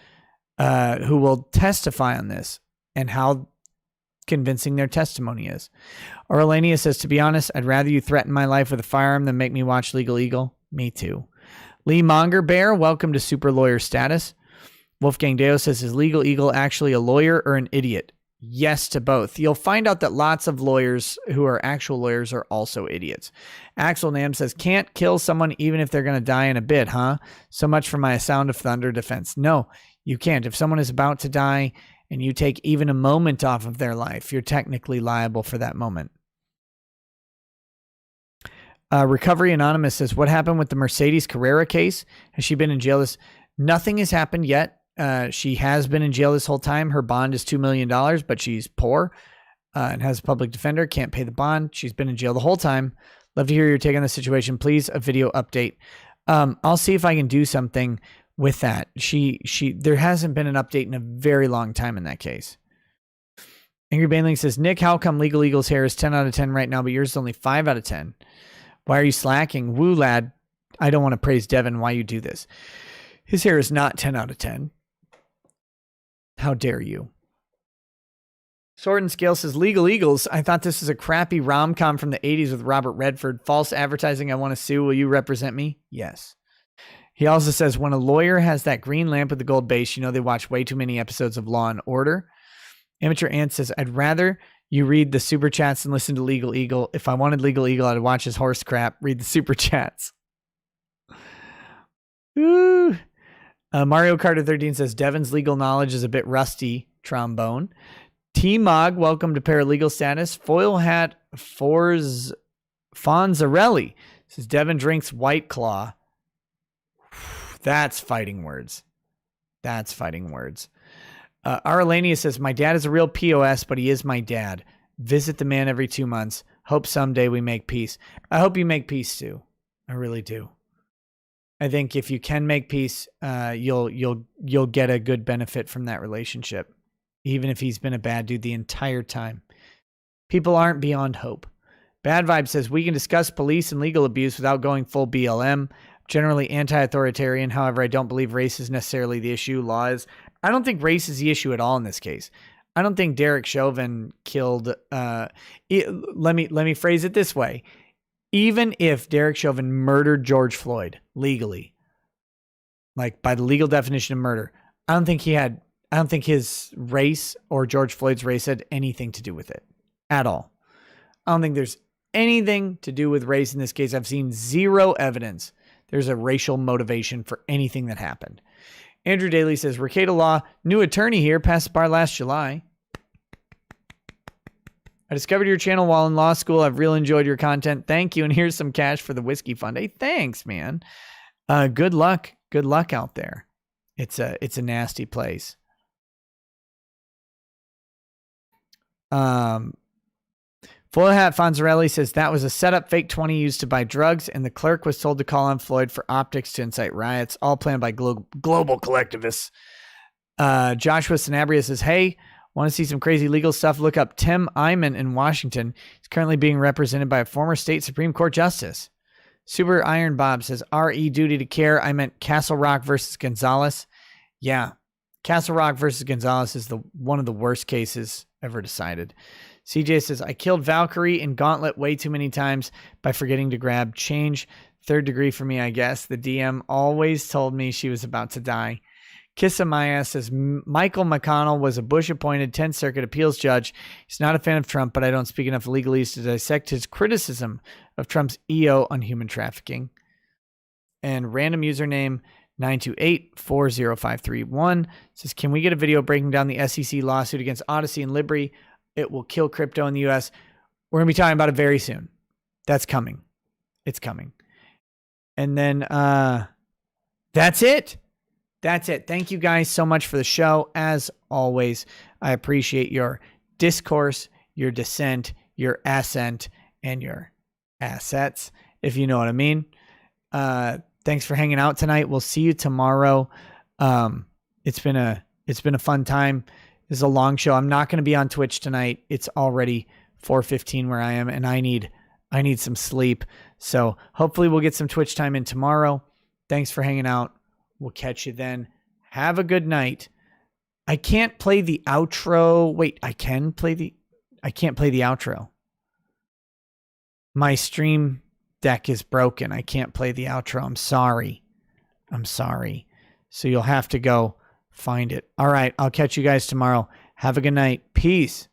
who will testify on this and how convincing their testimony is. Aurelania says, to be honest, I'd rather you threaten my life with a firearm than make me watch Legal Eagle. Me too. Lee Monger Bear, welcome to super lawyer status. Wolfgang Deo says, is Legal Eagle actually a lawyer or an idiot? Yes to both. You'll find out that lots of lawyers who are actual lawyers are also idiots. Axel Nam says, can't kill someone even if they're going to die in a bit, huh? So much for my Sound of Thunder defense. No, you can't. If someone is about to die and you take even a moment off of their life, you're technically liable for that moment. Recovery Anonymous says, what happened with the Mercedes Carrera case? Has she been in jail? Nothing has happened yet. She has been in jail this whole time. Her bond is $2 million, but she's poor and has a public defender. Can't pay the bond. She's been in jail the whole time. Love to hear your take on the situation. Please, a video update. I'll see if I can do something with that. There hasn't been an update in a very long time in that case. Angry Baneling says, Nick, how come Legal Eagle's hair is 10 out of 10 right now, but yours is only 5 out of 10? Why are you slacking? Woo, lad. I don't want to praise Devin. Why you do this? His hair is not 10 out of 10. How dare you? Sword and Scale says, Legal Eagles, I thought this was a crappy rom-com from the 80s with Robert Redford. False advertising, I want to sue. Will you represent me? Yes. He also says, when a lawyer has that green lamp with the gold base, you know they watch way too many episodes of Law and Order. Amateur Ant says, I'd rather you read the super chats and listen to Legal Eagle. If I wanted Legal Eagle, I'd watch his horse crap. Read the super chats. Ooh. Mario Carter 13 says, Devin's legal knowledge is a bit rusty. Trombone. T-Mog, welcome to paralegal status. Foil Hat Fonzarelli says, Devin drinks White Claw. That's fighting words. That's fighting words. Arlania says, my dad is a real POS, but he is my dad. Visit the man every 2 months. Hope someday we make peace. I hope you make peace too. I really do. I think if you can make peace, you'll get a good benefit from that relationship, even if he's been a bad dude the entire time. People aren't beyond hope. Bad Vibe says, we can discuss police and legal abuse without going full BLM. Generally anti-authoritarian. However, I don't believe race is necessarily the issue. Law is. I don't think race is the issue at all in this case. I don't think Derek Chauvin killed. Let me phrase it this way. Even if Derek Chauvin murdered George Floyd legally, like by the legal definition of murder, I don't think his race or George Floyd's race had anything to do with it at all. I don't think there's anything to do with race in this case. I've seen zero evidence there's a racial motivation for anything that happened. Andrew Daly says, Ricada Law, new attorney here, passed the bar last July. I discovered your channel while in law school. I've really enjoyed your content. Thank you. And here's some cash for the whiskey fund. Hey, thanks, man. Good luck. Good luck out there. It's a nasty place. Full Hat Fonzarelli says that was a setup fake 20 used to buy drugs, and the clerk was told to call on Floyd for optics to incite riots, all planned by global collectivists. Joshua Sanabria says, hey, want to see some crazy legal stuff? Look up Tim Eyman in Washington. He's currently being represented by a former state Supreme Court justice. Super Iron Bob says, R.E. Duty to Care. I meant Castle Rock versus Gonzalez. Yeah, Castle Rock versus Gonzalez is one of the worst cases ever decided. CJ says, I killed Valkyrie in Gauntlet way too many times by forgetting to grab change. Third degree for me, I guess. The DM always told me she was about to die. Kissamaya says, Michael McConnell was a Bush-appointed 10th Circuit appeals judge. He's not a fan of Trump, but I don't speak enough legalese to dissect his criticism of Trump's EO on human trafficking. And random username 928-40531 says, can we get a video breaking down the SEC lawsuit against Odyssey and Libri? It will kill crypto in the U.S. We're going to be talking about it very soon. That's coming. It's coming. And then that's it. That's it. Thank you guys so much for the show. As always, I appreciate your discourse, your dissent, your assent, and your assets, if you know what I mean. Thanks for hanging out tonight. We'll see you tomorrow. It's been a fun time. This is a long show. I'm not going to be on Twitch tonight. It's already 4:15 where I am, and I need some sleep. So hopefully we'll get some Twitch time in tomorrow. Thanks for hanging out. We'll catch you then. Have a good night. I can't play the outro. Wait, I can't play the outro. My stream deck is broken. I can't play the outro. I'm sorry. So you'll have to go find it. All right. I'll catch you guys tomorrow. Have a good night. Peace.